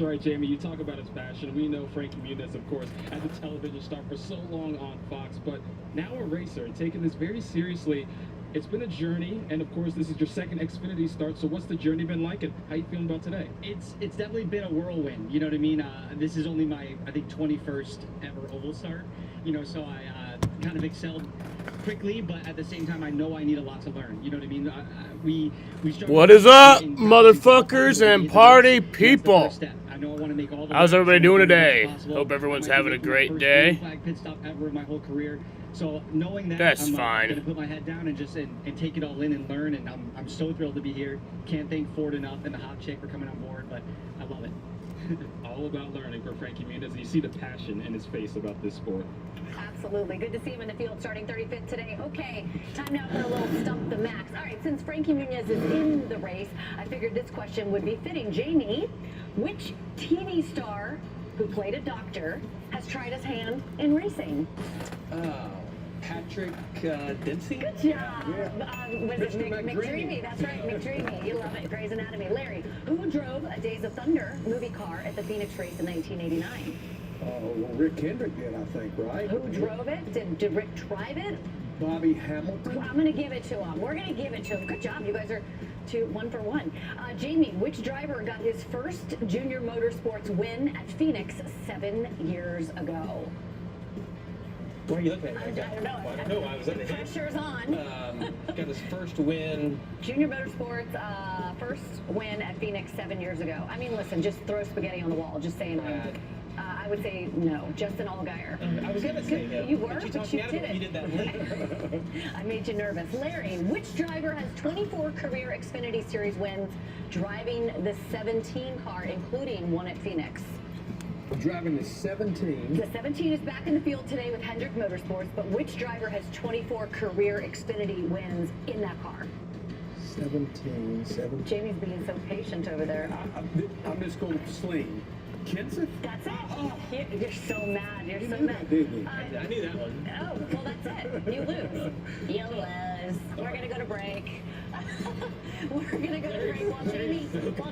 All right, Jamie, you talk about his passion. We know Frankie Muniz, of course, as a television star for so long on Fox, but now a racer and taking this very seriously. It's been a journey, and of course, this is your second Xfinity start. So, what's the journey been like, and how you feeling about today? It's definitely been a whirlwind. You know what I mean? This is only my, I think, 21st ever oval start. You know, so I kind of excelled quickly, but at the same time, I know I need a lot to learn. You know what I mean? We What is up, motherfuckers and party people? I know I want to make all the How's everybody doing today? possible. Hope everyone's I might having be a making my great first day. green flag pit stop ever in my whole career. So knowing that, That's I'm fine. gonna put my head down and just and take it all in and learn. And I'm so thrilled to be here. Can't thank Ford enough and the hot chick for coming on board, but I love it. All about learning for Frankie Muniz, and you see the passion in his face about this sport. Absolutely. Good to see him in the field starting 35th today. Okay, time now for a little Stump the Max. All right, since Frankie Muniz is in the race, I figured this question would be fitting. Jamie, which TV star who played a doctor has tried his hand in racing? Patrick Dempsey? Good job. Was it McDreamy? That's right, McDreamy. You love it. Grey's Anatomy. Larry, who drove a Days of Thunder movie car at the Phoenix race in 1989? Well, Rick Kendrick did, I think, right? Who drove it? Did Rick drive it? Bobby Hamilton. I'm going to give it to him. We're going to give it to him. Good job. You guys are 1 for 1. Jamie, which driver got his first junior motorsports win at Phoenix 7 years ago? What are you looking at? I don't know. I don't know. I was at the head. Pressure's on. Got his first win. Junior motorsports first win at Phoenix 7 years ago. I mean, listen, just throw spaghetti on the wall. Just saying. I would say no. Justin Allgaier. I was going to say him. You were, but you but talked you me out of it. did You it. did that later. I made you nervous. Larry, which driver has 24 career Xfinity Series wins driving the 17 car, including one at Phoenix? Driving the 17. The 17 is back in the field today with Hendrick Motorsports, but which driver has 24 career Xfinity wins in that car? 17. Jamie's being so patient over there. I'm just going to sling. Kenseth? That's it. Oh, you're so mad. You're so mad. Didn't I knew that one. Oh, well, that's it. You lose. You lose. We're going to go to break. We're going to go to break while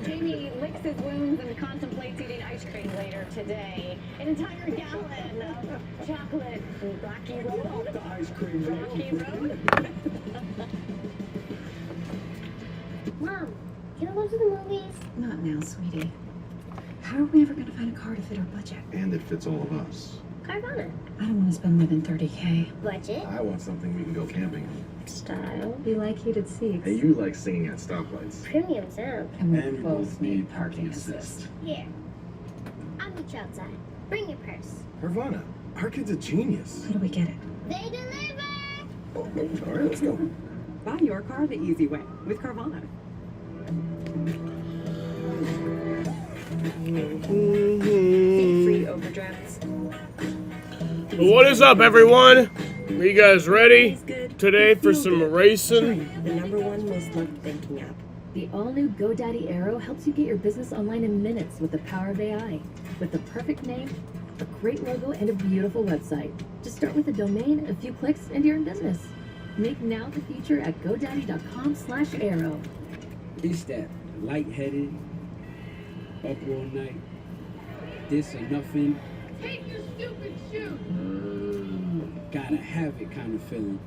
Jamie licks his wounds and contemplates eating ice cream later today. An entire gallon of chocolate and Rocky Road. The ice cream. Rocky Road. Mom, can I go to the movies? Not now, sweetie. How are we ever going to find a car to fit our budget? And it fits all of us. Carvana. I don't want to spend more than $30K. Budget. I want something we can go camping in. Style. We like heated seats. Hey, you like singing at stoplights. Premium sound. And we And both need parking assist. Here. I'll meet you outside. Bring your purse. Hervana, our kid's a genius. How do we get it? They deliver! Oh, all right, let's go. Buy your car the easy way with Carvana. Free overdrafts. What is up, everyone? Are you guys ready today for some racing? The #1 most loved banking app. The all-new GoDaddy Arrow helps you get your business online in minutes with the power of AI. With the perfect name, a great logo, and a beautiful website. Just start with a domain, a few clicks, and you're in business. Make now the future at GoDaddy.com/Arrow. It's that lightheaded, up all night, this or nothing. Take your stupid shoe! Gotta have it kind of feeling.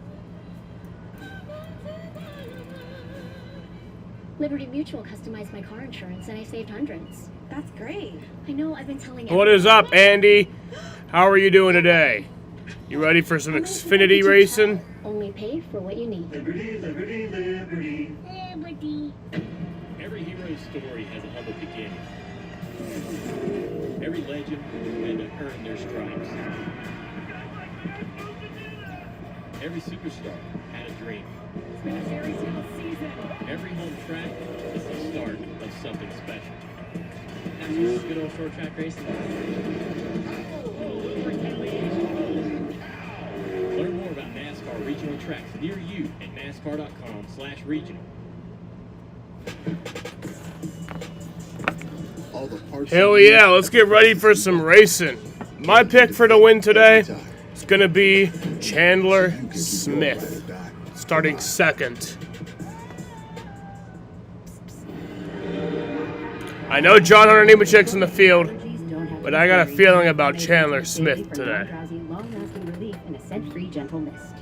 Liberty Mutual customized my car insurance and I saved hundreds. That's great. I know, I've been telling What is up, Andy? How are you doing today? You ready for some Xfinity racing? Only pay for what you need. Liberty, liberty, liberty. Liberty. Every hero's story has a humble beginning. Every legend had to earn their stripes. Every superstar had a dream. It's been a very small season. Every home track is the start of something special. That's just good old short track racing. Learn more about NASCAR regional tracks near you at NASCAR.com/regional. All the parts. Hell yeah, let's get ready for some racing. My pick for the win today is going to be Chandler Smith, starting second. I know John Hunter Nemechek's in the field, but I got a feeling about Chandler Smith today. Long-lasting relief in a scent-free gentle mist.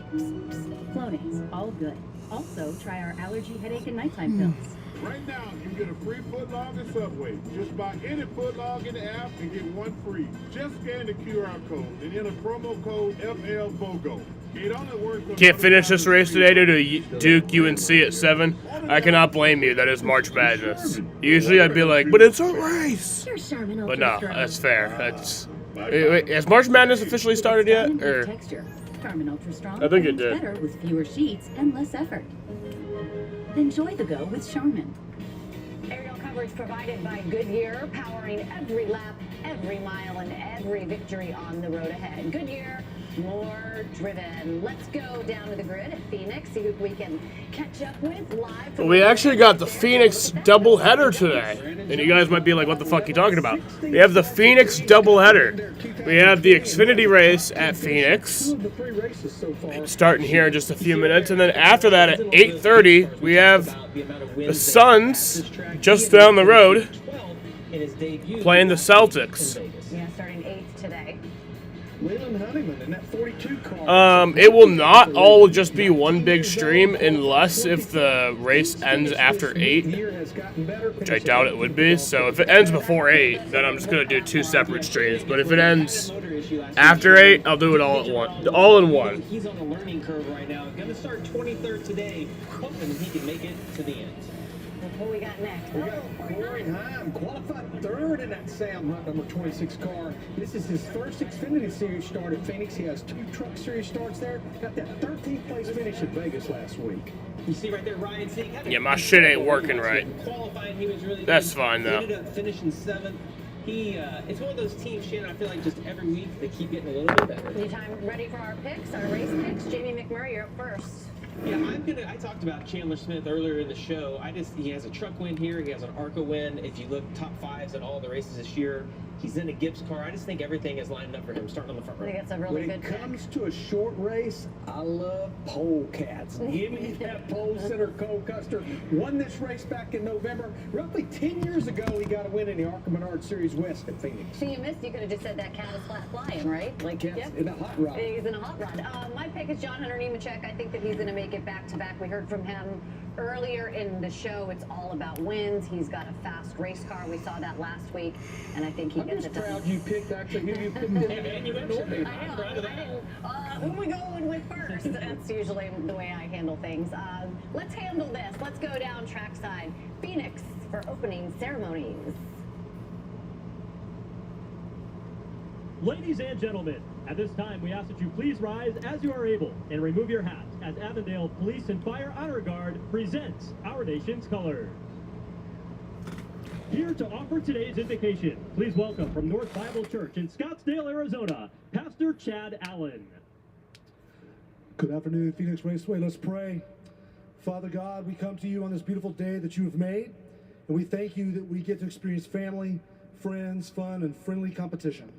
Flonase, all good. Also, try our allergy, headache, and nighttime pills. Right now, you get a free footlong at Subway. Just buy any footlong in the app and get one free. Just scan the QR code and enter promo code FLBOGO. It only works on Can't finish this race today due to Duke UNC at 7. I cannot blame you. That is March Madness. Usually I'd be like, but it's a race. But no, that's fair. That's. Has March Madness officially started yet? Or? Charmin Ultra Strong. I think it did. Better with fewer sheets and less effort. Enjoy the go with Charmin. Aerial coverage provided by Goodyear, powering every lap, every mile, and every victory on the road ahead. Goodyear, more driven. Let's go down to the grid at Phoenix, see who we can catch up with live. We actually got the Phoenix doubleheader today. And you guys might be like, what the fuck are you talking about? We have the Phoenix doubleheader. We have the Xfinity race at Phoenix. It's starting here in just a few minutes. And then after that at 8:30, we have the Suns just down the road playing the Celtics. Yeah, starting 8th today. It will not all just be one big stream unless if the race ends after 8, which I doubt it would be. So if it ends before 8, then I'm just going to do 2 separate streams. But if it ends after 8, I'll do it all at once, all in one. He's on a learning curve right now. Going to start 23rd today, hoping he can make it to the end. What we got next? We got Corey Heim, qualified 3rd in that Sam Hunt number 26 car. This is his first Xfinity Series start at Phoenix. He has 2 Truck Series starts there. Got that 13th place finish at Vegas last week. You see right there, Ryan Sieg. Yeah, my shit ain't working right. Qualifying, he was really That's good. fine, though. He ended up finishing 7th. It's one of those teams, Shannon, I feel like just every week they keep getting a little bit better. You time ready for our picks, our race picks? Jamie McMurray, you're up first. Yeah, I talked about Chandler Smith earlier in the show. He has a truck win here. He has an ARCA win. If you look top 5s in all the races this year, he's in a Gibbs car. I just think everything is lined up for him, starting on the front row. I think it's a really good pick. When it comes to a short race, I love pole cats. Give me that pole center Cole Custer. Won this race back in November. Roughly 10 years ago, he got a win in the ARCA Menard Series West at Phoenix. So you missed, you could have just said that cat is flat flying, right? Like, yep. In a hot rod. He's in a hot rod. My pick is John Hunter Nemechek. I think that he's going to make it back-to-back. We heard from him earlier in the show. It's all about wins. He's got a fast race car. We saw that last week, and I think he gets it done. I'm just proud you picked actually who you picked in. And you went order. I know. I didn't. Who we going with first? That's usually the way I handle things. Let's handle this. Let's go down trackside. Phoenix for opening ceremonies. Ladies and gentlemen, at this time we ask that you please rise as you are able and remove your hats as Avondale Police and Fire Honor Guard presents our nation's colors. Here to offer today's invocation, please welcome from North Bible Church in Scottsdale, Arizona, Pastor Chad Allen. Good afternoon, Phoenix Raceway. Let's pray. Father God, we come to you on this beautiful day that you have made, and we thank you that we get to experience family, friends, fun, and friendly competition.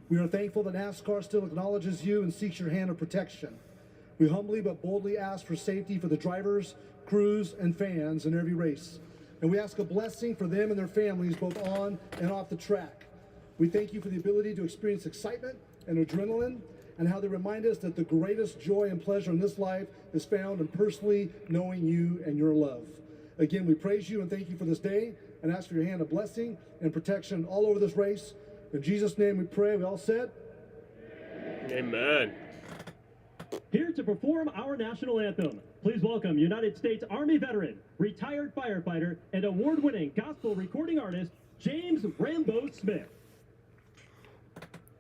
We are thankful that Nascar still acknowledges you and seeks your hand of protection. We humbly but boldly ask for safety for the drivers, crews, and fans in every race. And we ask a blessing for them and their families both on and off the track. We thank you for the ability to experience excitement and adrenaline, and how they remind us that the greatest joy and pleasure in this life is found in personally knowing you and your love. Again, we praise you and thank you for this day, and ask for your hand of blessing and protection all over this race. In Jesus' name we pray. We all said? Amen. Here to perform our national anthem, please welcome United States Army veteran, retired firefighter, and award-winning gospel recording artist, James Rambo Smith.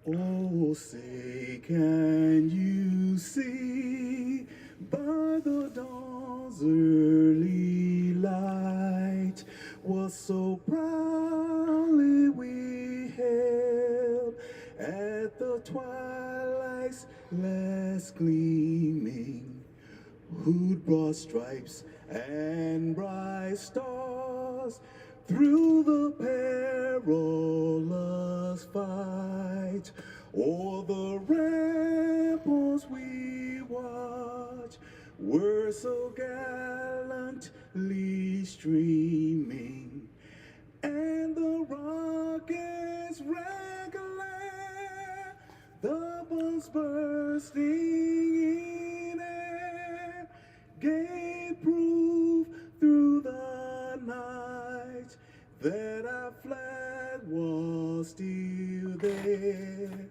Oh, say can you see by the dawn's early light what so proudly we hailed at the twilight's last gleaming, who'd brought stripes and bright stars through the perilous fight. O'er the ramparts we watch were so gallantly streaming, and the bubbles bursting in air gave proof through the night that our flag was still there.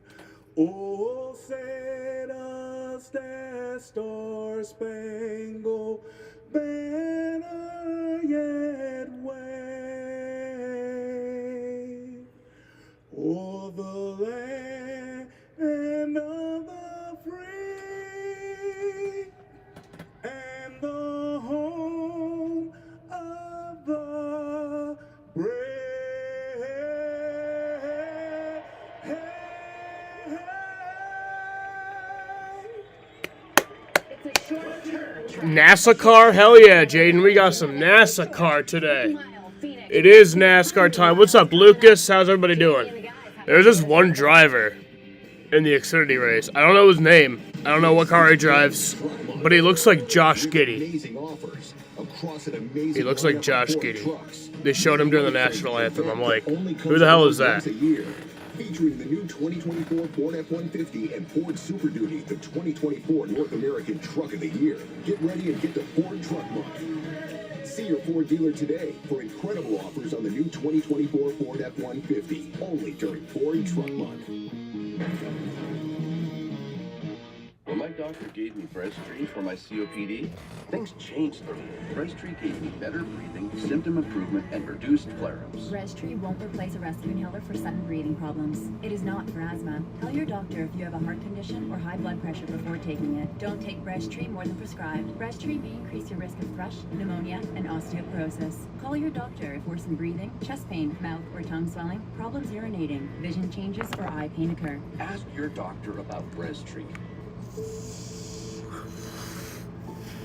Oh, set us that star-spangled banner yet wave. Oh, the land of the free and the home of the brave. Nascar? Hell yeah, Jaden. We got some Nascar today. It is NASCAR time. What's up, Lucas? How's everybody doing? There's this one driver in the Xfinity race. I don't know his name. I don't know what car he drives, but he looks like Josh Giddey. He looks like Josh Giddey. They showed him during the national anthem. I'm like, who the hell is that? Featuring the new 2024 Ford F-150 and Ford Super Duty, the 2024 North American Truck of the Year. Get ready and get the Ford Truck Month. See your Ford dealer today for incredible offers on the new 2024 Ford F-150, only during Ford Truck Month. When my doctor gave me Breasttree for my COPD, things changed for me. Breasttree gave me better breathing, symptom improvement, and reduced flare-ups. Breasttree won't replace a rescue inhaler for sudden breathing problems. It is not for asthma. Tell your doctor if you have a heart condition or high blood pressure before taking it. Don't take Breasttree more than prescribed. Breasttree may increase your risk of thrush, pneumonia, and osteoporosis. Call your doctor if worsened breathing, chest pain, mouth or tongue swelling, problems urinating, vision changes, or eye pain occur. Ask your doctor about Breasttree.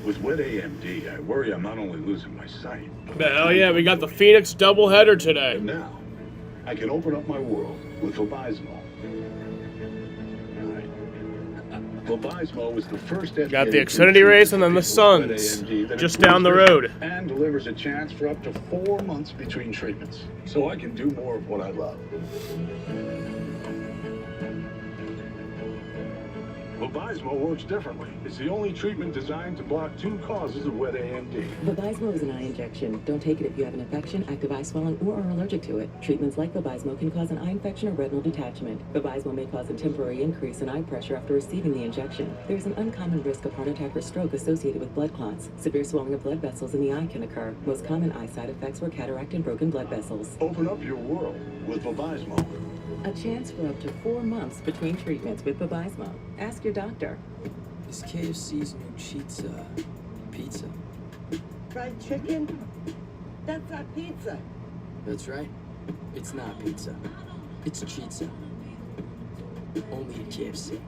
With wet AMD, I worry I'm not only losing my sight. Hell yeah, we got the Phoenix doubleheader today. But now, I can open up my world with Vabysmo. Vabysmo is the first FDA got the Xfinity race and then the Suns, just down the road. And delivers a chance for up to 4 months between treatments, so I can do more of what I love. Vabysmo works differently. It's the only treatment designed to block 2 causes of wet AMD. Vabysmo is an eye injection. Don't take it if you have an infection, active eye swelling, or are allergic to it. Treatments like Vabysmo can cause an eye infection or retinal detachment. Vabysmo may cause a temporary increase in eye pressure after receiving the injection. There is an uncommon risk of heart attack or stroke associated with blood clots. Severe swelling of blood vessels in the eye can occur. Most common eye side effects were cataract and broken blood vessels. Open up your world with Vabysmo. A chance for up to 4 months between treatments with Vabysmo. Ask your doctor. Is KFC's new pizza? Fried chicken? That's not pizza. That's right. It's not pizza. It's pizza. Only at KFC.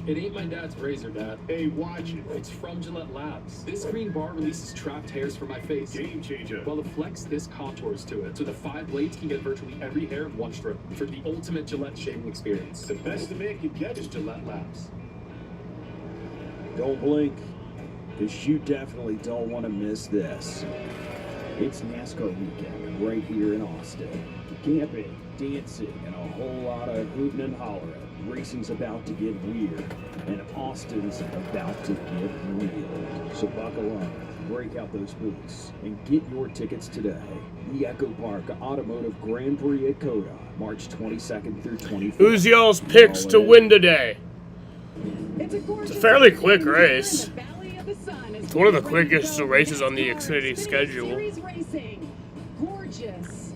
It ain't my dad's razor, Dad. Hey, watch it. It's from Gillette Labs. This green bar releases trapped hairs from my face. Game changer. While the Flex, this contours to it. So the 5 blades can get virtually every hair in one strip for the ultimate Gillette shaving experience. The best the man can get is Gillette Labs. Don't blink, because you definitely don't want to miss this. It's NASCAR weekend right here in Austin. Camping, dancing, and a whole lot of hooting and hollering. Racing's about to get weird, and Austin's about to get real. So buckle up, break out those boots, and get your tickets today. The Echo Park Automotive Grand Prix at Coda, March 22nd through 24th. Who's y'all's picks to win today? It's a fairly quick race. It's one of the quickest races on the Xfinity schedule. Gorgeous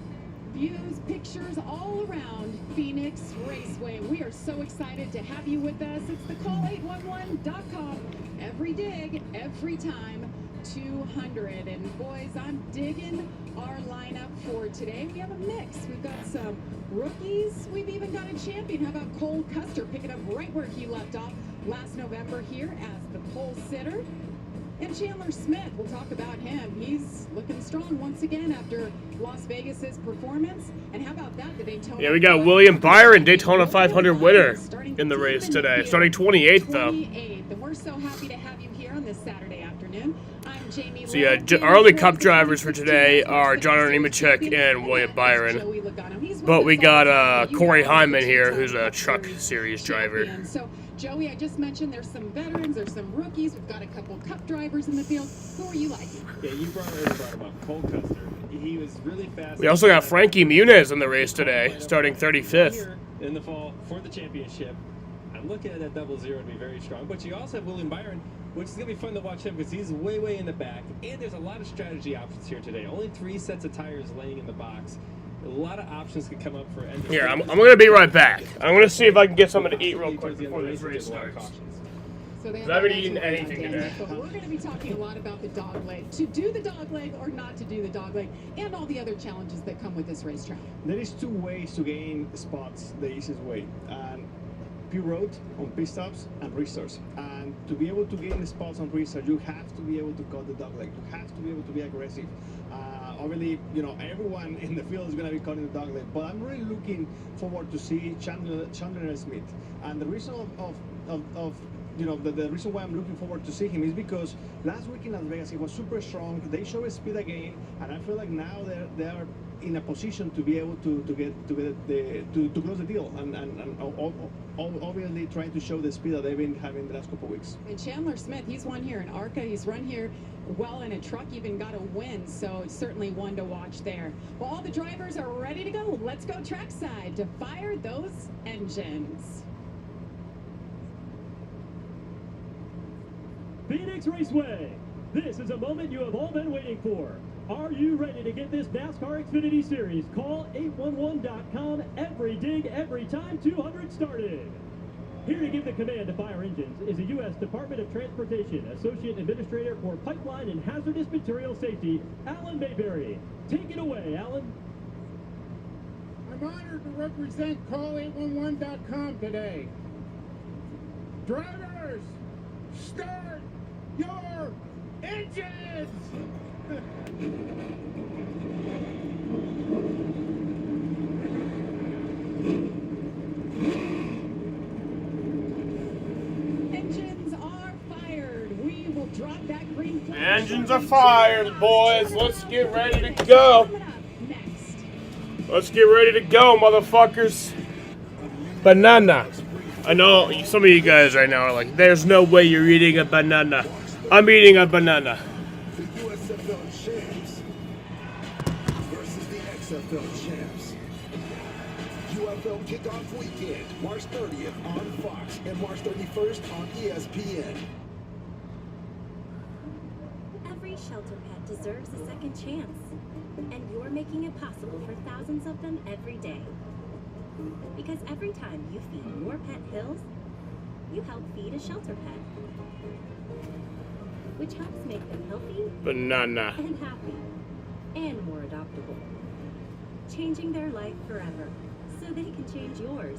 views, pictures all around Phoenix Raceway. We are so excited to have you with us. It's the call811.com. Every dig, every time, 200. And boys, I'm digging our lineup for today. We have a mix. We've got some rookies. We've even got a champion. How about Cole Custer picking up right where he left off last November here as the pole sitter? And Chandler Smith, we'll talk about him. He's looking strong once again after Las Vegas's performance. And how about that, the Daytona? Yeah, we got William Byron, Daytona 500 winner in the race today. Starting 28th, though. And we're so happy to have you here on this Saturday afternoon. I'm Jamie. So yeah, our early Cup drivers for today are John Nemechek and William Byron. But we got Corey Hyman here, who's a truck series driver. So, Joey, I just mentioned there's some veterans, there's some rookies. We've got a couple cup drivers in the field. Who are you liking? Yeah, you brought him up. Cole Custer. He was really fast. We also got Frankie Muniz in the race today, starting 35th. Here in the fall for the championship. I'm looking at that 00 to be very strong. But you also have William Byron, which is going to be fun to watch him because he's way in the back. And there's a lot of strategy options here today. Only 3 sets of tires laying in the box. A lot of options could come up for engine. Here, I'm going to be right back. I'm going to see if I can get something to eat real quick before this race starts. So they I haven't eaten anything today. But we're going to be talking a lot about the dog leg. To do the dog leg or not to do the dog leg, and all the other challenges that come with this racetrack. There is 2 ways to gain spots the easiest way. Pure road on pit stops and restarts. And to be able to gain the spots on restart, you have to be able to cut the dog leg. You have to be able to be aggressive. Obviously, you know, everyone in the field is going to be cutting the dog leg, but I'm really looking forward to see Chandler Smith. And the reason you know, the reason why I'm looking forward to see him is because last week in Las Vegas he was super strong. They showed speed again, and I feel like now they are in a position to be able to close the deal and obviously trying to show the speed that they've been having the last couple of weeks. And Chandler Smith, he's won here in ARCA. He's run here well in a truck, even got a win. So it's certainly one to watch there. Well, all the drivers are ready to go. Let's go trackside to fire those engines. Phoenix Raceway. This is a moment you have all been waiting for. Are you ready to get this NASCAR Xfinity Series? Call 811.com every dig, every time 200 started. Here to give the command to fire engines is a U.S. Department of Transportation Associate Administrator for Pipeline and Hazardous Material Safety, Alan Mayberry. Take it away, Alan. I'm honored to represent call811.com today. Drivers, start your engines! Engines are fired. We will drop that green flag. Engines are fired, boys. Let's get ready to go. Let's get ready to go, motherfuckers. Banana. I know some of you guys right now are like, there's no way you're eating a banana. I'm eating a banana. The USFL champs versus the XFL champs. UFL kickoff weekend, March 30th on Fox and March 31st on ESPN. Every shelter pet deserves a second chance, and you're making it possible for thousands of them every day. Because every time you feed your pet Hills, you help feed a shelter pet, which helps make them healthy, Banana. and happy, and more adoptable, changing their life forever so they can change yours.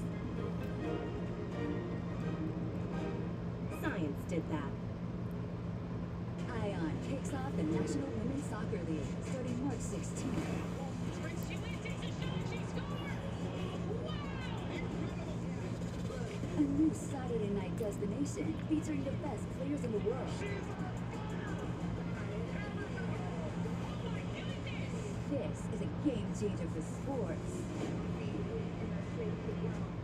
Science did that. ION kicks off the National Women's Soccer League starting March 16th. A new Saturday night destination featuring the best players in the world. This is a game changer for sports.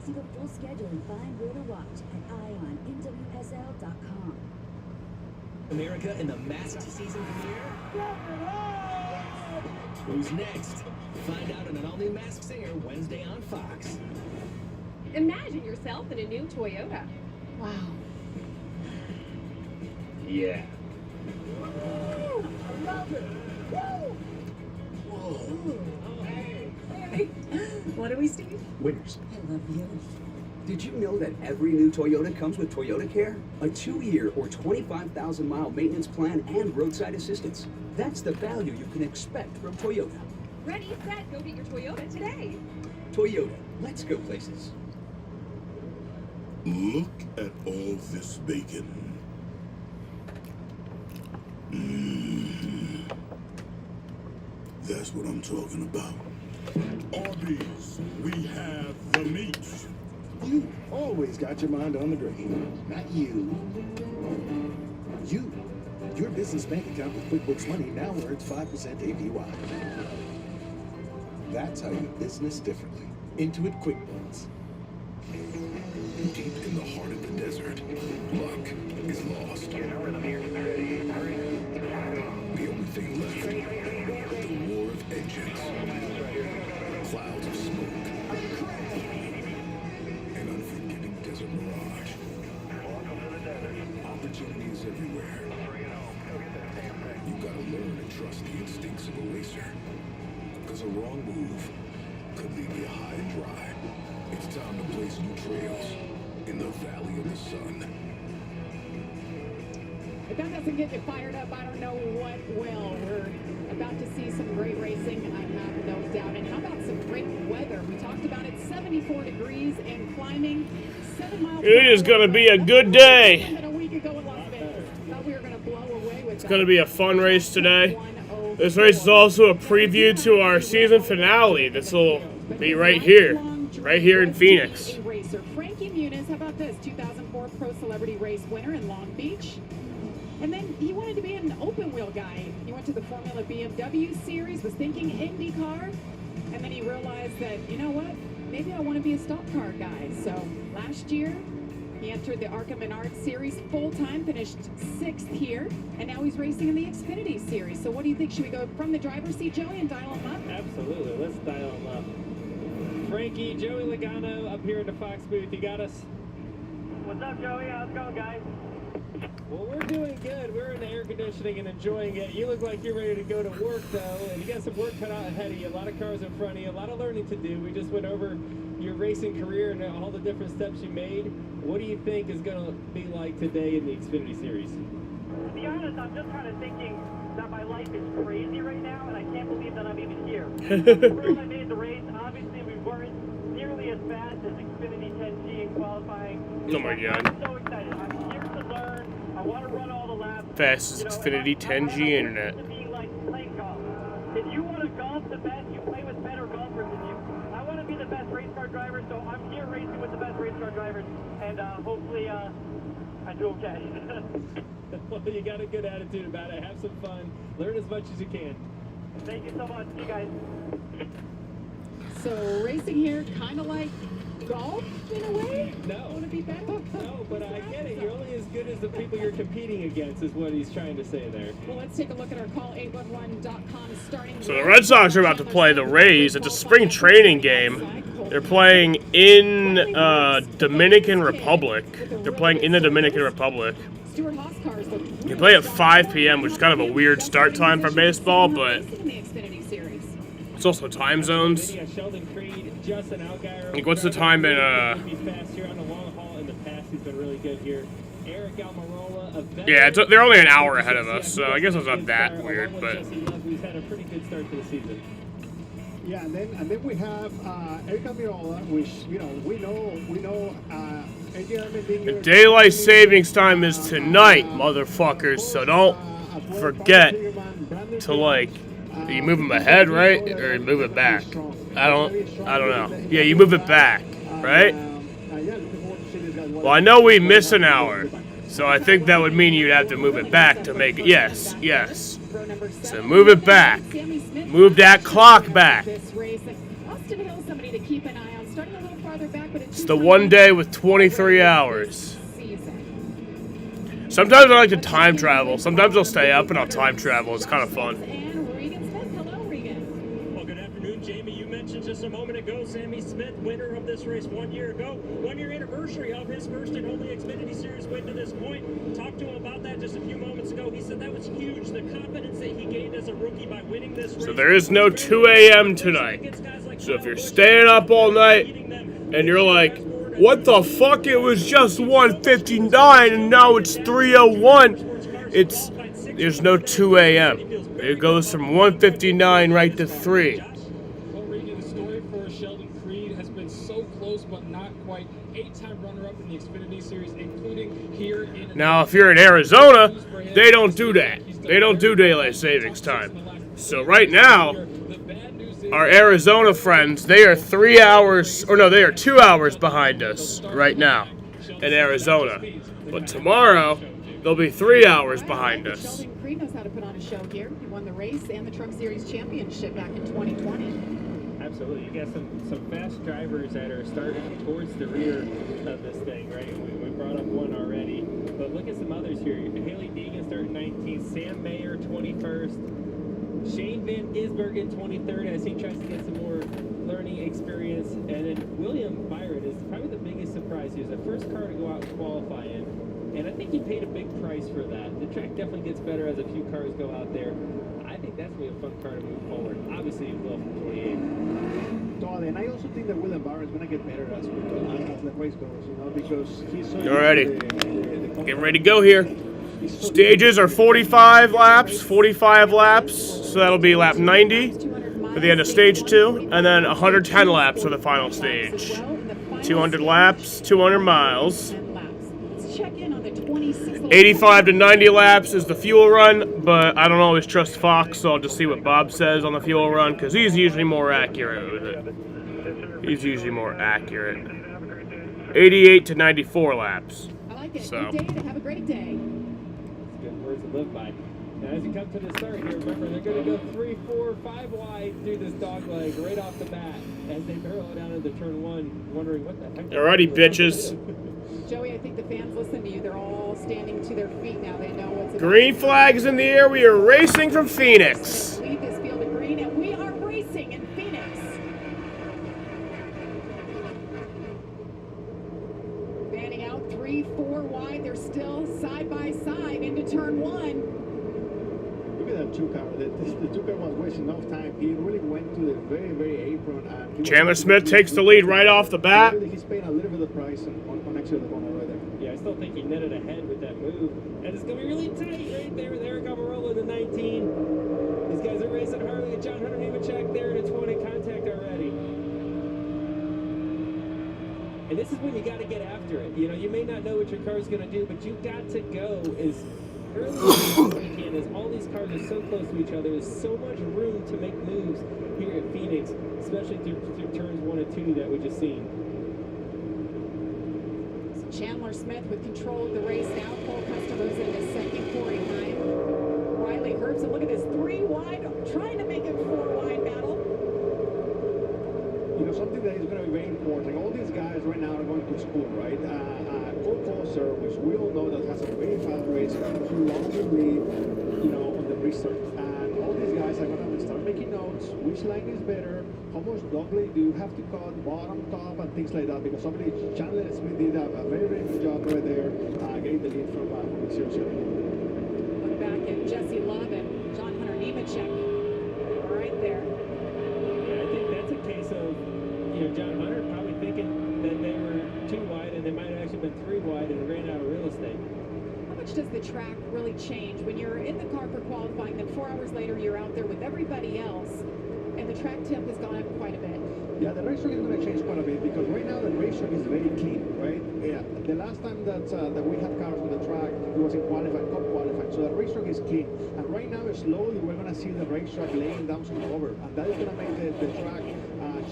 See the full schedule and find where to watch at IONNWSL.com. America in the Masked season premiere? Who's next? Find out on an all-new Masked Singer Wednesday on Fox. Imagine yourself in a new Toyota. Wow. Yeah. Woo! I love it! Woo! Whoa. Hey, what are we, Steve? Winners. I love you. Did you know that every new Toyota comes with Toyota Care? A 2-year or 25,000-mile maintenance plan and roadside assistance. That's the value you can expect from Toyota. Ready, set, go get your Toyota today. Toyota, let's go places. Look at all this bacon. That's what I'm talking about. Arby's, we have the meats. You always got your mind on the gravy. Not you. You. Your business bank account with QuickBooks Money now earns 5% APY. That's how you business differently. Intuit QuickBooks. Deep in the heart of the desert, luck is lost. The only thing left, the war of engines, clouds of smoke, an unforgiving desert mirage. Opportunity is everywhere. You gotta learn to trust the instincts of a racer, because a wrong move could leave you high and dry. It's time to blaze new trails in the Valley of the Sun. If that doesn't get you fired up, I don't know what will. We're about to see some great racing, I have no doubt. And how about some great weather? We talked about it, 74 degrees and climbing 7 miles. It is going to be a good day. A week ago in Las Vegas. Thought we were going to blow away with It's going to be a fun race today. This race is also a preview to our season finale. This will be right here in Phoenix. Racer Frankie Muniz, how about this? 2004 Pro Celebrity Race winner in Long Beach. And then he wanted to be an open wheel guy. He went to the Formula BMW series, was thinking IndyCar, and then he realized that, you know what, maybe I want to be a stock car guy. So last year, he entered the ARCA Menard series full-time, finished 6th here, and now he's racing in the Xfinity series. So what do you think? Should we go from the driver's seat, Joey, and dial him up? Absolutely. Let's dial him up. Frankie, Joey Logano up here in the Fox booth. You got us? What's up, Joey? How's it going, guys? Well, we're doing good. We're in the air conditioning and enjoying it. You look like you're ready to go to work, though, and you got some work cut out ahead of you. A lot of cars in front of you, a lot of learning to do. We just went over your racing career and all the different steps you made. What do you think is going to be like today in the Xfinity Series? To be honest, I'm just kind of thinking that my life is crazy right now, and I can't believe that I'm even here. First I made the race. Obviously, we weren't nearly as fast as Xfinity 10G in qualifying. Oh my God. I'm so excited. I'm here to learn. I want to run all the laps. Fastest Xfinity 10G internet. Like playing golf. If you want to golf the best, you play with better golfers than you. I want to be the best race car driver, so I'm here racing with the best race car drivers, and hopefully I do okay. Well, you got a good attitude about it. Have some fun. Learn as much as you can. Thank you so much. See you guys. So racing here, kind of like golf in a way? No. Want to be better? No, but I get it. You're only as good as the people you're competing against is what he's trying to say there. Well, let's take a look at our call811.com starting. So the Red Sox are about to play the Rays. It's a spring training game. They're playing in Dominican Republic. They're playing in the Dominican Republic. They play at 5 p.m., which is kind of a weird start time for baseball, but it's also time zones. Like, what's the time in yeah, they're only an hour ahead of us, so I guess it's not that weird, but We've had a pretty good start to the season. Yeah, and then we have Erica Mirola, which we know. the daylight savings time is tonight, motherfuckers. So don't forget to you move them ahead, right, or you move it back. I don't know. Yeah, you move it back, right? Well, I know we miss an hour, so I think that would mean you'd have to move it back to make it. Yes. So move it back. Move that clock back. It's the one day with 23 hours. Sometimes I like to time travel. Sometimes I'll stay up and I'll time travel. It's kind of fun. Well, good afternoon, Jamie. You mentioned just a moment ago Sammy Smith, winner of this race 1 year ago. 1 year anniversary of his first and only Xfinity Series win to this point. Talked to him about that just a few moments ago. He said that was huge, the confidence that he gained as a rookie by winning this race. So there is no 2 a.m. tonight. So if you're staying up all night and you're like, what the fuck? It was just 1:59 and now it's 3:01. There's no 2 a.m. It goes from 1:59 right to 3. Well, Regan, the story for Sheldon Creed has been so close but not quite. 8-time runner-up in the Xfinity Series, including here in... Now, if you're in Arizona, they don't do that. They don't do daylight savings time. So right now, our Arizona friends, they are 3 hours, or no, they are 2 hours behind us right now in Arizona. But tomorrow, they'll be 3 hours behind us. Sheldon Creed knows how to put on a show here. He won the race and the Truck Series championship back in 2020. Absolutely. You got some fast drivers that are starting towards the rear of this thing, right? We brought up one already. But look at some others here. Haley Deegan starting 19th, Sam Mayer 21st, Shane Van Gisbergen 23rd as he tries to get some more learning experience. And then William Byron is probably the biggest surprise. He was the first car to go out and qualify in. And I think he paid a big price for that. The track definitely gets better as a few cars go out there. I think that's going to be a fun car to move forward. Obviously, it will from 28. Totally, and I also think that William Byron is going to get better as the race goes, you know, because he's so... Alrighty. Get ready to go here. Stages are 45 laps, so that'll be lap 90 for the end of stage 2, and then 110 laps for the final stage. 200 laps, 200 miles. 85 to 90 laps is the fuel run, but I don't always trust Fox, so I'll just see what Bob says on the fuel run, because he's usually more accurate with it. He's usually more accurate. 88 to 94 laps. I like it. So. Good day to have a great day. Good words to live by. Now, as you come to the start here, remember, they're going to go 3, 4, 5 wide through this dog leg right off the bat as they barrel down into turn 1, wondering what the heck. Alrighty, bitches. Joey, I think the fans listen to you. They're all standing to their feet now. They know what's about. Green flags in the air. We are racing from Phoenix. Lead this field of green, and we are racing in Phoenix. Fanning out 3, 4 wide. They're still side by side into turn 1. Look at that two-car. The two-car was wasting enough time. He really went to the very, very apron. And Chandler Smith takes the lead right off the bat. He's paying a little bit of price on actually the corner right there. Yeah, I still think he netted ahead with that move. And it's going to be really tight right there with Eric Almirola in the 19. These guys are racing hard. Look at John Hunter Nemechek there in a 20 contact already. And this is when you got to get after it. You know, you may not know what your car's going to do, but you've got to go as early as you can, as all these cars are so close to each other. There's so much room to make moves here at Phoenix, especially through turns 1 and 2 that we just seen. Chandler Smith with control of the race now. Cole Custer moves into second, Corey Heim. Riley Herbst, and look at this 3 wide, trying to make it 4 wide battle. You know, something that is going to be very important. All these guys right now are going to school, right? Cole Custer, which we all know that has a very fast race, he lost the lead, you know, on the restart. And all these guys are going to start making notes. Which line is better? How much dogleg do you have to cut, bottom, top, and things like that? Because somebody, Chandler Smith did a very, very good job right there, getting the lead from the 0-0. Look back at Jesse Love and John Hunter Nemechek right there. Yeah, I think that's a case of, you know, John Hunter probably thinking that they were 2 wide and they might have actually been 3 wide and ran out of real estate. How much does the track really change when you're in the car for qualifying, then 4 hours later you're out there with everybody else, and the track temp has gone up quite a bit? Yeah, the racetrack is going to change quite a bit because right now the racetrack is very clean, right? Yeah, the last time that we had cars on the track, it was in qualifying, top qualifying, so the racetrack is clean. And right now, slowly, we're going to see the racetrack laying down some cover, and that is going to make the track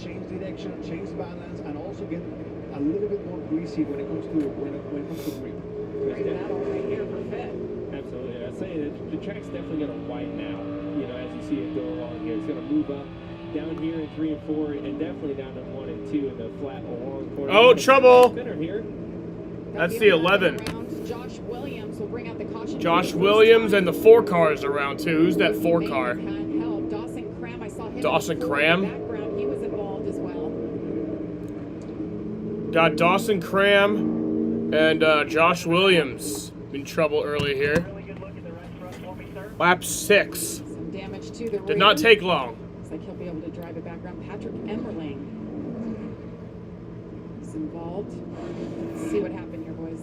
change direction, change balance, and also get a little bit more greasy when it comes to grip. Great battle right here for Fett. Absolutely. I'd say that the track's definitely going to widen out, you know, as you see it go along here. It's going to move up down here in 3 and 4, and definitely down to 1 and 2 in the flat long corner. Oh, trouble! Here. That's the 11. Josh Williams will bring out the caution. Josh Williams and the 4 cars around too. Who's that 4 car? Dawson Cram, I saw him. Dawson Cram? Background, he was involved as well. Got Dawson Cram and Josh Williams in trouble early here. Lap 6. Some damage to the Did not take long. Looks like he'll be able to drive it back around. Patrick Emmerling is involved. Let's see what happened here, boys.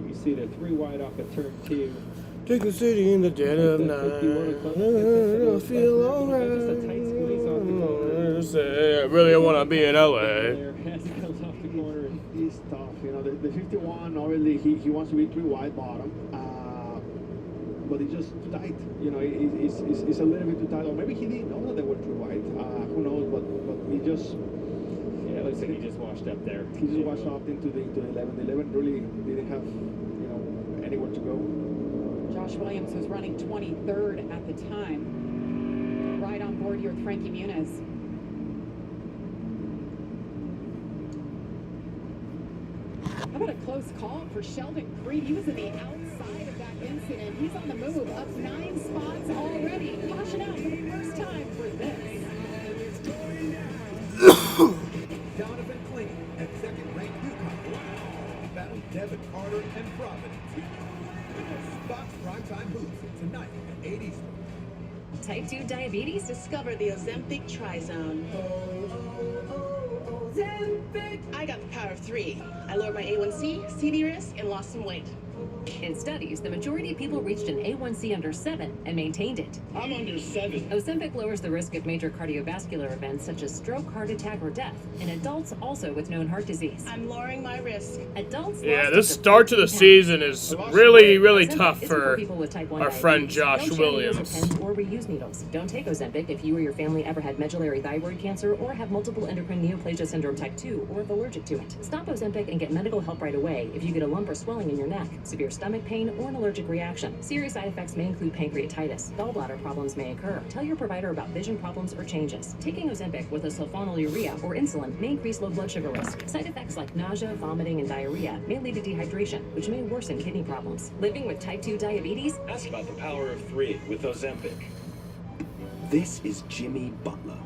You see the 3 wide off of turn 2. Take the city in the dead of night. I feel alright. I really want to be in LA. He's tough, you know. The 51, obviously, he wants to be 3 wide bottom, but he's just too tight. You know, he's a little bit too tight, or maybe he didn't know that they were 3 wide. Who knows? But he just. Yeah, it looks like he just washed up there. He just washed up into the 11. The 11 really didn't have, you know, anywhere to go. Josh Williams was running 23rd at the time. Right on board here with Frankie Muniz. How about a close call for Sheldon Creed? He was in the outside of that incident. He's on the move, up 9 spots already. Caution out for the first time for this. Donovan Clean at second-ranked Newcomb. Battle Devin Carter and Providence. Fox Primetime Booth tonight at 8 Eastern. Type 2 diabetes? Discover the Ozempic Trizone. I got the power of 3. I lowered my A1C, CV risk, and lost some weight. In studies, the majority of people reached an A1C under 7 and maintained it. I'm under 7. Ozempic lowers the risk of major cardiovascular events such as stroke, heart attack, or death in adults also with known heart disease. I'm lowering my risk. Adults. Yeah, this start to the season is really, really tough for our friend Josh Don't share needles or Williams. pens or reuse needles. Don't take Ozempic if you or your family ever had medullary thyroid cancer or have multiple endocrine neoplasia syndrome type 2 or if allergic to it. Stop Ozempic and get medical help right away if you get a lump or swelling in your neck, severe stomach pain, or an allergic reaction. Serious side effects may include pancreatitis. Gallbladder problems may occur. Tell your provider about vision problems or changes. Taking Ozempic with a sulfonylurea or insulin may increase low blood sugar risk. Side effects like nausea, vomiting, and diarrhea may lead to dehydration, which may worsen kidney problems. Living with type 2 diabetes? Ask about the power of 3 with Ozempic. This is Jimmy Butler,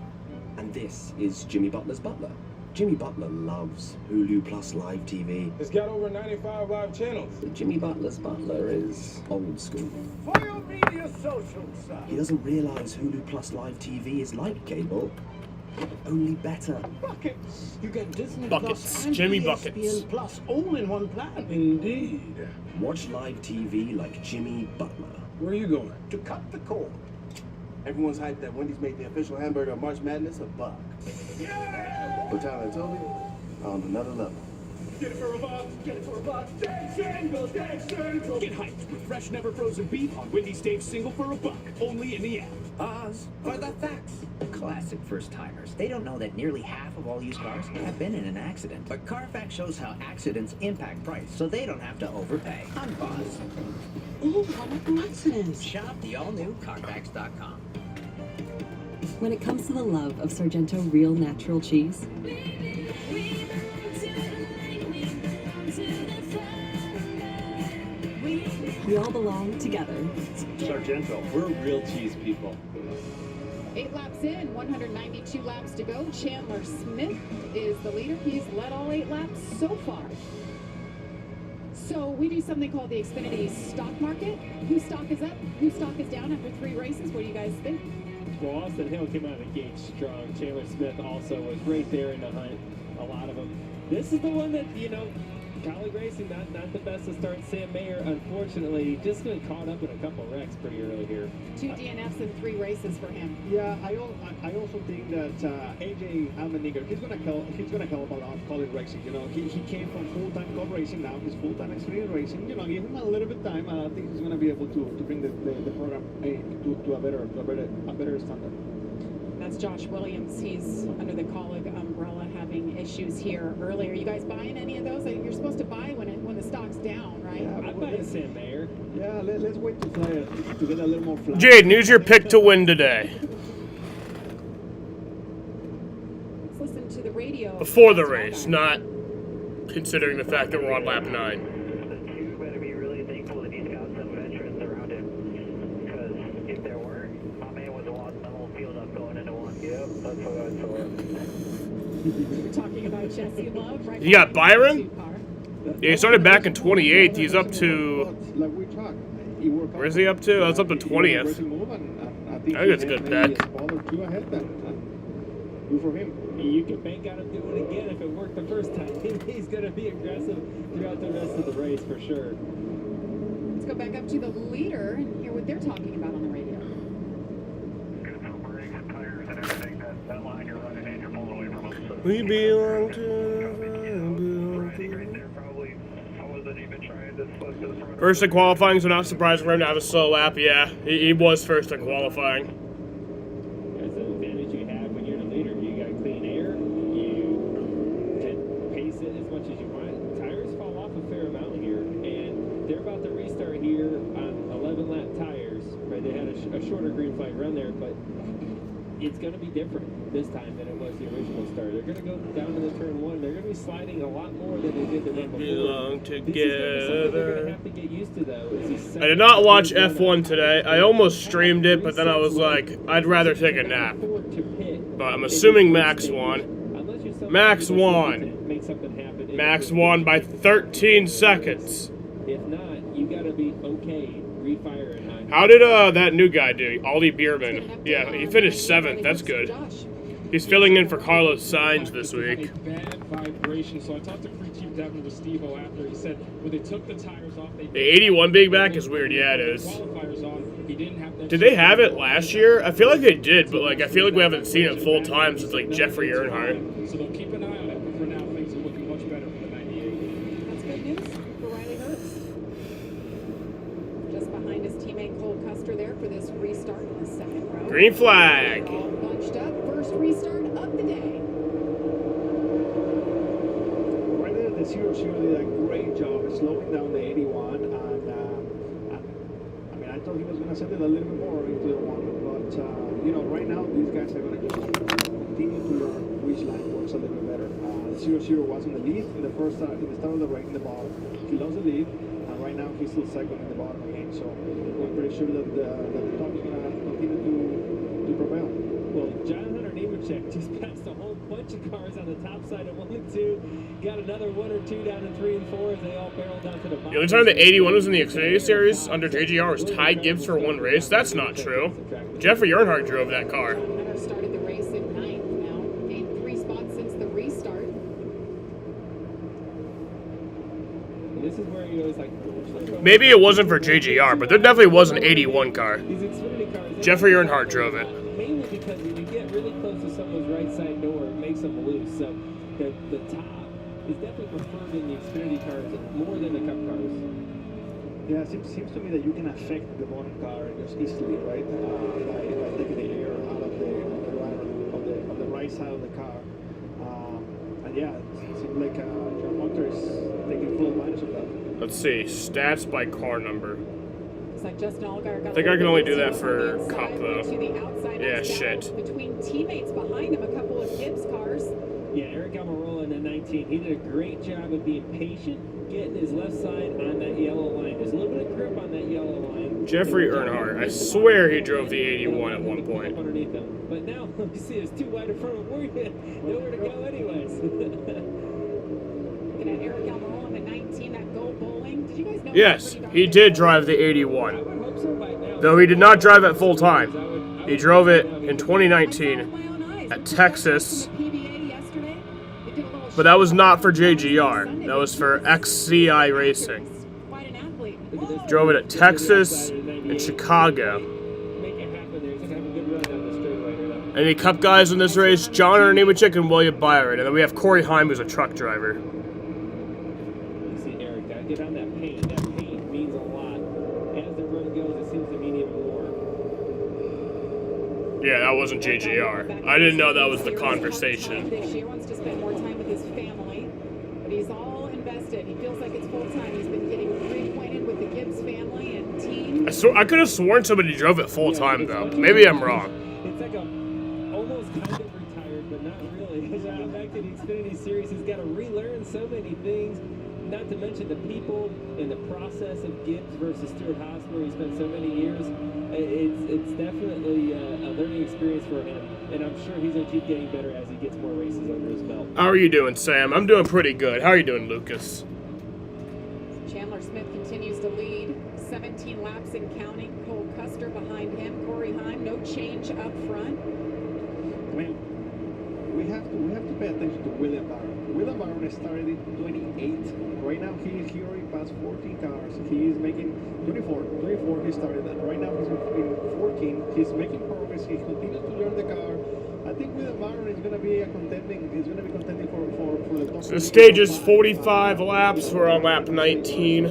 and this is Jimmy Butler's butler. Jimmy Butler loves Hulu Plus Live TV. It's got over 95 live channels. But Jimmy Butler's butler is old school. For your media social side. He doesn't realize Hulu Plus Live TV is like cable, only better. Buckets. You get Disney Buckets. Plus and Jimmy ESPN Buckets. Plus all in one plan. Indeed. Watch live TV like Jimmy Butler. Where are you going? To cut the cord. Everyone's hyped that Wendy's made the official hamburger of March Madness a buck. Yeah! But Tyler told me, on another level. Get it for a buck. Get it for a buck. Steak Single. Steak Single. Get hyped with fresh, never frozen beef on Wendy's Steak Single for a buck. Only in the app. Oz are the facts. Classic first-timers. They don't know that nearly half of all used cars have been in an accident. But Carfax shows how accidents impact price, so they don't have to overpay. I'm Boz. Ooh, what accidents? Shop the all-new Carfax.com. When it comes to the love of Sargento real natural cheese, we all belong together. Sargento, we're real cheese people. 8 laps in, 192 laps to go. Chandler Smith is the leader. He's led all 8 laps so far. So we do something called the Xfinity stock market. Whose stock is up? Whose stock is down after 3 races? What do you guys think? Well, Austin Hill came out of the gate strong. Chandler Smith also was right there in the hunt. A lot of them. This is the one that, Colleague Racing, not the best to start. Sam Mayer, unfortunately, just been caught up in a couple wrecks pretty early here. 2 DNFs in 3 races for him. Yeah, I also think that AJ Allmendinger, he's gonna help about Colin racing. He came from full-time Cup racing, now he's full-time Xfinity racing. Give him a little bit of time. I think he's gonna be able to bring the program to a better standard. That's Josh Williams. He's under the Colleague umbrella having issues here earlier. You guys buying any of those? You're supposed to buy when the stock's down, right? Yeah, I'd buy a Sam Mayer. Yeah, let's wait to play it to get a little more flat. Jaden, who's your pick to win today? Let's listen to the radio. Before the race, not considering the fact that we're on lap 9. We're talking about Jesse Love, right? You got Byron? Yeah, he started back in 28th. He's up to... Where is he up to? That's up to 20th. I think it's a good pick. You can bank on him doing it again if it worked the first time. He's going to be aggressive throughout the rest of the race for sure. Let's go back up to the leader and hear what they're talking about on the radio. We belong to... First in qualifying, so not surprised for him to have a slow lap. Yeah, he was first in qualifying. That's an advantage you have when you're the leader. You got clean air. You can pace it as much as you want. Tires fall off a fair amount here, and they're about to restart here on 11-lap tires. Right, they had a shorter green flag run there, but it's going to be different. this time than it was the original start. They're going to go down to the turn one. They're going to be sliding a lot more than they did the run before. Belong This is going to be something they're going together. to have to get used to, though. I did not watch F1 today. I almost streamed it, but then I was like, I'd rather take a nap. But I'm assuming Max won. Max won. Max won by 13 seconds. If not, you got to be okay refiring. How did that new guy do? Ollie Bierman. Yeah, he finished 7th. That's good. He's filling in for Carlos Sainz this week. Bad vibration. So I talked to Crew Chief Devin with Steve-O after. He said when they took the tires off, they The 81 being back is weird. Yeah, it is. qualifiers on. He didn't have that. Did they have it last year? I feel like they did, but like I feel like we haven't seen it full time since like Jeffrey Earnhardt. So they'll keep an eye on it. But for now, things are looking much better for the 98. That's good news for Riley Hurts. Just behind his teammate Cole Custer there for this restart in the second row. Green flag. All bunched up. First restart of the day. Right there, the 0-0 did a great job of slowing down the 81, and I mean, I thought he was going to send it a little bit more into the one, but you know, right now these guys are going to continue to learn which line works a little bit better. The 0-0 was in the lead in the first in the start of the race in the bottom. He lost the lead, and right now he's still second in the bottom again. So we're pretty sure that the top is going to continue to prevail. Well, John Hunter Nemechek just passed a whole bunch of cars on the top side of 1 and 2. Got another 1 or 2 down in 3 and 4 as they all barreled down to the bottom. The only time the 81 was in the Xfinity Series under JGR was Ty Gibbs for one race. That's not true. Jeffrey Earnhardt drove that car. Hunter started the race in 9th now. Gained 3 spots since the restart. And this is where he goes like... Maybe it wasn't for JGR, but there definitely was an 81 car. These Xfinity cars... Jeffrey Earnhardt drove it. Mainly because when you get really close to someone's right side door, it makes them loose. So the top is definitely preferred in the Xfinity cars more than the Cup cars. Yeah, it seems to me that you can affect the bottom car just easily, right? By taking the air out of the right side of the car. And yeah, it seems like John Hunter is taking full advantage of that. Let's see, stats by car number. Looks like Justin Allgaier got I think I can only do that for Cup though. Yeah, shit. Between teammates behind him, a couple of Gibbs cars. Yeah, Eric Almirola in the 19. He did a great job of being patient, getting his left side on that yellow line. There's a little bit of grip on that yellow line. Jeffrey Earnhardt. I swear he drove the 81 at one point. Underneath him. But now, let me see, it's too wide in front of him. Nowhere to go anyways. Looking at Eric Almirola in the 19, that goal bowling. Did you guys know? Yes, he did drive the 81. Though he did not drive it full time. He drove it in 2019 at Texas. But that was not for JGR. That was for XCI Racing. Drove it at Texas and Chicago. Any Cup guys in this race? John Hunter Nemechek and William Byron. And then we have Corey Heim, who's a truck driver. You see Eric, gotta get on that paint. That paint means a lot. As the run goes, it seems to mean even more. Yeah, that wasn't JGR. I didn't know that was the conversation. This year wants to spend more time with his family, but he's all invested. He feels like it's full time. He's been getting reacquainted with the Gibbs family and team. I could have sworn somebody drove it full time though. Maybe I'm wrong. It's like almost kind of retired, but not really. As I go back to the Xfinity Series, he's got to relearn so many things. Not to mention the people and the process of Gibbs versus Stewart Haas, where he spent so many years. It's definitely a learning experience for him, and I'm sure he's going to keep getting better as he gets more races under his belt. How are you doing, Sam? I'm doing pretty good. How are you doing, Lucas? Chandler Smith continues to lead, 17 laps and counting. Cole Custer behind him. Corey Heim, no change up front. I mean, we have to pay attention to William Byron. William Byron started in 28. Right now, he already passed 14 cars. He is making 24 he started, and right now he's in 14. He's making progress. He continues to learn the car. I think William Byron is going to be contending for the top. So the stage is 45 laps. We're on lap 19.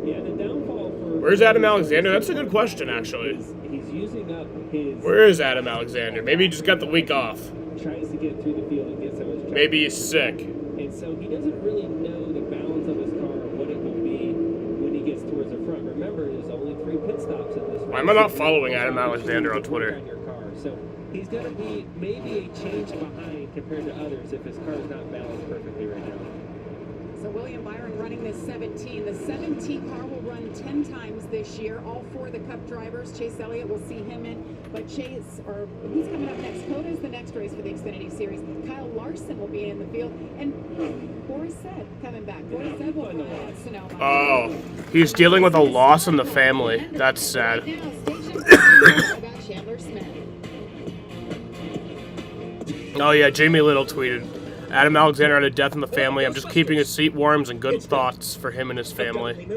Yeah, the downfall for... Where's Adam Alexander? That's a good question, actually. He's using up his... Where is Adam Alexander? Maybe he just got the week off. Tries to get through the field and get so much... Maybe he's sick. And so he doesn't really know the balance of his car or what it will be when he gets towards the front. Remember, there's only 3 pit stops in this race. Why am I not following Adam Alexander on Twitter? So He's going to be maybe a change behind compared to others if his car is not balanced perfectly right now. So William Byron running this 17. The 17 car will run 10 times this year. All 4 of the Cup drivers. Chase Elliott will see him in. But who's coming up next? Coda is the next race for the Xfinity Series. Kyle Larson will be in the field. And Boris said coming back. Boris said will run at Sonoma. Oh, he's dealing with a loss in the family. That's sad. Now, station about Chandler Smith. Oh yeah, Jamie Little tweeted, Adam Alexander had a death in the family. I'm just keeping his seat warm and good thoughts for him and his family.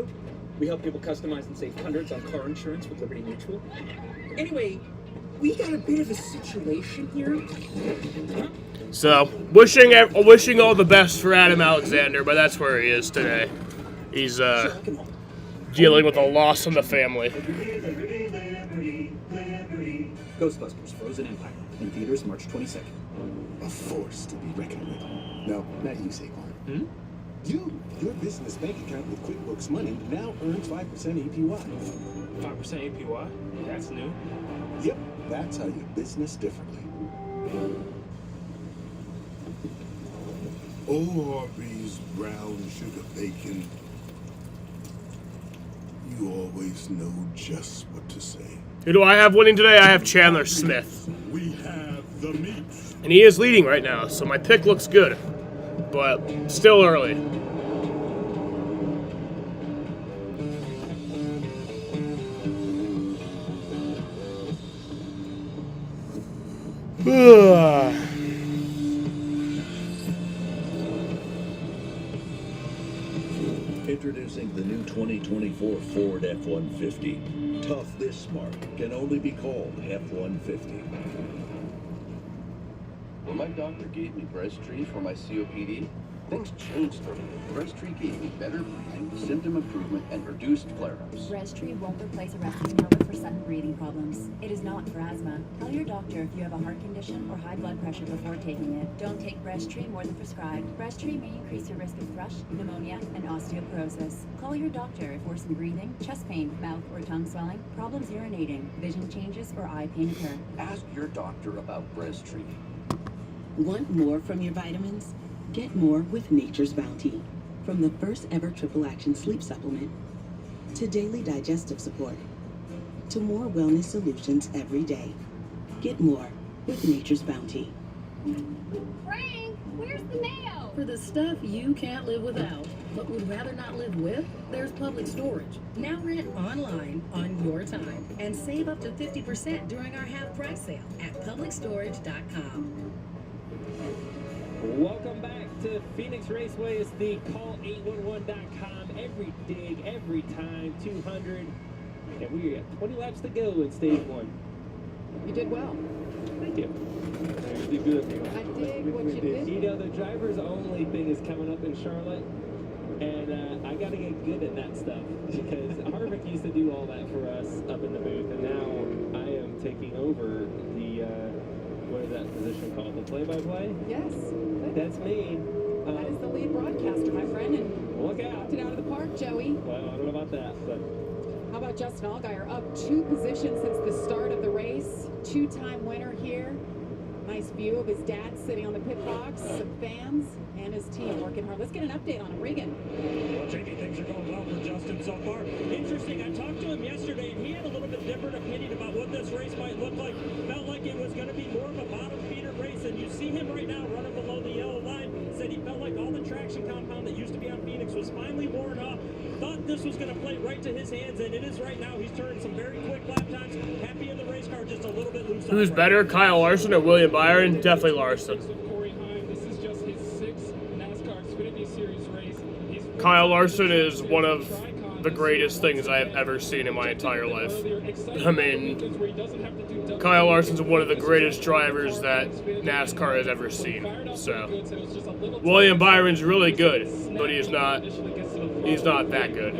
We help people customize and save hundreds on car insurance with Liberty Mutual. Anyway, we got a bit of a situation here. So, wishing all the best for Adam Alexander, but that's where he is today. He's dealing with a loss in the family. Ghostbusters Frozen Empire in theaters March 22nd. A force to be reckoned with. No, not you, Saquon. Your business bank account with QuickBooks Money now earns 5% APY. 5% APY? That's new. Yep, that's how you business differently. Arby's brown sugar bacon. You always know just what to say. Who do I have winning today? I have Chandler Smith. We have the meats. And he is leading right now, so my pick looks good. But still early. Introducing the new 2024 Ford F-150. Tough this mark can only be called F-150. When my doctor gave me Breasttree for my COPD, things changed for me. Breasttree gave me better breathing, symptom improvement, and reduced flare-ups. Breasttree won't replace a rescue inhaler for sudden breathing problems. It is not for asthma. Tell your doctor if you have a heart condition or high blood pressure before taking it. Don't take Breasttree more than prescribed. Breasttree may increase your risk of thrush, pneumonia, and osteoporosis. Call your doctor if worsened breathing, chest pain, mouth or tongue swelling, problems urinating, vision changes, or eye pain occur. Ask your doctor about Breasttree. Want more from your vitamins? Get more with Nature's Bounty. From the first ever triple action sleep supplement to daily digestive support to more wellness solutions every day. Get more with Nature's Bounty. Frank, where's the mayo? For the stuff you can't live without, but would rather not live with, there's Public Storage. Now rent online on your time and save up to 50% during our half price sale at publicstorage.com. Welcome back to Phoenix Raceway. It's the call811.com. Every dig, every time, 200. And we got 20 laps to go in stage 1. You did well. Thank you. You did good. I dig what you did. You know, the driver's only thing is coming up in Charlotte. And I got to get good at that stuff because Harvick used to do all that for us up in the booth. And now I am taking over the, what is that position called? The play-by-play? Yes. That's me. That is the lead broadcaster, my friend. And look out. Knocked it out of the park, Joey. Well, I don't know about that, but... How about Justin Allgaier? Up 2 positions since the start of the race. 2-time winner here. Nice view of his dad sitting on the pit box, some fans, and his team working hard. Let's get an update on him. Regan. Well, JD, things are going well for Justin so far. Interesting, I talked to him yesterday, and he had a little bit different opinion about what this race might look like. Felt like it was going to be more of a bottom feeder race, and you see him right now running below the yellow line. Said he felt like all the traction compound that used to be on Phoenix was finally worn off. Thought this was going to play right to his hands, and it is right now. He's turning some very quick lap times. Happy in the race car, just a little bit loose. Who's better, Kyle Larson or William Byron? Definitely Larson. This is just his 6th NASCAR Xfinity Series race. Kyle Larson is one of the greatest things I have ever seen in my entire life. I mean, Kyle Larson's one of the greatest drivers that NASCAR has ever seen. So, William Byron's really good, but he's not that good.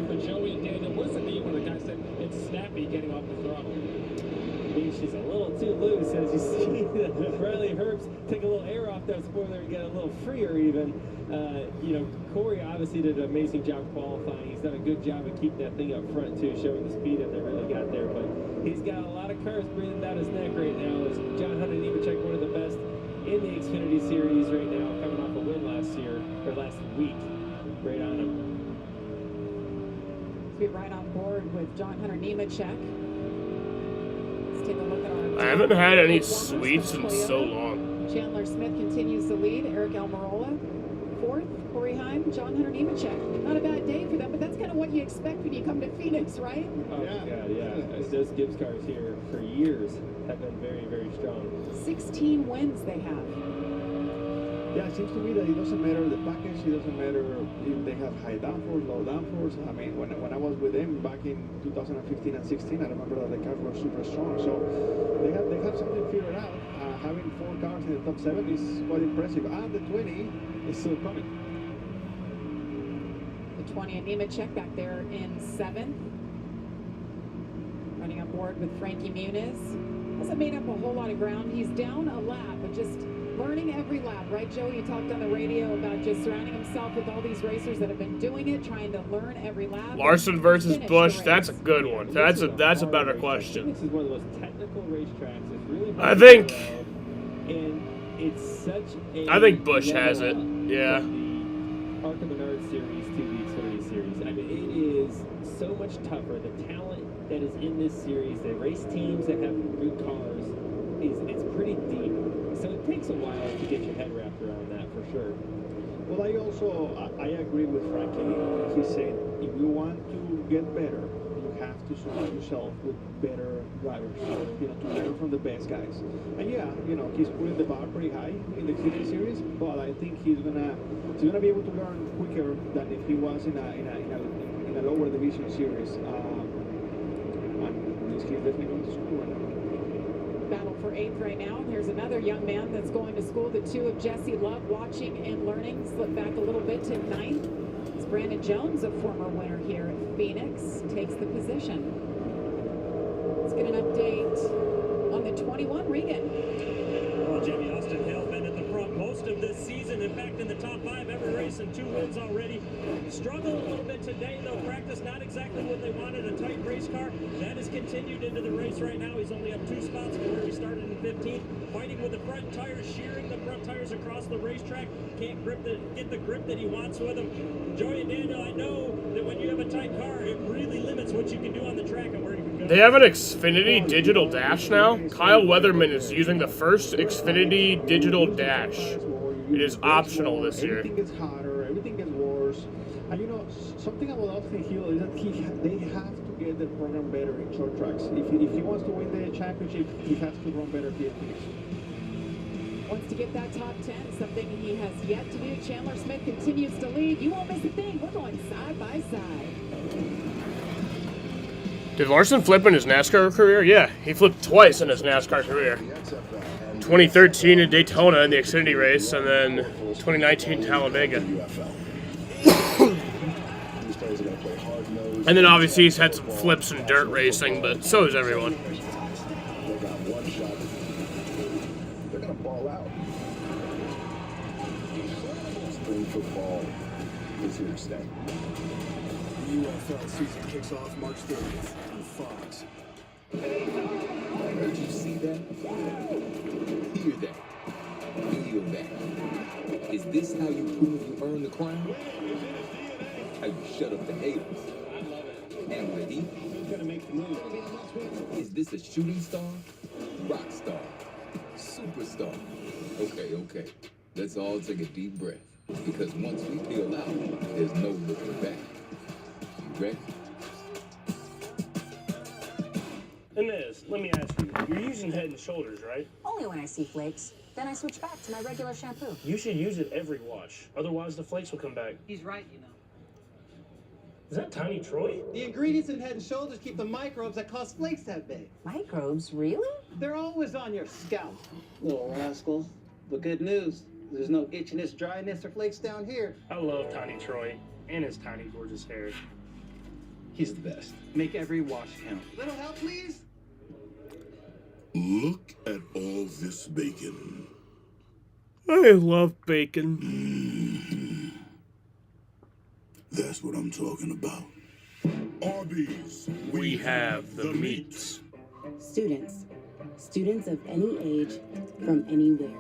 She's a little too loose, as you see. Riley Herbst take a little air off that spoiler and get a little freer even. You know, Corey obviously did an amazing job qualifying. He's done a good job of keeping that thing up front, too, showing the speed that they really got there. But he's got a lot of cars breathing down his neck right now. As John Hunter Nemechek, one of the best in the Xfinity Series right now, coming off a win last week. Right on him. Let's be right on board with John Hunter Nemechek. Let's take a look at our... I haven't had any sweets in so long. Chandler Smith continues to lead. Eric Almirola, fourth. Corey Heim, John Hunter Nemechek. Not a bad day for them, but that's kind of what you expect when you come to Phoenix, right? Oh, yeah. Those Gibbs cars here for years have been very, very strong. 16 wins they have. Yeah, it seems to me that it doesn't matter the package, it doesn't matter if they have high downforce, low downforce. I mean, when I was with them back in 2015 and 16, I remember that the cars were super strong. So they have something figured out. Having 4 cars in the top 7 is quite impressive. And the 20 is still coming. The 20 and Nemechek back there in 7th. Running on board with Frankie Muniz. Hasn't made up a whole lot of ground. He's down a lap, but just learning every lap, right, Joe? You talked on the radio about just surrounding himself with all these racers that have been doing it, trying to learn every lap. Larson versus Busch, that's a good one. That's a better question. This is one of the most technical racetracks. It's really I think. And it's such a. I think Busch has it. Yeah. The Arca Menard Series to the Xfinity Series. I mean, it is so much tougher. The talent that is in this series, the race teams that have good cars, it's pretty deep. So it takes a while to get your head wrapped around that, for sure. Well, I agree with Frankie. He said, if you want to get better, you have to surround yourself with better drivers, to learn from the best guys. And yeah, he's putting the bar pretty high in the Xfinity Series, but I think he's gonna be able to learn quicker than if he was in a lower division series. And he's definitely going to school right now. Battle for 8th right now. Here's another young man that's going to school. The 2 of Jesse Love, watching and learning. Slip back a little bit to 9th. It's Brandon Jones, a former winner here at Phoenix, takes the position. Let's get an update on the 21 Regan. Well, Jimmy Austin Hill been at the front most of this season. In fact, in the top 5 every race and 2 wins already. Struggled a little bit today, though. Practice not exactly what they wanted, a tight race car. That has continued into the race right now. He's only up 2 spots from where he started in 15th. Fighting with the front tires, shearing the front tires across the racetrack. Can't get the grip that he wants with them. Joey and Daniel, I know that when you have a tight car, it really limits what you can do on the track and where you can go. They have an Xfinity digital dash now. Kyle Weatherman is using the first Xfinity digital dash. It is optional this year. Everything gets hotter, everything gets worse. And something about Austin Hill is that they have to get the program better in short tracks. If he wants to win the championship, he has to run better PFPs. Wants to get that top 10, something he has yet to do. Chandler Smith continues to lead. You won't miss a thing. We're going side by side. Did Larson flip in his NASCAR career? Yeah, he flipped twice in his NASCAR career. 2013 in Daytona in the Xfinity race, and then 2019 Talladega. And then obviously he's had some flips in dirt racing, but so has everyone. They're going to ball out. Spring football is here to stay. The UFL season kicks off March 30th on Fox. Did you see that? Hear that? Feel that? Is this how you prove you earn the crown? How you shut up the haters? And with he? Gonna make the move. Is this a shooting star? Rock star? Superstar? Okay. Let's all take a deep breath. Because once we peel out, there's no looking back. You ready? Inez, let me ask you. You're using Head and Shoulders, right? Only when I see flakes. Then I switch back to my regular shampoo. You should use it every wash. Otherwise, the flakes will come back. He's right, you know. Is that Tiny Troy? The ingredients in Head & Shoulders keep the microbes that cause flakes that big. Microbes? Really? They're always on your scalp. Little rascals. But good news. There's no itchiness, dryness, or flakes down here. I love Tiny Troy and his tiny, gorgeous hair. He's the best. Make every wash count. Little help, please? Look at all this bacon. I love bacon. That's what I'm talking about. Arby's. We have the meats. Students. Students of any age, from anywhere.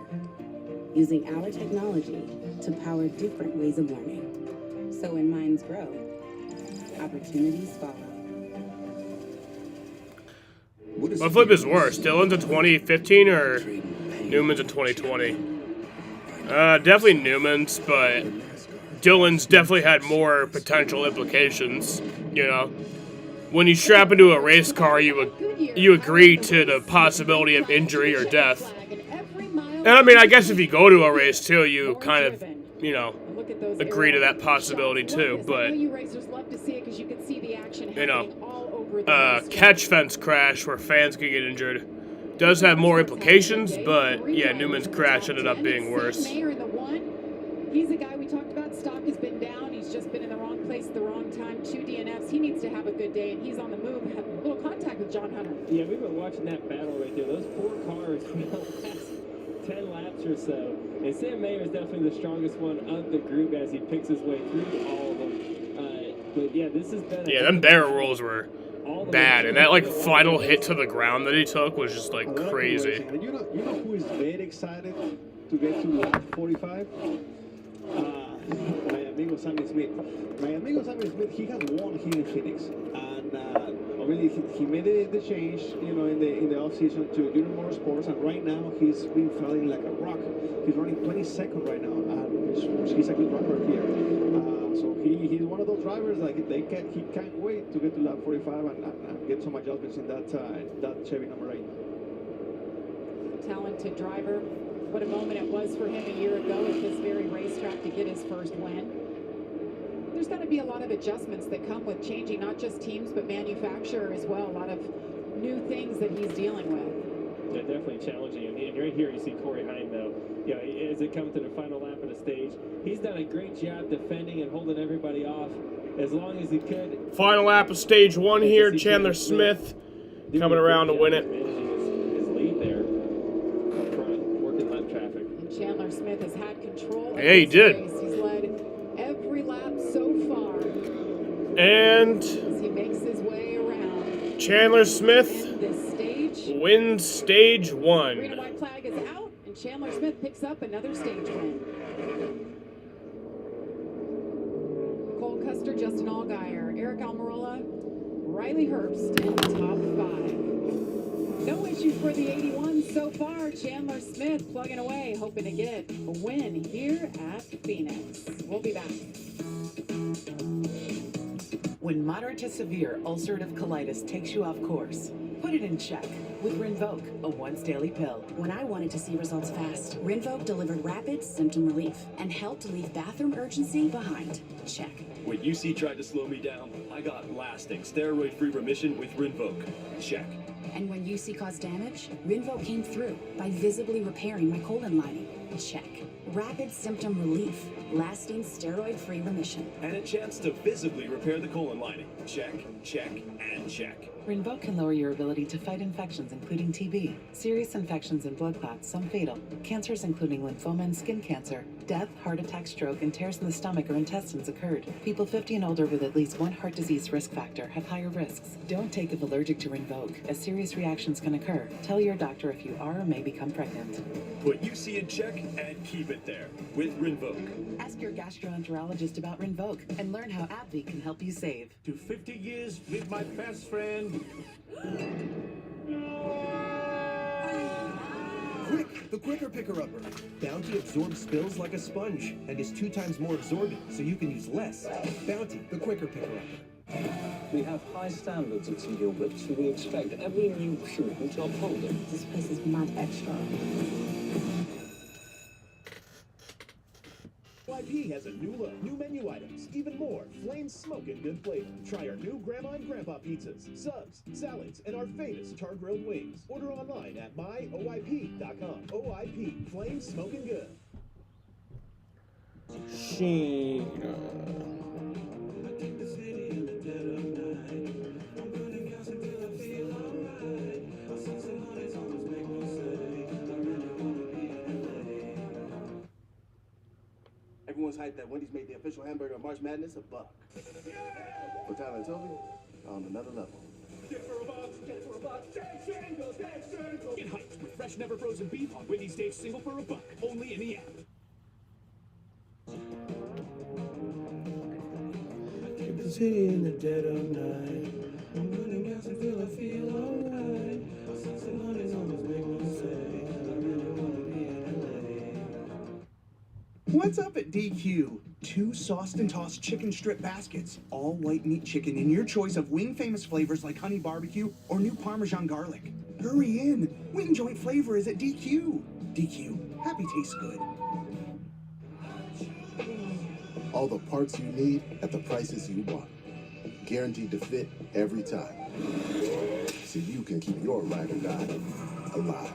Using our technology to power different ways of learning. So when minds grow, opportunities follow. What flip is worse, Dylan's in 2015 or Newman's in 2020? Definitely Newman's, but Dylan's definitely had more potential implications, you know. When you strap into a race car, you agree to the possibility of injury or death. And I mean, I guess if you go to a race too, you kind of, you know, agree to that possibility too, but, you know, catch fence crash where fans could get injured does have more implications, but yeah, Newman's crash ended up being worse. He's the guy we talked about. Stock has been down. He's just been in the wrong place at the wrong time. 2 DNFs. He needs to have a good day, and he's on the move. Had a little contact with John Hunter. Yeah, we've been watching that battle right there. Those 4 cars for the last 10 laps or so. And Sam Mayer is definitely the strongest one of the group as he picks his way through all of them. But yeah, this has been... Yeah, them barrel rolls were bad, and that like final hit to the ground that he took was just like crazy. And you know who is very excited to get to lap 45? My amigo Sammy Smith. My amigo Sammy Smith, he has won here in Phoenix, and really he made the change, you know, in the off season to Junior Motorsports, and right now he's been feeling like a rock. He's running 22nd right now, and he's a good driver here. So he's one of those drivers like he can't wait to get to lap 45 and get some adjustments in that Chevy number 8. Talented driver. What a moment it was for him a year ago at this very racetrack to get his first win. There's got to be a lot of adjustments that come with changing not just teams but manufacturer as well. A lot of new things that he's dealing with. Yeah, definitely challenging. And right here you see Corey Heim, though. You know, as it comes to the final lap of the stage, he's done a great job defending and holding everybody off as long as he could. Final lap of stage 1 here. Chandler Smith coming around to win it. His lead there up front, working lap traffic. And Chandler Smith has had control. Yeah, he did. He's led every lap so far. And as he makes his way around. Chandler Smith This stage wins stage 1. Green and white flag is out, and Chandler Smith picks up another stage win. Cole Custer, Justin Allgaier, Eric Almirola, Riley Herbst in the top 5. No issue for the 81 so far. Chandler Smith plugging away, hoping to get a win here at Phoenix. We'll be back. When moderate to severe ulcerative colitis takes you off course, put it in check with Rinvoq, a once daily pill. When I wanted to see results fast, Rinvoq delivered rapid symptom relief and helped to leave bathroom urgency behind. Check. When UC tried to slow me down, I got lasting steroid-free remission with Rinvoq. Check. And when UC caused damage, Rinvoq came through by visibly repairing my colon lining. Check. Rapid symptom relief, lasting steroid-free remission. And a chance to visibly repair the colon lining. Check, check, and check. Rinvoq can lower your ability to fight infections, including TB, serious infections and blood clots, some fatal, cancers including lymphoma and skin cancer, death, heart attack, stroke, and tears in the stomach or intestines occurred. People 50 and older with at least one heart disease risk factor have higher risks. Don't take if allergic to Rinvoq, as serious reactions can occur. Tell your doctor if you are or may become pregnant. Put UC in check and keep it there with Rinvoq. Ask your gastroenterologist about Rinvoq and learn how AbbVie can help you save. To 50 years with my best friend. Quick, the quicker picker-upper. Bounty absorbs spills like a sponge and is 2 times more absorbent, so you can use less. Bounty, the quicker picker-upper. We have high standards at St. Gilbert's, so we expect every new student to uphold them. This place is mad extra. YP has a new look, new menu items, even more flame smoking good flavor. Try our new Grandma and Grandpa pizzas, subs, salads, and our famous char-grilled wings. Order online at myoyp.com. OIP, flame smoking good. Everyone's hyped that Wendy's Wendy's made the official hamburger of March Madness $1. For Tyler and Toby, on another level. Get hyped with fresh, never frozen beef on Wendy's Stage Single for $1. Only in the app. Keep the city in the dead of night. I'm running gas until I feel alright. Some money's almost make no sense. I really wanna be in LA. What's up at DQ? 2 sauced and tossed chicken strip baskets. All white meat chicken in your choice of wing famous flavors like honey barbecue or new Parmesan garlic. Hurry in. Wing joint flavor is at DQ. DQ. Happy tastes good. All the parts you need at the prices you want. Guaranteed to fit every time. So you can keep your ride or die alive.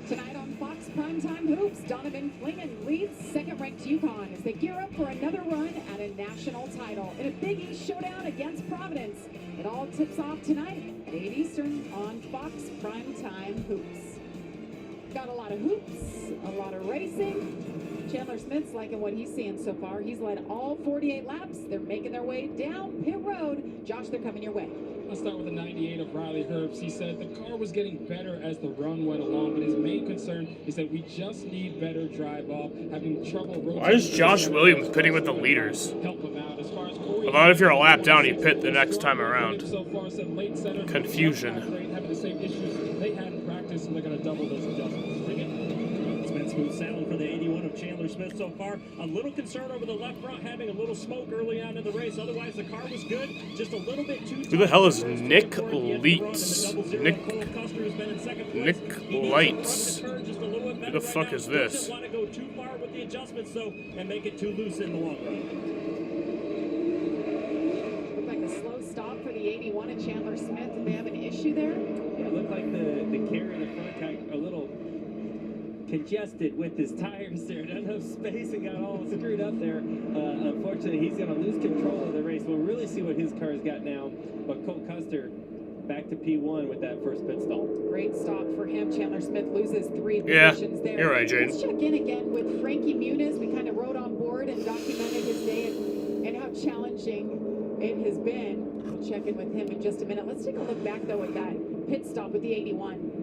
Tonight on Fox Primetime Hoops, Donovan Clingan leads second-ranked UConn as they gear up for another run at a national title in a Big East showdown against Providence. It all tips off tonight at 8 Eastern on Fox Primetime Hoops. Got a lot of hoops, a lot of racing. Chandler Smith's liking what he's seeing so far. He's led all 48 laps. They're making their way down pit road. Josh, they're coming your way. Let's start with the 98 of Riley Herbst. He said the car was getting better as the run went along, but his main concern is that we just need better drive off, having trouble rotating. Why is Josh Williams pitting with the leaders? Help him out. As far as I thought if you're a lap down, you pit the next time around. So far, said late center, Confusion. having the same issues they had in practice, and they're going to double those adjustments. Bring it. It's been smooth sailing for the 81 of Chandler Smith so far. A little concern over the left front, having a little smoke early on in the race. Otherwise, the car was good. Just a little bit too. Who the hell is Nick Leitz? Nick Lights. Who the fuck is this? Doesn't want to go too far with the adjustments, though, and make it too loose in the long run. Looked like a slow stop for the 81 of Chandler Smith. Did they have an issue there? Yeah, it looked like the carrier in the front got a little congested with his tires there. Not enough space and got all screwed up there. Unfortunately, he's going to lose control of the race. We'll really see what his car's got now. But Cole Custer back to P1 with that first pit stall. Great stop for him. Chandler Smith loses 3 positions there. You're right, Jane. Let's check in again with Frankie Muniz. We kind of rode on board and documented his day and how challenging it has been. We'll check in with him in just a minute. Let's take a look back, though, at that pit stop with the 81.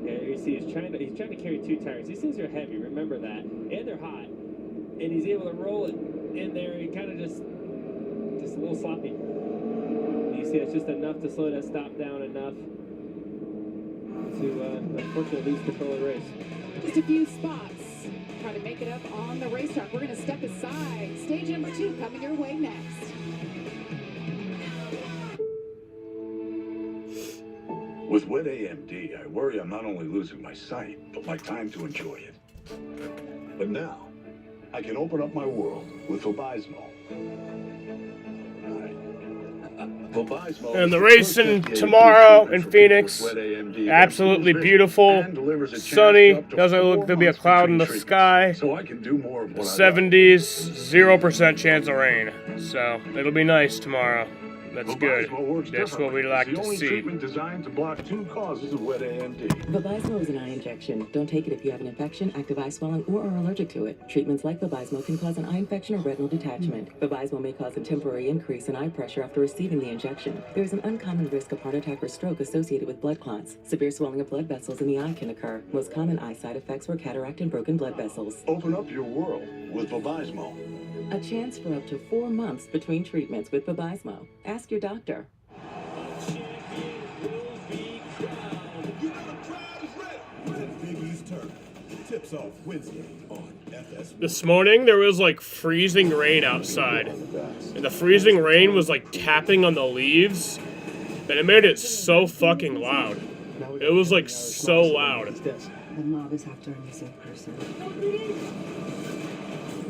Yeah, you see, he's trying to carry 2 tires. These things are heavy, remember that, and they're hot. And he's able to roll it in there. He kind of just a little sloppy. And you see, it's just enough to slow that stop down enough to unfortunately lose control of the race. Just a few spots. Try to make it up on the racetrack. We're going to step aside. Stage number 2 coming your way next. With wet AMD, I worry I'm not only losing my sight, but my time to enjoy it. But now, I can open up my world with Vabysmo. And the racing tomorrow in Phoenix, absolutely beautiful, sunny, doesn't look to be a cloud in the sky, 70s, 0% chance of rain, so it'll be nice tomorrow. That's good. That's what we like to see. Designed to block 2 causes of wet AMD. Vabysmo is an eye injection. Don't take it if you have an infection, active eye swelling, or are allergic to it. Treatments like Vabysmo can cause an eye infection or retinal detachment. Vabysmo may cause a temporary increase in eye pressure after receiving the injection. There is an uncommon risk of heart attack or stroke associated with blood clots. Severe swelling of blood vessels in the eye can occur. Most common eye side effects were cataract and broken blood vessels. Open up your world with Vabysmo. A chance for up to 4 months between treatments with Vabysmo. Ask your doctor. Tips off Wednesday on FS1. This morning there was like freezing rain outside, and the freezing rain was like tapping on the leaves, and it made it so fucking loud. It was like so loud. The mob is after a missing person.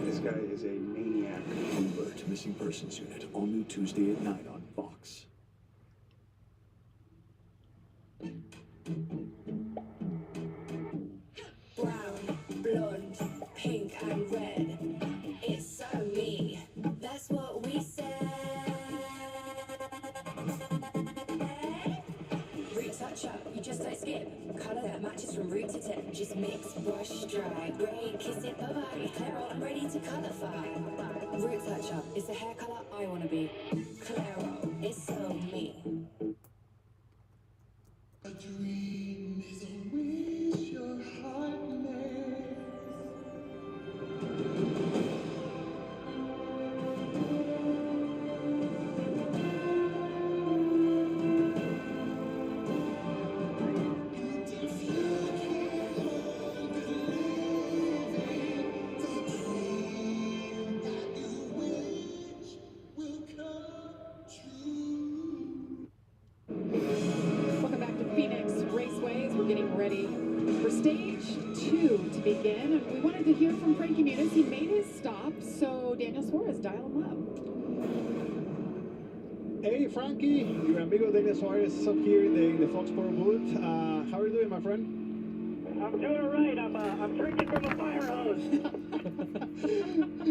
This guy is a maniac. Alert, Missing Persons Unit, all new Tuesday at 9 on Fox. Brown, blonde, pink and red. It's so me. That's what we said. Retouch up, you just don't skip. Colour that match. matches from root to tip. Just mix, brush, dry, break, kiss it, bye-bye. Claro, I'm ready to colourfy. Root touch up, it's the hair colour I wanna be. Claro, it's so me. A dream is a wish your heart makes. Welcome back to Phoenix Raceways. We're getting ready for stage 2 to begin. And we wanted to hear from Frankie Muniz. He made his stop, so Daniel Suarez, dial him up. Hey, Frankie, your amigo Daniel Suarez is up here in the Foxborough booth. How are you doing, my friend? I'm doing all right. I'm drinking from a fire hose.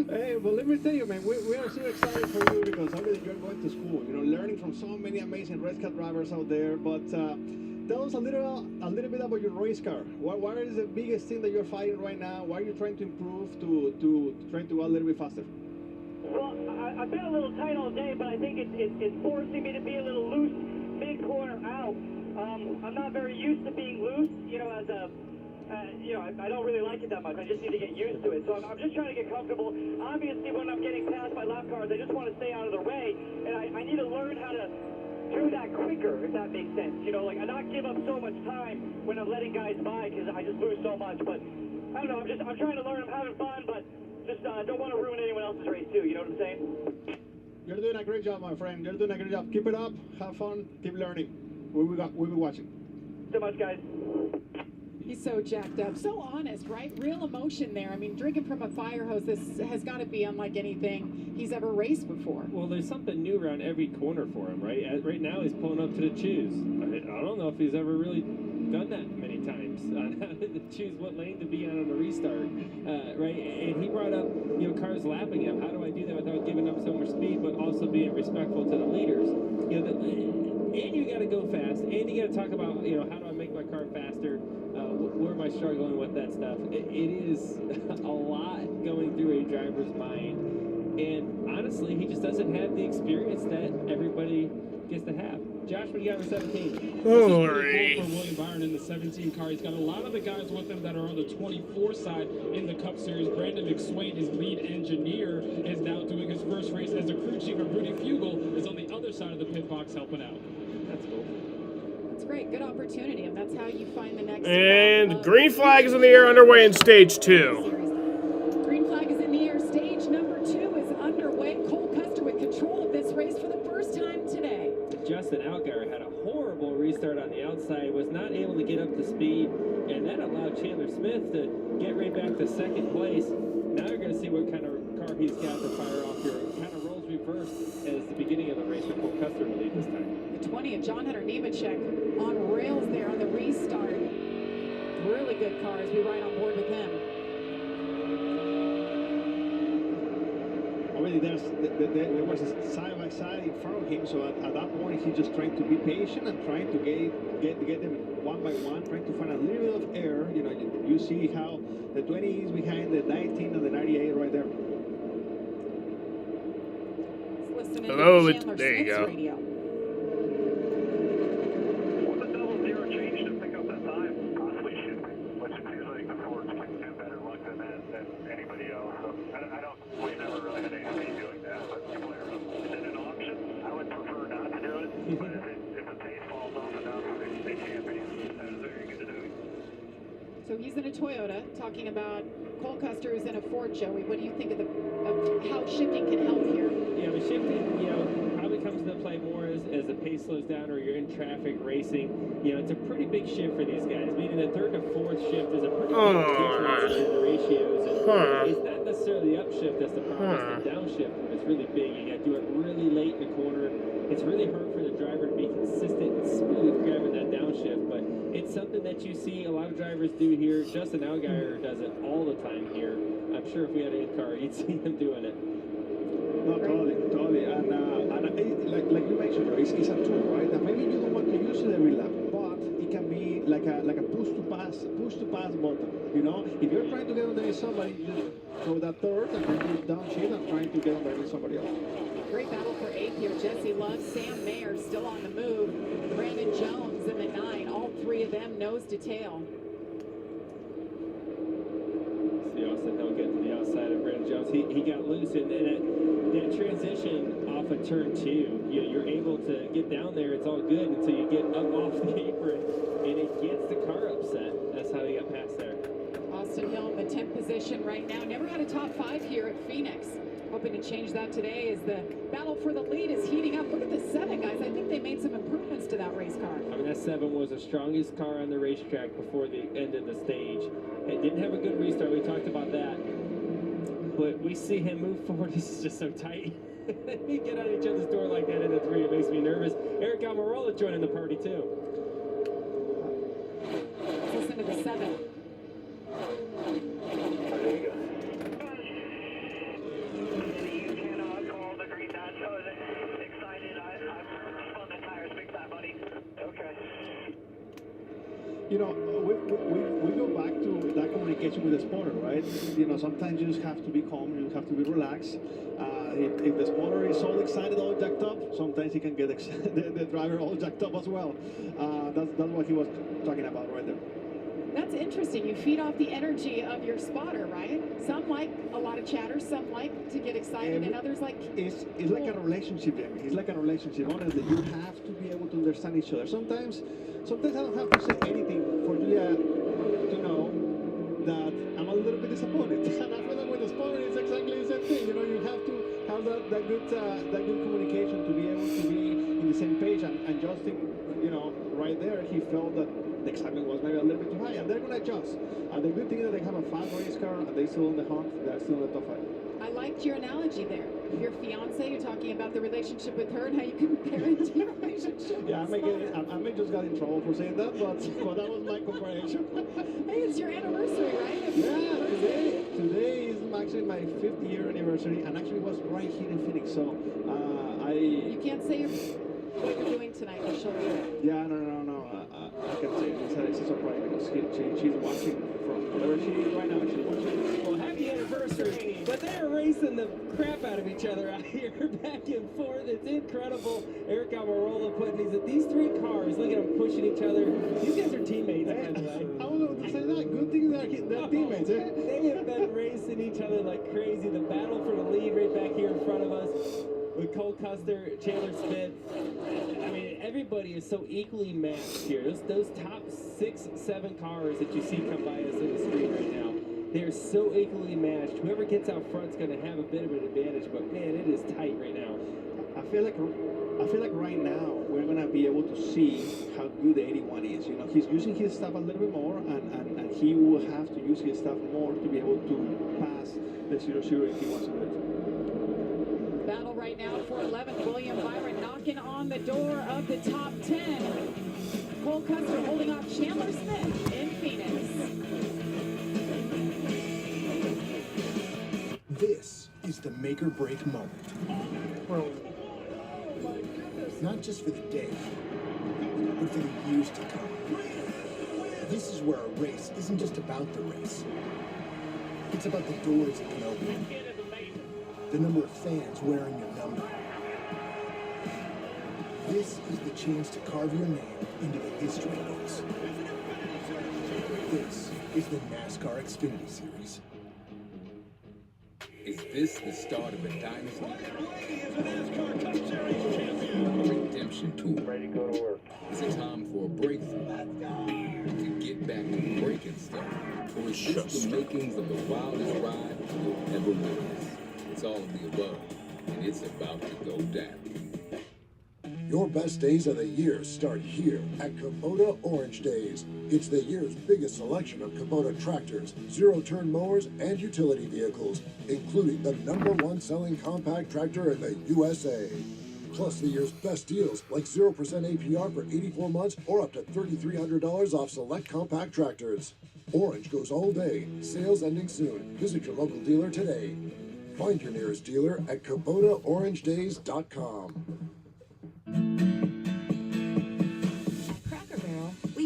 Hey, well, let me tell you, man, we are so excited for you because obviously you're going to school, you know, learning from so many amazing race car drivers out there. But tell us a little bit about your race car. What is the biggest thing that you're fighting right now? What are you trying to improve to try to go a little bit faster? Well, I've been a little tight all day, but I think it's forcing me to be a little loose mid-corner out. I'm not very used to being loose, you know, as a... I don't really like it that much. I just need to get used to it. So I'm just trying to get comfortable. Obviously, when I'm getting past my lap cars, I just want to stay out of the way. And I need to learn how to do that quicker, if that makes sense. You know, like, I not give up so much time when I'm letting guys by because I just lose so much. But, I don't know, I'm trying to learn. I'm having fun, but just don't want to ruin anyone else's race, too. You know what I'm saying? You're doing a great job, my friend. You're doing a great job. Keep it up. Have fun. Keep learning. We'll be watching. So much, guys. He's so jacked up, so honest, right? Real emotion there. I mean, drinking from a fire hose, this has got to be unlike anything he's ever raced before. Well, there's something new around every corner for him, right? Right now, he's pulling up to the choose. I don't know if he's ever really done that many times. To choose what lane to be on a restart, right? And he brought up, you know, cars lapping him. How do I do that without giving up so much speed, but also being respectful to the leaders? You know, and you got to go fast, and you got to talk about, you know, how do I make my car faster? Where am I struggling with that stuff? It is a lot going through a driver's mind, and honestly, he just doesn't have the experience that everybody gets to have. Josh, what do you got for 17? This is pretty cool for William Byron in the 17 car. He's got a lot of the guys with him that are on the 24 side in the Cup Series. Brandon McSwain, his lead engineer, is now doing his first race as the crew chief, and Rudy Fugel is on the other side of the pit box helping out. That's cool. That's great. Good opportunity, and that's how you find the next... And green flag is in the air, underway in stage 2. Green flag is in the air. Stage number 2 is underway. Cole Custer with control of this race for the first time today. Justin Allgaier had a horrible restart on the outside, was not able to get up to speed, and that allowed Chandler Smith to get right back to second place. Now you're going to see what kind of car he's got to fire off here. Kind of roles reversed as the beginning of the race with Cole Custer to lead this time. The 20 of John Hunter Nemechek on rails there on the restart. Really good car as we ride on board with him. Already there was a side by side in front of him, so at that point he's just trying to be patient and trying to get them one by one, trying to find a little bit of air. You know, you see how the 20 is behind the 19 and the 98 right there. Hello, there you go. Radio. So he's in a Toyota, talking about Cole Custer is in a Ford, Joey. What do you think of how shifting can help here? Yeah, but shifting, you know, probably comes into play more as the pace slows down or you're in traffic racing. You know, it's a pretty big shift for these guys, meaning the third to fourth shift is a pretty big difference in the ratios. And it's not necessarily the upshift that's the problem, it's the downshift when it's really big. You got to do it really late in the corner. It's really hard for the driver to be consistent and smooth grabbing that downshift, but it's something that you see a lot of drivers do here. Justin Allgaier does it all the time here. I'm sure if we had a car, you'd see him doing it. No, totally. And like you mentioned, it's a tool, right? And maybe you don't want to use it every lap, but it can be like a push to pass button. You know, if you're trying to get underneath somebody, just go that third and then you downshift and trying to get underneath somebody else. Great battle for 8th here. Jesse Love, Sam Mayer still on the move. Brandon Jones in the 9. All three of them nose to tail. See Austin Hill get to the outside of Brandon Jones. He got loose in that transition off of turn 2. You're able to get down there. It's all good until you get up off the apron and it gets the car upset. That's how he got past there. Austin Hill in the 10th position right now. Never had a top 5 here at Phoenix. Hoping to change that today as the battle for the lead is heating up. Look at the 7, guys. I think they made some improvements to that race car. I mean, that 7 was the strongest car on the racetrack before the end of the stage. It didn't have a good restart. We talked about that. But we see him move forward. He's just so tight. We get on each other's door like that in the 3. It makes me nervous. Eric Almirola joining the party, too. Let's listen to the 7. You know, we go back to that communication with the spotter, right? You know, sometimes you just have to be calm, you have to be relaxed. If the spotter is all excited, all jacked up, sometimes he can get the driver all jacked up as well. That's what he was talking about right there. That's interesting. You feed off the energy of your spotter, right? Some like a lot of chatter, some like to get excited, and others like... It's like a relationship, Jamie. It's like a relationship. Honestly, you have to be able to understand each other. Sometimes I don't have to say anything for Julia to know that I'm a little bit disappointed. And I feel like with the spotter, it's exactly the same thing. You know, you have to have that good communication to be able to be in the same page. And Justin, you know, right there, he felt that the excitement was maybe a little bit too high, and they're going to adjust. And the good thing is that they have a 5 race car, and they're still in the hunt. They're still in the top 5. I liked your analogy there. Your fiance, you're talking about the relationship with her and how you compare it to your relationship. Yeah, I may just got in trouble for saying that, but that was my comparison. Hey, it's your anniversary, right? Yeah, today is actually my 5th year anniversary, and actually was right here in Phoenix. So You can't say what you're doing tonight, but she'll be there. Yeah, no. I can say it's a surprise because she's watching from wherever she is right now. She's watching. Well, happy anniversary! But they're racing the crap out of each other out here, back and forth. It's incredible. Eric Almirola putting these 3 cars. Look at them pushing each other. These guys are teammates, by the way. I was going to say that. Good thing they're teammates. Eh? They have been racing each other like crazy. The battle for the lead right back here in front of us with Cole Custer, Chandler Smith. I mean, everybody is so equally matched here. Those top 6, 7 cars that you see come by us in the street right now, they're so equally matched. Whoever gets out front is going to have a bit of an advantage, but man, it is tight right now. I feel like right now we're going to be able to see how good the 81 is. You know, he's using his stuff a little bit more, and he will have to use his stuff more to be able to pass the 0-0 if he wants to do it. Battle right now for 11th. William Byron knocking on the door of the top 10. Cole Custer holding off Chandler Smith in Phoenix. This is the make or break moment. Not just for the day, but for the years to come. This is where a race isn't just about the race. It's about the doors it can open. The number of fans wearing your number. This is the chance to carve your name into the history books. This is the Nascar Xfinity Series. Is this the start of a dynasty? A redemption tour. Ready to go to work. Is it time for a breakthrough? To get back to breaking stuff? Or is this the makings of the wildest ride you'll ever witness? It's all of the above, and it's about to go down. Your best days of the year start here at Kubota Orange Days. It's the year's biggest selection of Kubota tractors, zero-turn mowers, and utility vehicles, including the #1 selling compact tractor in the USA. Plus the year's best deals, like 0% APR for 84 months or up to $3,300 off select compact tractors. Orange goes all day. Sales ending soon. Visit your local dealer today. Find your nearest dealer at KubotaOrangeDays.com. Cracker Barrel, we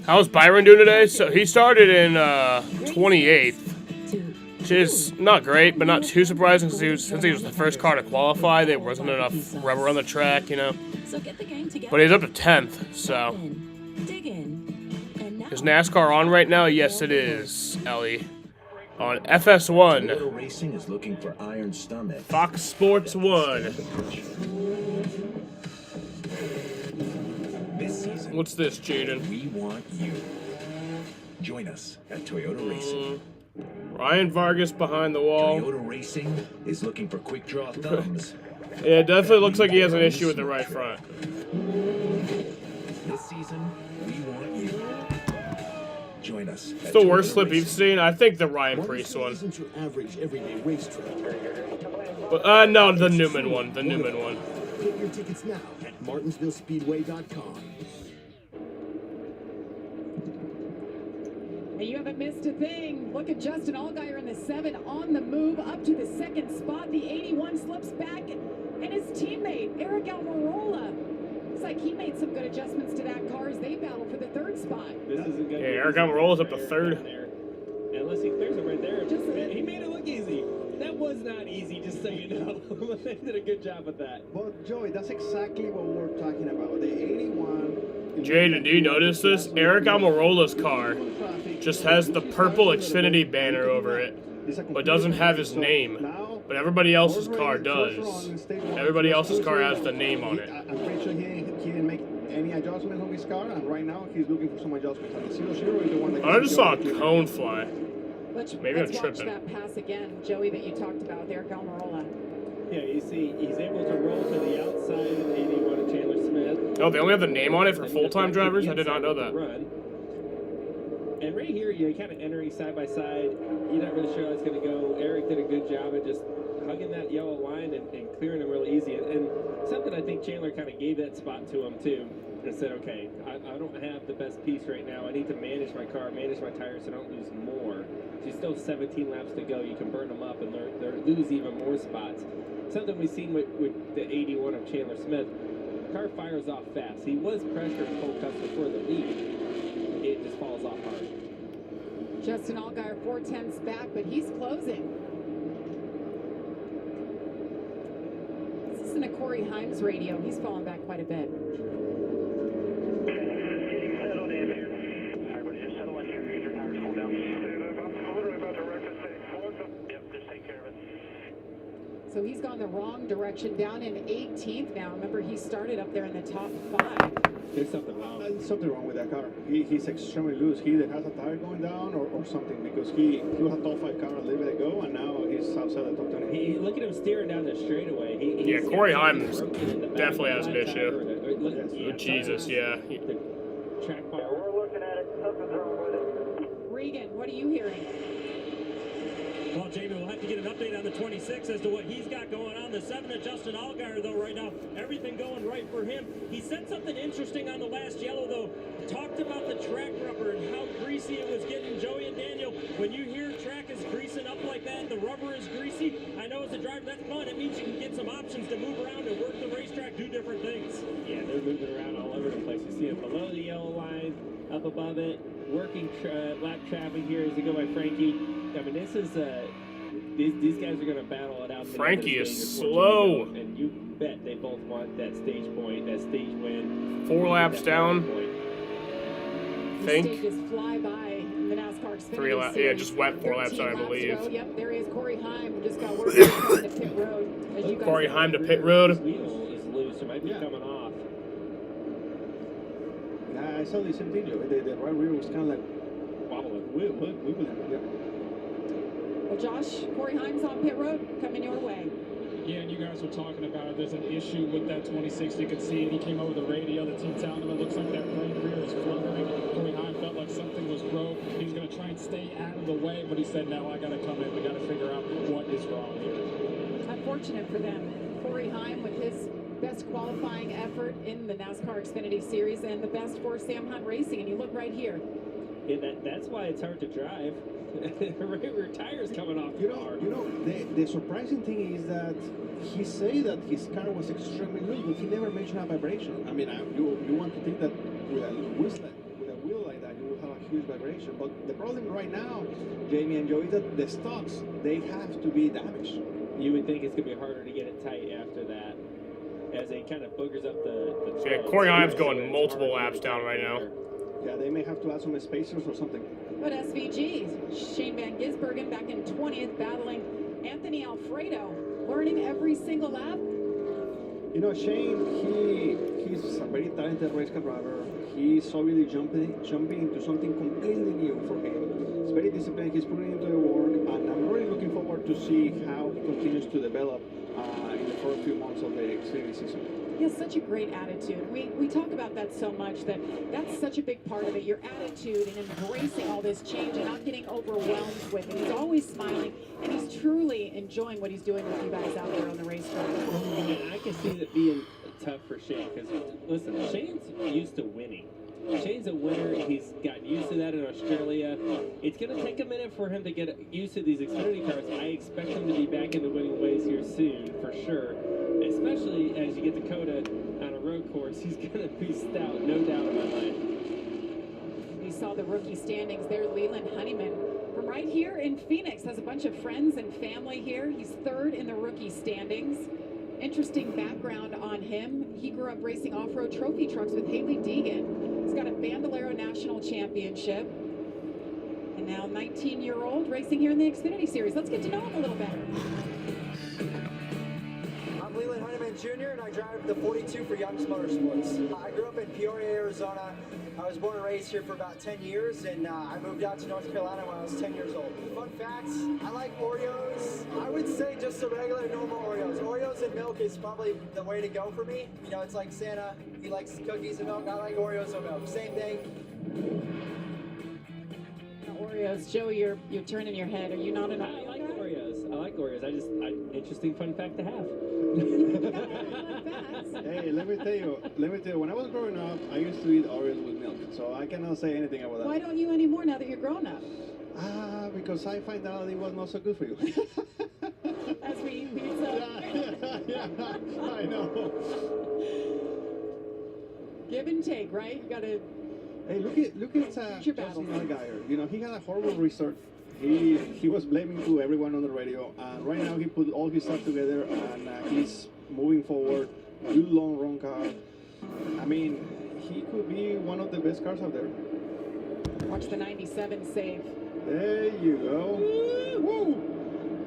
How's Byron doing today? So he started in 28th, which is not great, but not too surprising since he was the first car to qualify. There wasn't enough rubber on the track, you know. But he's up to 10th, so. Is NASCAR on right now? Yes, it is, Ellie. On FS1. Toyota Racing is looking for iron stomach. Fox Sports 1. This season, what's this, Jaden? We want you. Join us at Toyota Racing. Ryan Vargas behind the wall. Toyota Racing is looking for quick draw thumbs. Yeah, it definitely looks like he has an issue with the right front. This season, we want you. Join us. It's the worst slip you've seen. I think the Ryan Priest one. Your average everyday racetrack. But no, the Newman one. The Newman one. Get your tickets now at martinsvillespeedway.com. And you haven't missed a thing. Look at Justin Allgaier in the 7 on the move up to the 2nd spot. The 81 slips back, and his teammate Eric Almirola. Looks like he made some good adjustments to that car as they battle for the 3rd spot. This isn't good. Yeah, Eric Almirola's up to 3rd. Unless he clears it right there. He made it look easy. That was not easy, just so you know. They did a good job with that. But Joey, that's exactly what we're talking about. The 81. Jaden, do you notice this? Eric Almirola's car just has the purple Xfinity banner over it, but doesn't have his name. But everybody else's car does. Everybody else's car has the name on it. I'm pretty sure he didn't make any adjustments on his car, and right now he's looking for some adjustments. And the 00 is the one that I just saw a cone fly. Maybe I'm Let's watch tripping. that pass again, Joey, that you talked about, Eric Almirola. Yeah, you see, he's able to roll to the outside of the 81 of Chandler Smith. Oh, they only have the name on it for full-time drivers? I did not know that. Run. And right here, you're kind of entering side by side. You're not really sure how it's going to go. Eric did a good job of just hugging that yellow line and clearing it really easy. And something I think Chandler kind of gave that spot to him, too. And said, okay, I don't have the best piece right now. I need to manage my car, manage my tires so I don't lose more. There's still 17 laps to go. You can burn them up and lose even more spots. Something we've seen with the 81 of Chandler Smith. Car fires off fast. He was pressured Cole Custer for the lead. It just falls off hard. Justin Allgaier 4/10ths back, but he's closing. Listen to Corey Himes' radio. He's falling back quite a bit. Getting settled in here. Everybody just settle in here. Get your tires cooled down. I'm literally about to wreck this thing. Yep, just take care of it. So he's gone the wrong direction, down in 18th now. Remember, he started up there in the top 5. There's something wrong. Something wrong with that car. He's extremely loose. He either has a tire going down or something, because he was a top 5 car a little bit ago, and now he's outside the top 10. Look at him steering down the straightaway. Yeah, Corey Himes definitely has an issue. Jesus, yeah. Track We're looking at it. Something's wrong with it. Regan, what are you hearing? Well, Jamie, we'll have to get an update on the 26 as to what he's got going on. The 7 of Justin Allgaier, though, right now, everything going right for him. He said something interesting on the last yellow, though. Talked about the track rubber and how greasy it was getting. Joey and Daniel, when you hear track is greasing up like that, the rubber is greasy, I know as a driver, that's fun. It means you can get some options to move around and work the racetrack, do different things. Yeah, they're moving around all over the place. You see it below the yellow line, up above it, working lap traffic here as they go by Frankie. I mean, this is these guys are going to battle it out. Frankie is slow. And you bet they both want that stage point, that stage win. 4 laps down. These stages fly by in the NASCAR Xfinity 3 laps. Yeah, just went 4 laps down, I believe. Yep, there he is. Corey Heim just got work on the pit road. As you guys Corey Heim to pit road. His wheel is loose. It might be coming off. Yeah, I saw the same thing, Joe. The right rear was kind of like wobbling. Yeah. Well, Josh, Corey Himes on pit road, coming your way. Yeah, and you guys were talking about it. There's an issue with that 26. You could see it. He came over the radio. The team telling him it looks like that right rear is fluttering. Corey Heim felt like something was broke. He's going to try and stay out of the way, but he said, no, I got to come in. We got to figure out what is wrong here. Unfortunate for them. Corey Heim with his best qualifying effort in the NASCAR Xfinity Series and the best for Sam Hunt Racing. And you look right here. Yeah, that's why it's hard to drive. Rear tires coming off the car. The surprising thing is that he said that his car was extremely loose, but he never mentioned a vibration. I mean, you want to think that with a wheel like that, huge vibration. But the problem right now, Jamie and Joe, is that the stocks, they have to be damaged. You would think it's going to be harder to get it tight after that, as it kind of boogers up the Yeah, Corey Ives going multiple laps down right now. Yeah, they may have to add some spacers or something. But SVG, Shane Van Gisbergen back in 20th, battling Anthony Alfredo, learning every single lap. You know, Shane, he's a very talented race car driver. He's obviously jumping into something completely new for him. He's very disciplined. He's putting into the work, and I'm really looking forward to see how he continues to develop in the first few months of the Xfinity season. He has such a great attitude. We talk about that so much, that's such a big part of it, your attitude and embracing all this change and not getting overwhelmed with it. He's always smiling, and he's truly enjoying what he's doing with you guys out there on the racetrack. I can see that being tough for Shane, because, listen, Shane's used to winning. Shane's a winner. He's gotten used to that in Australia. It's going to take a minute for him to get used to these Xfinity cars. I expect him to be back in the winning ways here soon, for sure. Especially as you get Dakota on a road course, he's going to be stout, no doubt in my mind. We saw the rookie standings there. Leland Honeyman from right here in Phoenix has a bunch of friends and family here. He's third in the rookie standings. Interesting background on him. He grew up racing off-road trophy trucks with Haley Deegan. He's got a Bandolero National Championship. And now 19-year-old racing here in the Xfinity Series. Let's get to know him a little better. I'm Leland Honeyman Jr. and I drive the 42 for Young's Motorsports. I grew up in Peoria, Arizona. I was born and raised here for about 10 years, and I moved out to North Carolina when I was 10 years old. Fun facts, I like Oreos. I would say just the regular normal Oreos. Oreos and milk is probably the way to go for me. You know, it's like Santa, he likes cookies and milk. I like Oreos and milk. Same thing. Oreos. Joe, you're turning your head. Are you not an Oreo? I like Oreos. I like Oreos. Interesting fun fact to have. Hey, let me tell you, when I was growing up, I used to eat Oreos with milk, so I cannot say anything about that. Why don't you anymore now that you're grown up? Because I find out it was not so good for you. As we eat pizza. Yeah, I know. Give and take, right? You gotta. Hey, look at Justin Allgaier. You know, he had a horrible restart. He was blaming to everyone on the radio, and right now he put all his stuff together, and he's moving forward. Good long run car. I mean, he could be one of the best cars out there. Watch the 97 save. There you go. Woo!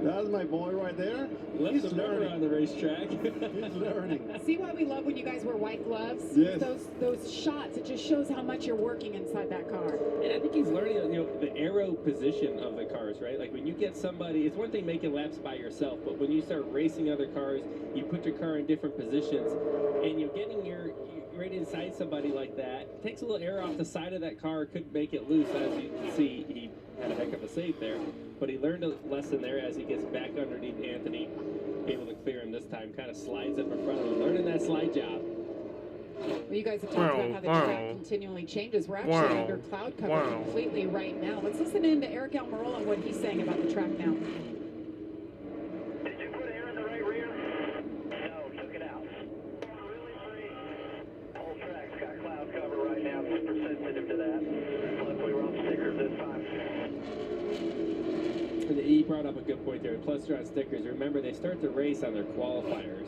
That's my boy right there. He's learning on the racetrack. He's learning. See why we love when you guys wear white gloves? Yes. Those shots, it just shows how much you're working inside that car. And I think he's learning, the aero position of the cars, right? Like when you get somebody, it's one thing making laps by yourself, but when you start racing other cars, you put your car in different positions, and you're getting you're right inside somebody like that. It takes a little air off the side of that car, could make it loose. As you can see, he had a heck of a save there, but he learned a lesson there as he gets back underneath Anthony, able to clear him this time, kind of slides up in front of him, learning that slide job. Well, you guys have talked about how the track continually changes. We're actually under cloud cover completely right now. Let's listen in to Eric Almirola and what he's saying about the track now. Did you put air in the right rear? No, took it out. Really free. Whole track's got cloud cover right now. Super sensitive to that. Plus, we were on stickers this time. He brought up a good point there. Plus, they're on stickers. Remember, they start the race on their qualifiers.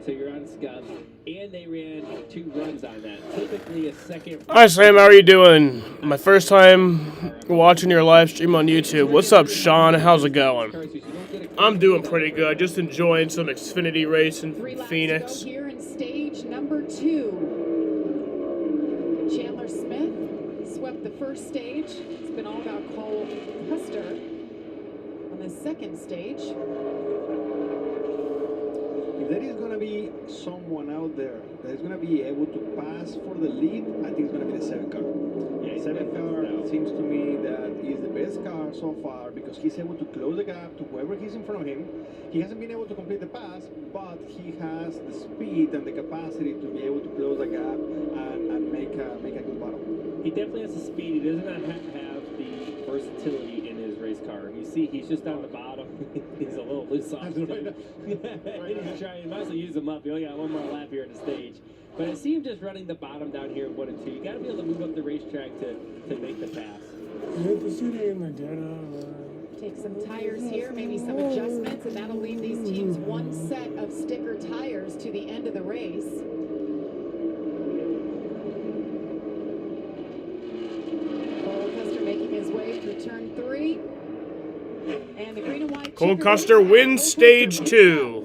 So you're on scubs, and they ran 2 runs on that. Typically a second. Hi Sam, how are you doing? My first time watching your live stream on YouTube. What's up, Sean? How's it going? I'm doing pretty good. Just enjoying some Xfinity race in 3 laps Phoenix. to go here in stage number 2. Chandler Smith swept the first stage. It's been all about Cole Custer on the second stage. If there is going to be someone out there that is going to be able to pass for the lead, I think it's going to be the 7 car. Yeah, 7 car seems to me that is the best car so far because he's able to close the gap to whoever he's in front of him. He hasn't been able to complete the pass, but he has the speed and the capacity to be able to close the gap and make a good battle. He definitely has the speed. He does not have the versatility in his race race car. You see, he's just on the bottom. He's a little loose off. He's trying. You might as well use him up. You only got one more lap here on the stage. But I see him just running the bottom down here in 1 and 2. You got to be able to move up the racetrack to make the pass. Take some tires here, maybe some adjustments, and that'll leave these teams one set of sticker tires to the end of the race. Cole Custer making his way through turn 3. And the green and white. Cole Custer wins stage 2.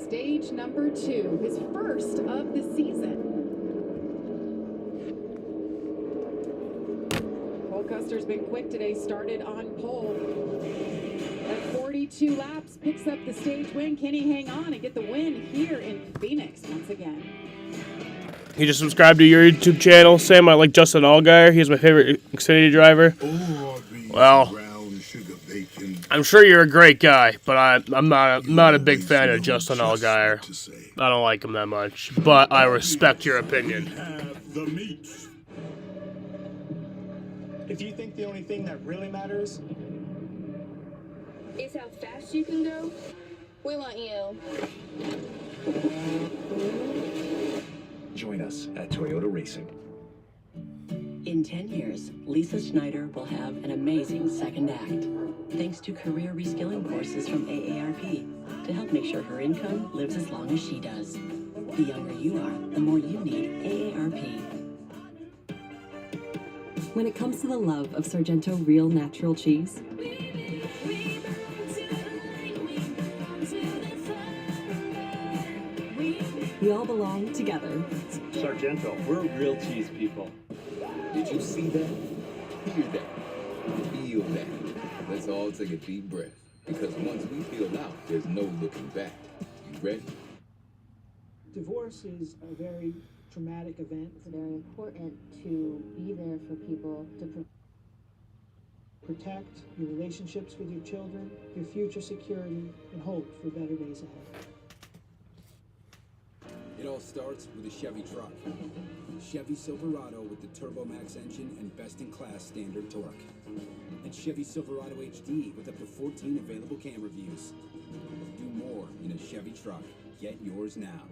Stage number 2, his first of the season. Cole Custer's been quick today, started on pole. At 42 laps, picks up the stage win. Can he hang on and get the win here in Phoenix once again? He just subscribed to your YouTube channel. Sam, I like Justin Allgaier. He's my favorite Xfinity driver. Well, I'm sure you're a great guy, but I'm not a big fan of Justin Allgaier. I don't like him that much, but I respect your opinion. The meat. If you think the only thing that really matters Is how fast you can go? We want you. Join us at Toyota Racing. In 10 years, Lisa Schneider will have an amazing second act, thanks to career reskilling courses from AARP to help make sure her income lives as long as she does. The younger you are, the more you need AARP. When it comes to the love of Sargento Real Natural Cheese, we all belong together. Sargento, we're real cheese people. Did you see that? Hear that? Feel that? Let's all take a deep breath. Because once we feel out, there's no looking back. You ready? Divorce is a very traumatic event. It's very important to be there for people, to protect your relationships with your children, your future security, and hope for better days ahead. It all starts with a Chevy truck. Chevy Silverado with the Turbo Max engine and best-in-class standard torque. And Chevy Silverado HD with up to 14 available camera views. Do more in a Chevy truck. Get yours now.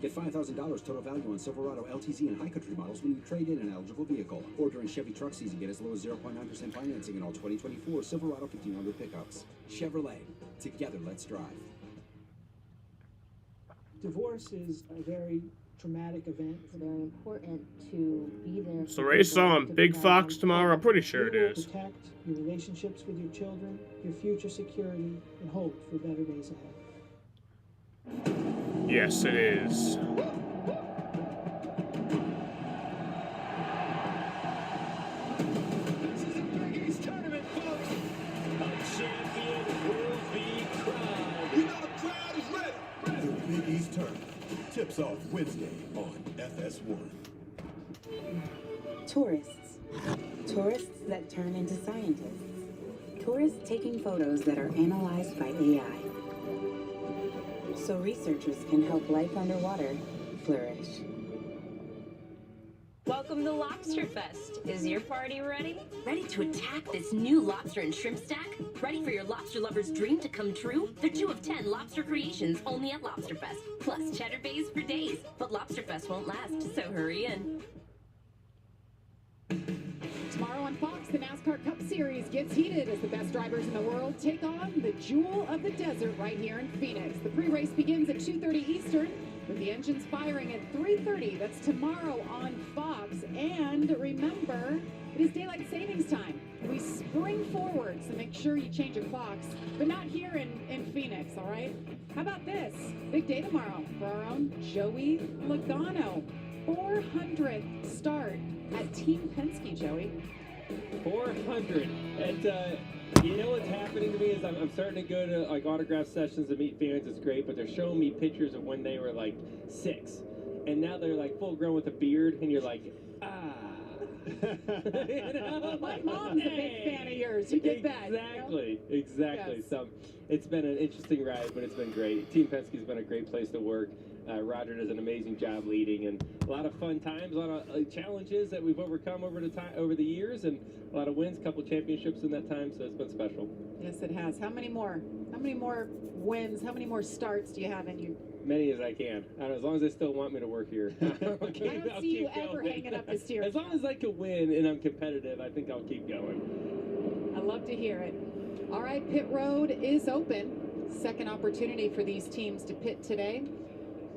Get $5,000 total value on Silverado LTZ and High Country models when you trade in an eligible vehicle. Or during Chevy truck season, get as low as 0.9% financing in all 2024 Silverado 1500 pickups. Chevrolet. Together, let's drive. Divorce is a very traumatic event. It's very important to be there. Is the race on Big Fox tomorrow? I'm pretty sure it is. Protect your relationships with your children, your future security, and hope for better days ahead. Yes, it is. This is a Big East tournament, folks. A champion will be crowned. You know the crowd is ready. The Big East tournament tips off Wednesday on FS1. Tourists. Tourists that turn into scientists. Tourists taking photos that are analyzed by AI. So researchers can help life underwater flourish. Welcome to Lobster Fest. Is your party ready? Ready to attack this new lobster and shrimp stack? Ready for your lobster lover's dream to come true? They're 2 of 10 lobster creations only at Lobster Fest. Plus cheddar bays for days. But Lobster Fest won't last, so hurry in. Tomorrow on Fox, the NASCAR Cup Series gets heated as the best drivers in the world take on the jewel of the desert right here in Phoenix. The pre-race begins at 2:30 Eastern with the engines firing at 3:30. That's tomorrow on Fox. And remember, it is daylight savings time. We spring forward, so make sure you change your clocks, but not here in Phoenix, all right? How about this? Big day tomorrow for our own Joey Logano. 400th start at Team Penske, Joey. 400. And you know what's happening to me is I'm starting to go to like autograph sessions and meet fans. It's great, but they're showing me pictures of when they were like 6, and now they're like full grown with a beard, and you're like, ah. You know? My mom's a big fan of yours. You get that. Exactly. You know? Exactly. Yes. So it's been an interesting ride, but it's been great. Team Penske's been a great place to work. Roger does an amazing job leading, and a lot of fun times, a lot of challenges that we've overcome over the years, and a lot of wins, a couple championships in that time, so it's been special. Yes, it has. How many more wins, how many more starts do you have in you? Many as I can. I don't know, as long as they still want me to work here. I don't see you ever hanging up the steering. As long as I can win and I'm competitive, I think I'll keep going. I love to hear it. All right, pit road is open. Second opportunity for these teams to pit today.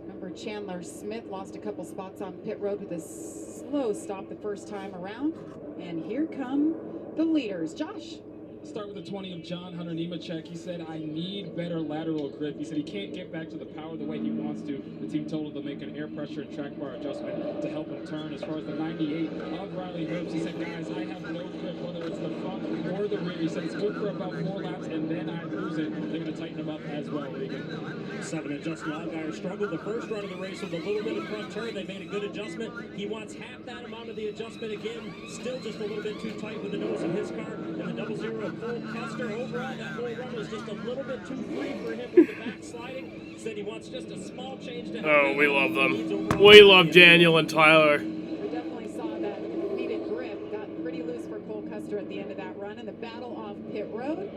Remember, Chandler Smith lost a couple spots on pit road with a slow stop the first time around. And here come the leaders. Josh. Start with the 20 of John Hunter Nemechek. He said, I need better lateral grip. He said he can't get back to the power the way he wants to. The team told him to make an air pressure and track bar adjustment to help him turn. As far as the 98 of Riley Herbst, he said, guys, I have no grip, whether it's the front or the rear. He said it's good for about 4 laps, and then I lose it. They're going to tighten him up as well, Regan. 7 of Justin Allgaier struggled the first run of the race with a little bit of front turn. They made a good adjustment. He wants half that amount of the adjustment again. Still just a little bit too tight with the nose of his car. And the 00 of Cole Custer, overall, that whole run was just a little bit too free for him with the backsliding. Said he wants just a small change to help. Oh, we love them. We love Daniel and Tyler. We definitely saw that needed grip. Got pretty loose for Cole Custer at the end of that run. And the battle off pit road.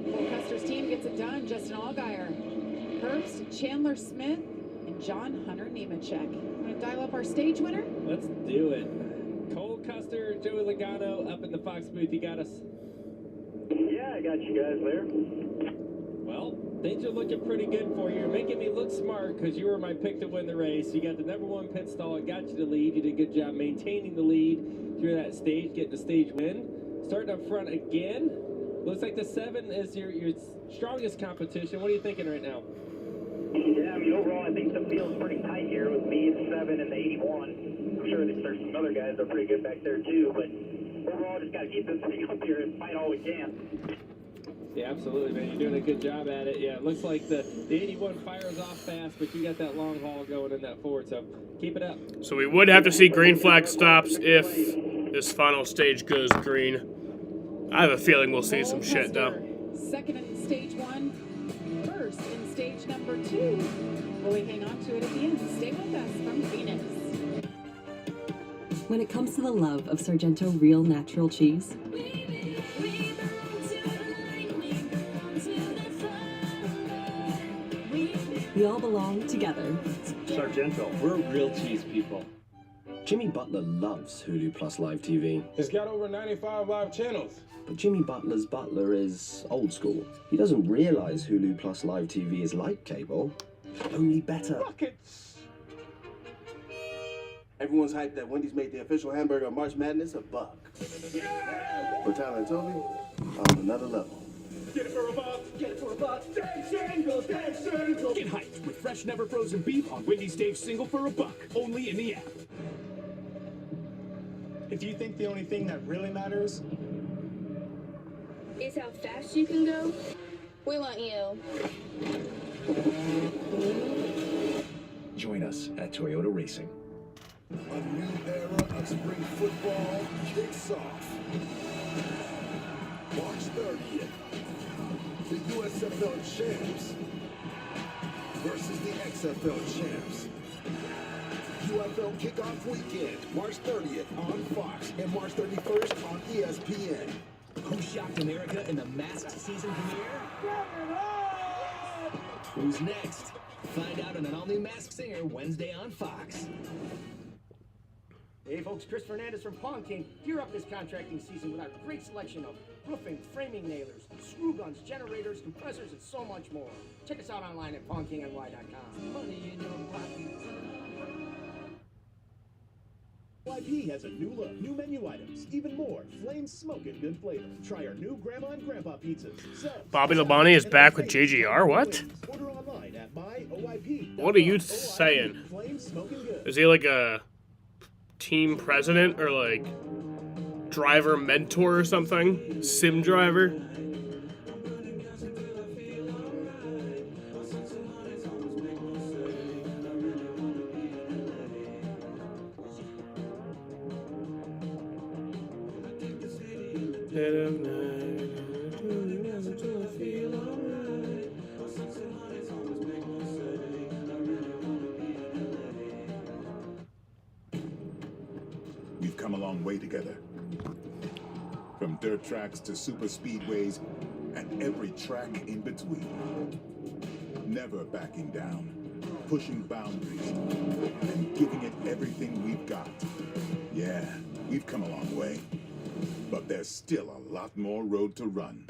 Cole Custer's team gets it done. Justin Allgaier, Herbst, Chandler Smith, and John Hunter Nemechek. Want to dial up our stage winner? Let's do it. Cole Custer, Joey Logano up in the Fox booth. You got us? Yeah, I got you guys there. Well, things are looking pretty good for you. You're making me look smart because you were my pick to win the race. You got the #1 pit stall. It got you the lead. You did a good job maintaining the lead through that stage, getting the stage win. Starting up front again. Looks like the 7 is your strongest competition. What are you thinking right now? Yeah, I mean, overall, I think the field's pretty tight here with me, the 7, and the 81. I'm sure that there's some other guys that are pretty good back there, too, but overall, just got to keep this thing up here and fight all we can. Yeah, absolutely, man. You're doing a good job at it. Yeah, it looks like the 81 fires off fast, but you got that long haul going in that Ford, so keep it up. So we would have to see green flag stops if this final stage goes green. I have a feeling we'll see some shit, though. Second in stage 1, first in stage number 2. Will we hang on to it at the end? Stay with us from Phoenix. When it comes to the love of Sargento real natural cheese, we all belong together. Sargento, we're real cheese people. Jimmy Butler loves Hulu Plus Live TV. It's got over 95 live channels. But Jimmy Butler's butler is old school. He doesn't realize Hulu Plus Live TV is like cable, only better. Buckets. Everyone's hyped that Wendy's made the official hamburger of March Madness a buck. For Tyler and Toby, on another level. Get it for a buck. Get it for a buck. Steak single, steak single. Get hyped with fresh, never frozen beef on Wendy's Steak Single for a buck. Only in the app. If you think the only thing that really matters Is how fast you can go? We want you. Join us at Toyota Racing. A new era of spring football kicks off. March 30th, the USFL champs versus the XFL champs. UFL kickoff weekend, March 30th on Fox and March 31st on ESPN. Who shocked America in the Masked season premiere? Who's next? Find out on an all-new Masked Singer Wednesday on Fox. Hey folks, Chris Fernandez from Pawn King. Gear up this contracting season with our great selection of roofing, framing nailers, screw guns, generators, compressors, and so much more. Check us out online at PawnKingNY.com. Money in your pocket. YP has a new look, new menu items, even more flame smoking good flavor. Try our new Grandma and Grandpa pizzas. Bobby Labonte is back with JGR? What? Order online at myoyp. What are you saying? Is he like a team president or like driver mentor or something? Sim driver? we've come a long way together. From dirt tracks to super speedways and every track in between. Never backing down, pushing boundaries, and giving it everything we've got. Yeah, we've come a long way, but there's still a lot more road to run.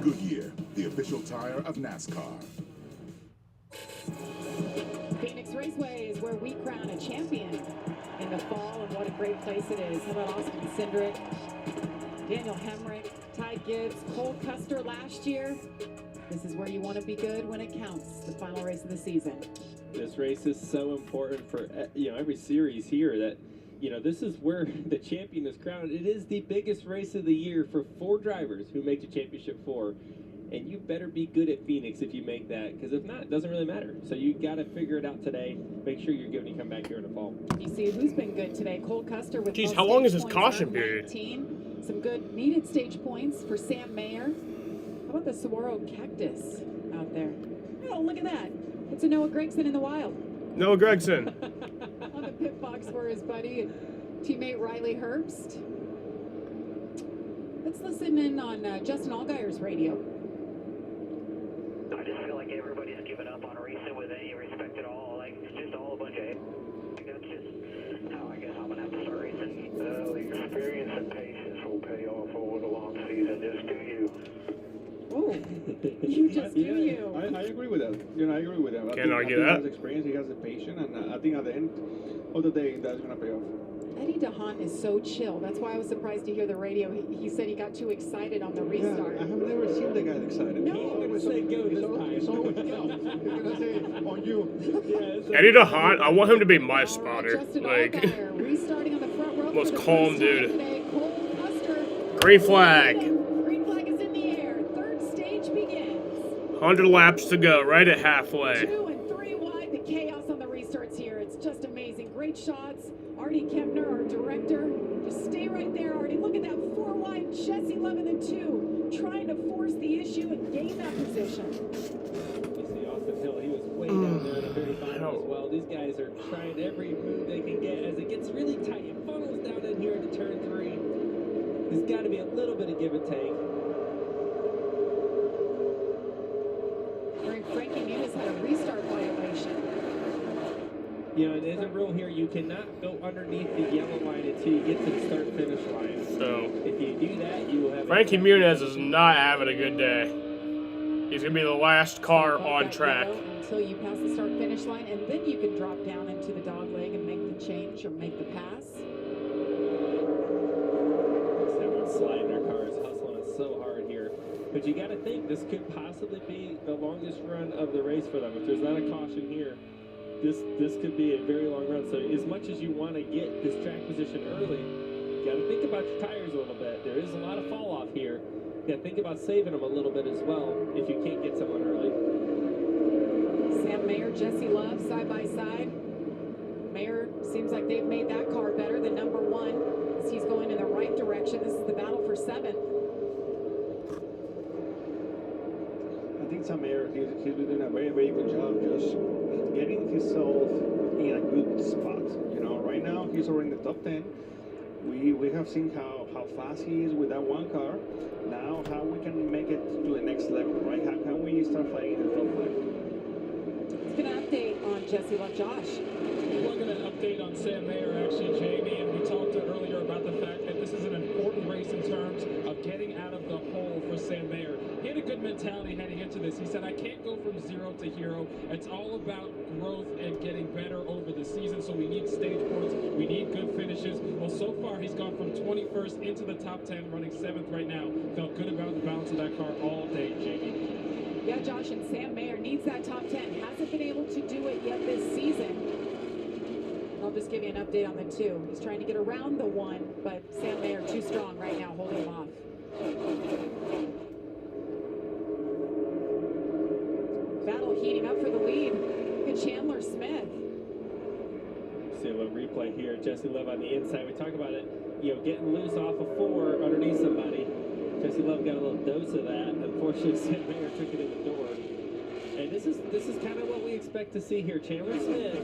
Goodyear, the official tire of NASCAR. Phoenix Raceway is where we crown a champion in the fall, and what a great place it is. How about Austin Cindric, Daniel Hemrick, Ty Gibbs, Cole Custer last year? This is where you want to be good when it counts, the final race of the season. This race is so important for every series here that this is where the champion is crowned. It is the biggest race of the year for 4 drivers who make the championship 4. And you better be good at Phoenix if you make that, because if not, it doesn't really matter. So you got to figure it out today. Make sure you're good when you come back here in the fall. You see who's been good today. Cole Custer with Jeez, how long is this caution period? 19. Some good needed stage points for Sam Mayer. How about the Saguaro Cactus out there? Oh, look at that. It's a Noah Gragson in the wild. Noah Gragson. On the pit box for his buddy and teammate Riley Herbst. Let's listen in on Justin Allgaier's radio. I just feel like everybody's given up on racing with any respect at all. Like, it's just all a bunch of... That's just how I guess I'm going to have to start racing. The experience and patience will pay off over the long season. Just do you. Oh, you just do you. I agree with that. I agree with that. Can't argue I think that. He has experience, he has the patience, and I think at the end of the day, that's going to pay off. Eddie DeHaan is so chill. That's why I was surprised to hear the radio. He said he got too excited on the restart. I have never seen the guy excited. No. He's always say go this time. He's always go. He's going to say on you. Eddie DeHaan, I want him to be my spotter. Justin Like, Allgaier restarting on the front row. most for the calm first time dude. today. Cole Custer. Green flag. Green flag is in the air. Third stage begins. 100 laps to go, right at halfway. 2 and 3 wide. The chaos on the restarts here. It's just amazing. Great shots. Artie Kempner, our director. Just stay right there, Artie. Look at that 4 wide. Jesse Love in the 2. Trying to force the issue and gain that position. You see Austin Hill, he was way down there in the very bottom as well. These guys are trying every move they can get as it gets really tight. It funnels down in here into turn 3. There's got to be a little bit of give and take. Frankie Muniz had a restart violation. There's a rule here. You cannot go underneath the yellow line until you get to the start-finish line. So, if you do that, you will have... Frankie Muniz is not having a good day. He's going to be the last car on track. Until you pass the start-finish line, and then you can drop down into the dog leg and make the change or make the pass. Everyone's sliding their cars, hustling it so hard here. But you got to think this could possibly be the longest run of the race for them. If there's not a caution here, this could be a very long run. So as much as you want to get this track position early, you got to think about your tires a little bit. There is a lot of fall off here. You got to think about saving them a little bit as well if you can't get someone early. Sam Mayer, Jesse Love, side by side. Mayer seems like they've made that car better than number 1 as he's going in the right direction. This is the battle for 7th. I think Sam Mayer, he's been doing a very, very good job just getting himself in a good spot. Right now he's already in the top 10. We have seen how fast he is with that one car. Now how we can make it to the next level, right? How can we start fighting in the top 5? Let's get an update on Jesse Love. Josh. We're going to update on Sam Mayer, actually, Jamie, and we talked earlier about the fact that this is an important race in terms of getting out of the hole for Sam Mayer. He had a good mentality heading into this. He said, I can't go from 0 to hero. It's all about growth and getting better over the season, so we need stage points. We need good finishes. Well, so far, he's gone from 21st into the top 10, running 7th right now. Felt good about the balance of that car all day, Jamie. Yeah, Josh, and Sam Mayer needs that top 10. Hasn't been able to do it yet this season. I'll just give you an update on the 2. He's trying to get around the 1, but Sam Mayer too strong right now, holding him off. Battle heating up for the lead. Look at Chandler Smith. See a little replay here. Jesse Love on the inside. We talk about it, getting loose off of 4 underneath somebody. Jesse Love got a little dose of that. Unfortunately, Sam Mayer took it in the door. And this is kind of what we expect to see here. Chandler Smith,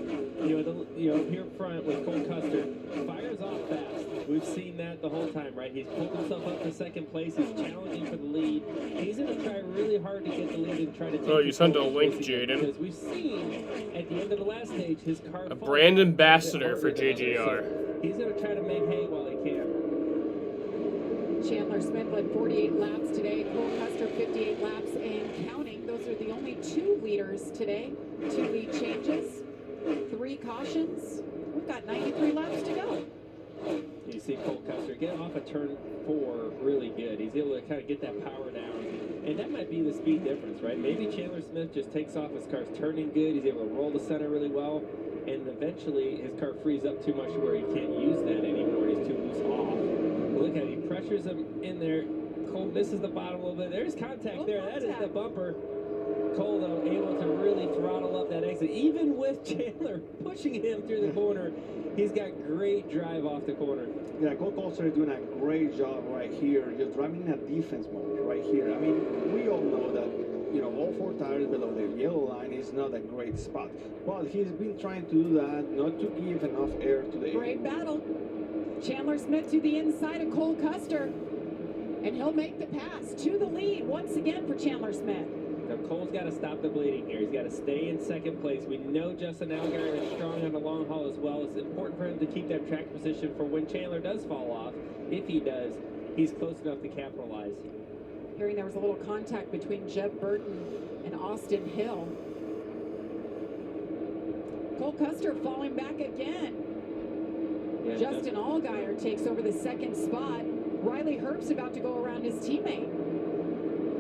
here up front with Cole Custer, fires off fast. We've seen that the whole time, right? He's pulled himself up to second place. He's challenging for the lead. He's going to try really hard to get the lead and try to take. Oh, you sent a link, Jaden. Because we've seen at the end of the last stage, his car. A brand ambassador for JGR. He's going to try to make hay while he can. Chandler Smith led 48 laps today. Cole Custer 58 laps and counting. Those are the only 2 leaders today. 2 lead changes, 3 cautions. We've got 93 laps to go. You see Cole Custer get off of turn 4 really good. He's able to kind of get that power down. And that might be the speed difference, right? Maybe Chandler Smith just takes off, his car's turning good. He's able to roll the center really well. And eventually his car frees up too much where he can't use that anymore. He's too loose off. Look at it. He pressures him in there. Cole misses the bottom a little bit. There's contact there. That is the bumper. Cole, though, able to really throttle up that exit. Even with Chandler pushing him through the corner, he's got great drive off the corner. Yeah, Cole Custer is doing a great job right here, just driving in a defense mode right here. I mean, we all know that, all 4 tires below the yellow line is not a great spot. But he's been trying to do that, not to give enough air to the Great battle. Chandler Smith to the inside of Cole Custer. And he'll make the pass to the lead once again for Chandler Smith. Now Cole's got to stop the bleeding here. He's got to stay in second place. We know Justin Allgaier is strong on the long haul as well. It's important for him to keep that track position for when Chandler does fall off. If he does, he's close enough to capitalize. Hearing there was a little contact between Jeb Burton and Austin Hill. Cole Custer falling back again. Yeah, Justin Allgaier takes over the second spot. Riley Herbst's about to go around his teammate.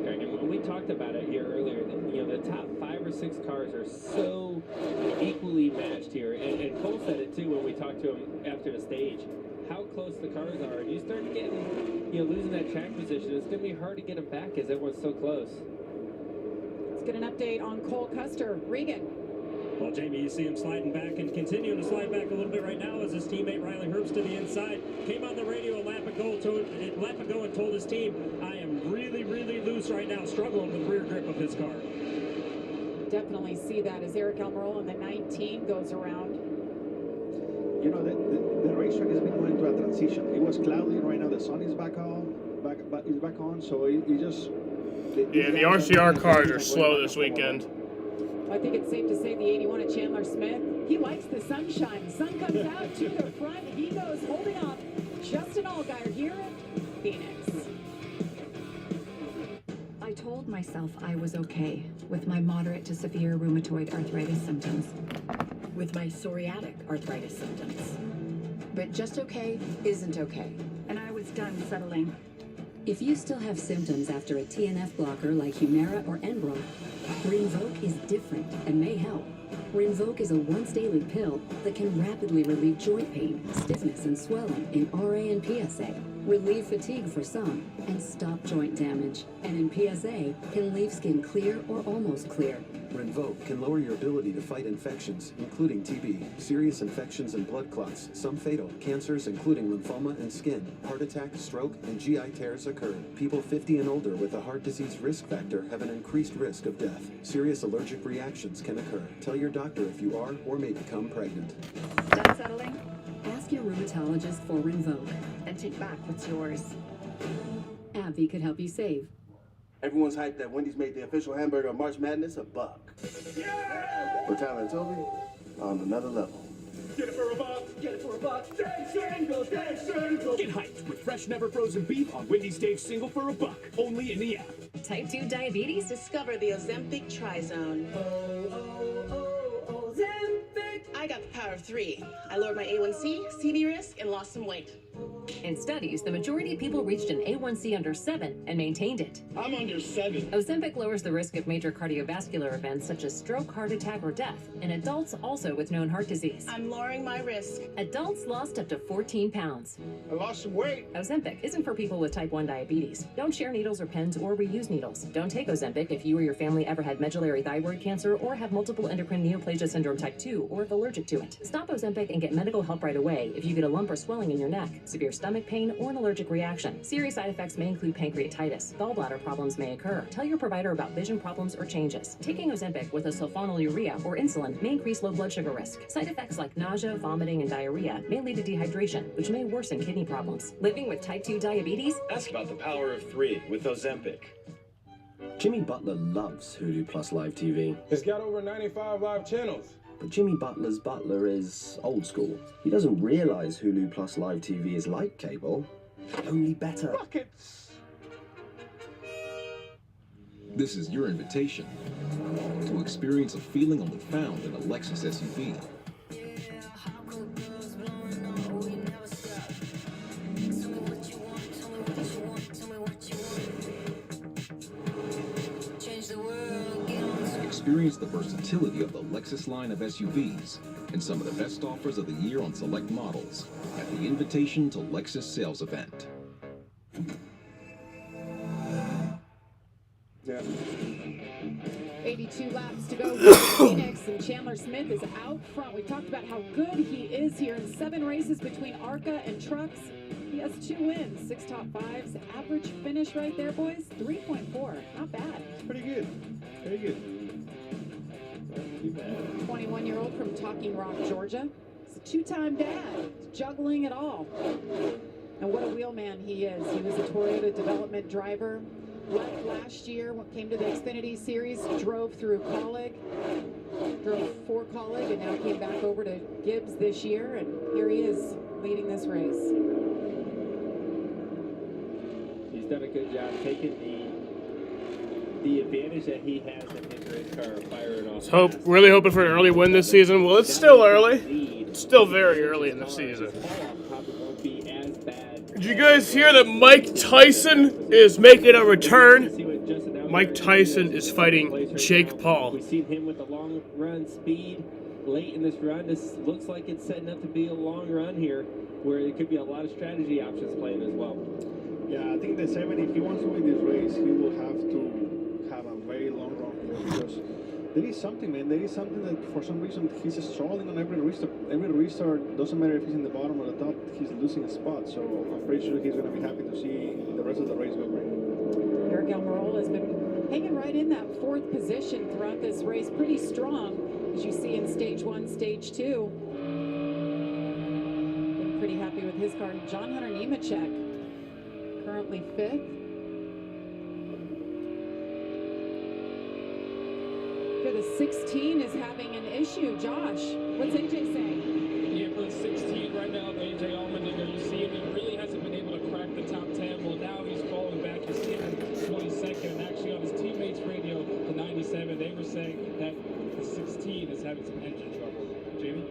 Okay, and when we talked about it here earlier, the top 5 or 6 cars are so equally matched here. And Cole said it too when we talked to him after the stage. How close the cars are. And you start getting, losing that track position, it's going to be hard to get them back as everyone's so close. Let's get an update on Cole Custer. Regan. Well, Jamie, you see him sliding back and continuing to slide back a little bit right now as his teammate Riley Herbst to the inside. Came on the radio a lap ago and told his team, I am really, really loose right now, struggling with the rear grip of his car. Definitely see that as Eric Almirola in the 19 goes around. The racetrack has been going through a transition. It was cloudy, right now the sun is back on, so it just... Yeah, the RCR cars are slow this weekend. I think it's safe to say the 81 at Chandler Smith, he likes the sunshine. The sun comes out to the front. He goes holding off Justin Allgaier here at Phoenix. I told myself I was okay with my moderate to severe rheumatoid arthritis symptoms, with my psoriatic arthritis symptoms. But just okay isn't okay, and I was done settling. If you still have symptoms after a TNF blocker like Humira or Enbrel, Rinvoq is different and may help. Rinvoq is a once-daily pill that can rapidly relieve joint pain, stiffness, and swelling in RA and PSA, relieve fatigue for some, and stop joint damage. And in PSA, can leave skin clear or almost clear. Rinvoq can lower your ability to fight infections, including TB, serious infections and blood clots, some fatal. Cancers, including lymphoma and skin, heart attack, stroke, and GI tears occur. People 50 and older with a heart disease risk factor have an increased risk of death. Serious allergic reactions can occur. Tell your doctor if you are or may become pregnant. Done settling? Ask your rheumatologist for Rinvoq and take back what's yours. AbbVie could help you save. Everyone's hyped that Wendy's made the official hamburger of March Madness a buck. Yeah! For Tyler and Toby, on another level. Get it for a buck, get it for a buck. Steak single, steak single. Get hyped with fresh, never frozen beef on Wendy's Steak Single for a buck. Only in the app. Type 2 diabetes? Discover the Ozempic Tri-Zone. Ozempic. I got the power of 3. I lowered my A1C, CV risk, and lost some weight. In studies, the majority of people reached an A1C under 7 and maintained it. I'm under 7. Ozempic lowers the risk of major cardiovascular events such as stroke, heart attack, or death in adults also with known heart disease. I'm lowering my risk. Adults lost up to 14 pounds. I lost some weight. Ozempic isn't for people with type 1 diabetes. Don't share needles or pens or reuse needles. Don't take Ozempic if you or your family ever had medullary thyroid cancer or have multiple endocrine neoplasia syndrome type 2 or if allergic to it. Stop Ozempic and get medical help right away if you get a lump or swelling in your neck, severe stomach pain, or an allergic reaction. Serious side effects may include pancreatitis. Gallbladder problems may occur. Tell your provider about vision problems or changes. Taking Ozempic with a sulfonylurea or insulin may increase low blood sugar risk. Side effects like nausea, vomiting, and diarrhea may lead to dehydration, which may worsen kidney problems. Living with type 2 diabetes? Ask about the power of 3 with Ozempic. Jimmy Butler loves Hulu Plus Live TV. It's got over 95 live channels. But Jimmy Butler's butler is old school. He doesn't realize Hulu Plus Live TV is like cable, only better. Rockets! This is your invitation to experience a feeling only found in a Lexus SUV. Experience the versatility of the Lexus line of SUVs and some of the best offers of the year on select models at the Invitation to Lexus sales event. Yeah. 82 laps to go for Phoenix, and Chandler Smith is out front. We talked about how good he is here in 7 races between ARCA and trucks. He has 2 wins, 6 top 5s. Average finish right there, boys, 3.4. Not bad. It's pretty good. Very good. 21-year-old from Talking Rock, Georgia. He's a 2-time dad, juggling it all. And what a wheelman he is. He was a Toyota development driver. Left last year, came to the Xfinity Series, drove through Colleague, drove for Colleague, and now came back over to Gibbs this year, and here he is leading this race. He's done a good job taking the advantage that he has in his race car, firing off. Really hoping for an early win this season. Well, it's still early. It's still very early in the season. Did you guys hear that Mike Tyson is making a return? Mike Tyson is fighting Jake Paul. We've seen him with the long run speed late in this run. This looks like it's setting up to be a long run here, where there could be a lot of strategy options playing as well. Yeah, I think the 7, if he wants to win this race, he will have to have a very long run here, because there is something, man. There is something that for some reason he's struggling on every restart. Every restart, doesn't matter if he's in the bottom or the top, he's losing a spot. So I'm pretty sure he's going to be happy to see the rest of the race go great. Eric Almirola has been hanging right in that 4th position throughout this race, pretty strong, as you see in stage 1, stage 2. Been pretty happy with his car. John Hunter Nemechek, currently 5th. The 16 is having an issue. Josh, what's AJ saying? Yeah, for the 16 right now, AJ Allmendinger, you see him, he really hasn't been able to crack the top 10. Well, now he's falling back. You see him 22nd, and actually on his teammates' radio, the 97, they were saying that the 16 is having some engine trouble. Jamie?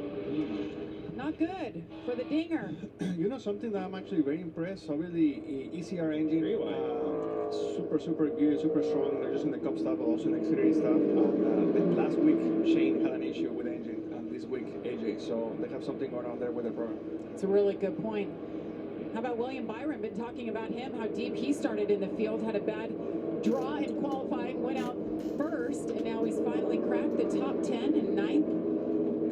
Not good for the Dinger. You know something that I'm actually very impressed. Obviously, ECR engine, super good, super strong. They're just in the Cup stuff, but also in the Xfinity stuff. And last week, Shane had an issue with the engine, and this week, AJ. So they have something going on there with their program. It's a really good point. How about William Byron? Been talking about him, how deep he started in the field, had a bad draw in qualifying, went out first, and now he's finally cracked the top 10 and 9th.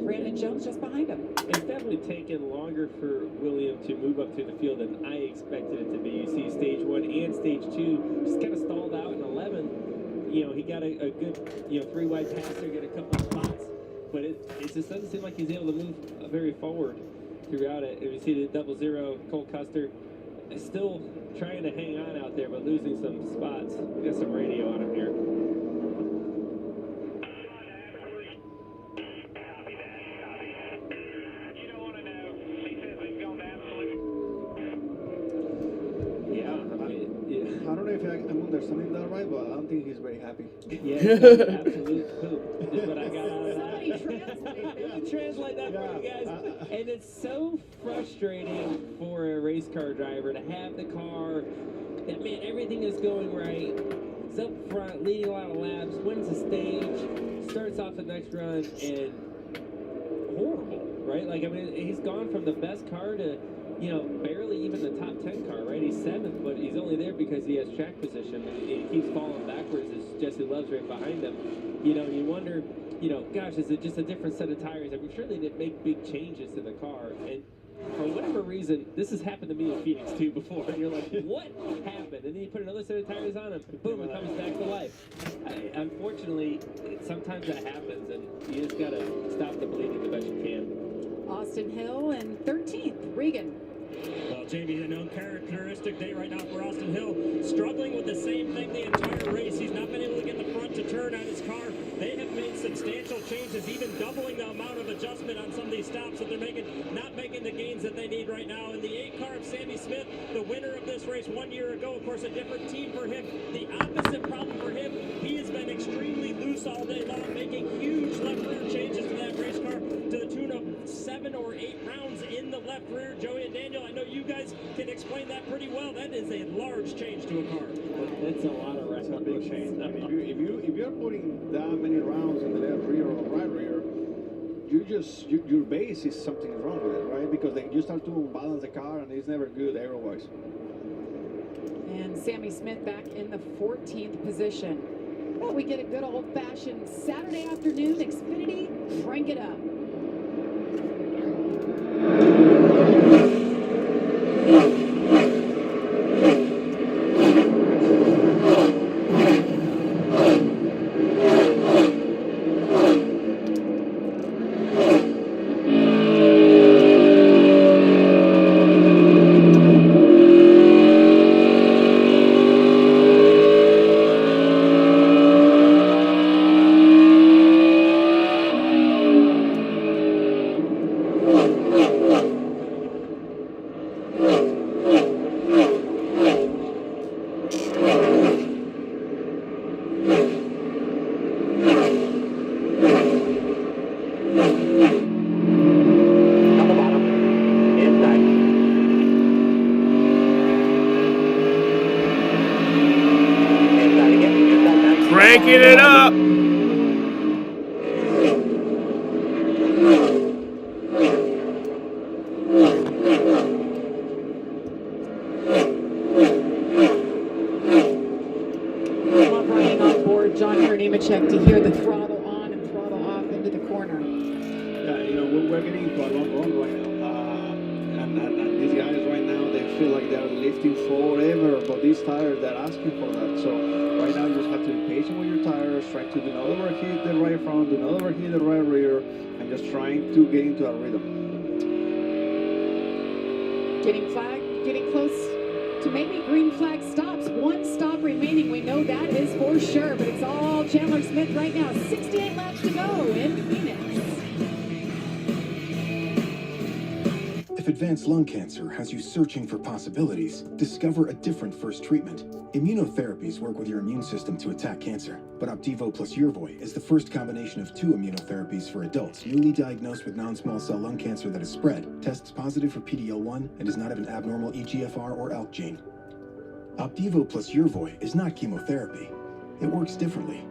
Brandon Jones just behind him. It's definitely taken longer for William to move up through the field than I expected it to be. You see stage 1 and stage 2 just kind of stalled out in 11. You know, he got a good, 3 wide pass there, get a couple of spots, but it just doesn't seem like he's able to move very forward throughout it. And you see the 00, Cole Custer is still trying to hang on out there, but losing some spots. We got some radio on him here. I don't know if I'm understanding that right, but I don't think he's very happy. Yeah, absolute poop is what I got out of that. Translate that for you guys. And it's so frustrating for a race car driver to have the car that, man, everything is going right. It's up front, leading a lot of laps, wins the stage, starts off the next run, and horrible, right? Like, I mean, he's gone from the best car to, barely even the top 10 car, right? He's 7th, but he's only there because he has track position, and he keeps falling backwards as Jesse Love's right behind him. You wonder, gosh, is it just a different set of tires? I'm sure they did make big changes to the car, and For whatever reason, this has happened to me in Phoenix too before. And you're like, what happened? And then you put another set of tires on him, and boom, it comes back to life. Unfortunately, sometimes that happens, and you just gotta stop the bleeding the best you can. Austin Hill and 13th, Regan. Well, Jamie, an uncharacteristic day right now for Austin Hill. Struggling with the same thing the entire race. He's not been able to get the front to turn on his car. They have made substantial changes, even doubling the amount of adjustment on some of these stops that they're making, not making the gains that they need right now. And the 8 car of Sammy Smith, the winner of this race 1 year ago, of course, a different team for him. The opposite problem for him, he has been extremely loose all day long, making huge left rear changes to that race car to the tune of 7 or 8 rounds in the left rear. Joey and Daniel, I know you guys can explain that pretty well. That is a large change to a car. That's a lot of rest. That's a big change. I mean, if you're putting that many rounds in the left rear or right rear, your base is something wrong with it, right? Because then you start to balance the car, and it's never good aero-wise. And Sammy Smith back in the 14th position. Well, we get a good old-fashioned Saturday afternoon Xfinity. Crank it up. Cranking it up. Love running on board John Nemechek to hear the throttle on and throttle off into the corner. Yeah, you know, we're getting into a long run right now. And these guys right now, they feel like they're lifting forever, but these tires, they're asking for that. So right now, you just have to be patient with your tires, try to do not overheat the right front, do not overheat the right rear, and just trying to get into a rhythm. Getting close to maybe green flag stops. One stop remaining. We know that is for sure, but it's all Chandler Smith right now. 68 laps to go in Phoenix. If advanced lung cancer has you searching for possibilities, discover a different first treatment. Immunotherapies work with your immune system to attack cancer, but Opdivo plus Yervoy is the first combination of 2 immunotherapies for adults newly diagnosed with non-small cell lung cancer that is spread, tests positive for PD-L1, and does not have an abnormal EGFR or ALK gene. Opdivo plus Yervoy is not chemotherapy. It works differently.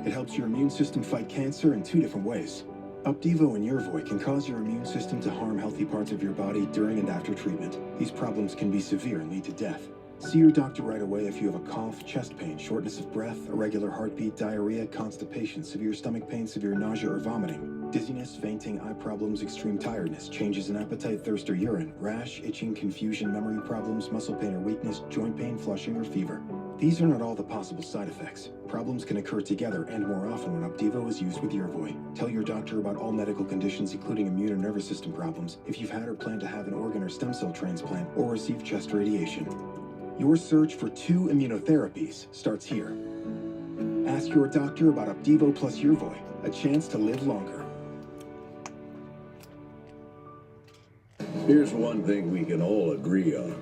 It helps your immune system fight cancer in 2 different ways. Opdivo and Yervoy can cause your immune system to harm healthy parts of your body during and after treatment. These problems can be severe and lead to death. See your doctor right away if you have a cough, chest pain, shortness of breath, irregular heartbeat, diarrhea, constipation, severe stomach pain, severe nausea or vomiting, dizziness, fainting, eye problems, extreme tiredness, changes in appetite, thirst or urine, rash, itching, confusion, memory problems, muscle pain or weakness, joint pain, flushing or fever. These are not all the possible side effects. Problems can occur together and more often when Opdivo is used with Yervoy. Tell your doctor about all medical conditions including immune or nervous system problems, if you've had or plan to have an organ or stem cell transplant, or receive chest radiation. Your search for 2 immunotherapies starts here. Ask your doctor about Opdivo plus Yervoy, a chance to live longer. Here's one thing we can all agree on.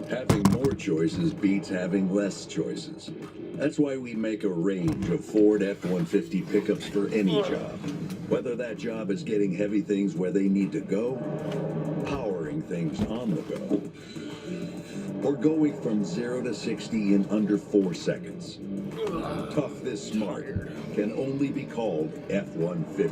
Having more choices beats having less choices. That's why we make a range of Ford F-150 pickups for any job. Whether that job is getting heavy things where they need to go, powering things on the go, or going from 0 to 60 in under 4 seconds. Tough this smart can only be called F-150.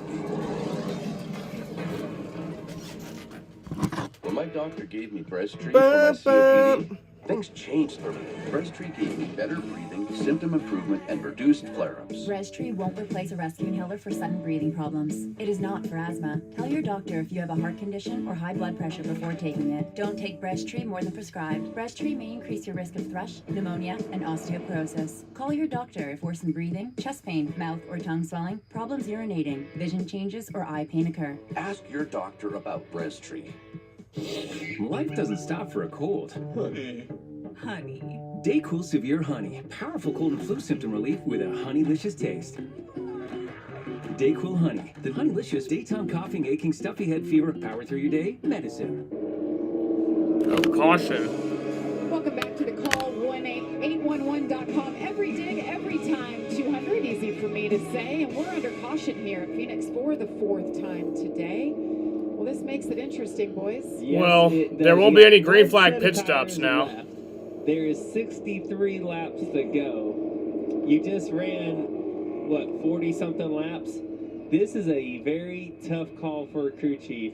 When my doctor gave me Breztri for my COPD, Things changed for me. Breasttree gave me better breathing, symptom improvement, and reduced flare-ups. Breasttree won't replace a rescue inhaler for sudden breathing problems. It is not for asthma. Tell your doctor if you have a heart condition or high blood pressure before taking it. Don't take Breasttree more than prescribed. Breasttree may increase your risk of thrush, pneumonia, and osteoporosis. Call your doctor if worsened breathing, chest pain, mouth or tongue swelling, problems urinating, vision changes, or eye pain occur. Ask your doctor about Breasttree. Life doesn't stop for a cold. Honey. Honey. Daycool Severe Honey. Powerful cold and flu symptom relief with a honeylicious taste. Daycool Honey. The honeylicious daytime coughing, aching, stuffy head fever, power through your day medicine. Oh, caution. Welcome back to the call, 1-811.com. Every dig, every time, 200. Easy for me to say. And we're under caution here at Phoenix for the 4th time today. Well, this makes it interesting, boys. Yes, well, there won't be any green flag pit stops now. Left. There is 63 laps to go. You just ran, what, 40-something laps? This is a very tough call for a crew chief.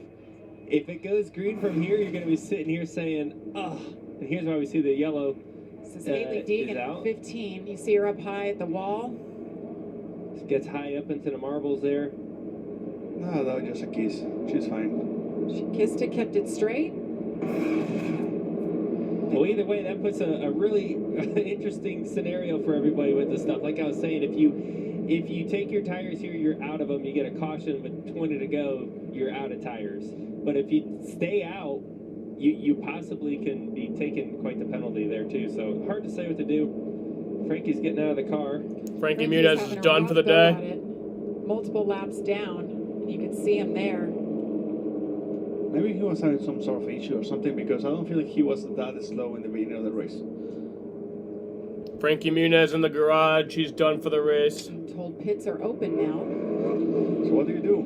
If it goes green from here, you're going to be sitting here saying, oh, and here's why we see the yellow. This is Haley Deegan at 15. You see her up high at the wall. Gets high up into the marbles there. No, that was just a kiss. She's fine. She kissed it, kept it straight. Well, either way, that puts a really interesting scenario for everybody with this stuff. Like I was saying, if you take your tires here, you're out of them. You get a caution with 20 to go, you're out of tires. But if you stay out, you possibly can be taking quite the penalty there too. So hard to say what to do. Frankie's getting out of the car. Frankie Muniz is done for the day. Multiple laps down. You can see him there. Maybe he was having some sort of issue or something, because I don't feel like he was that slow in the beginning of the race. Frankie Muniz in the garage. He's done for the race. I'm told pits are open now. So what do you do?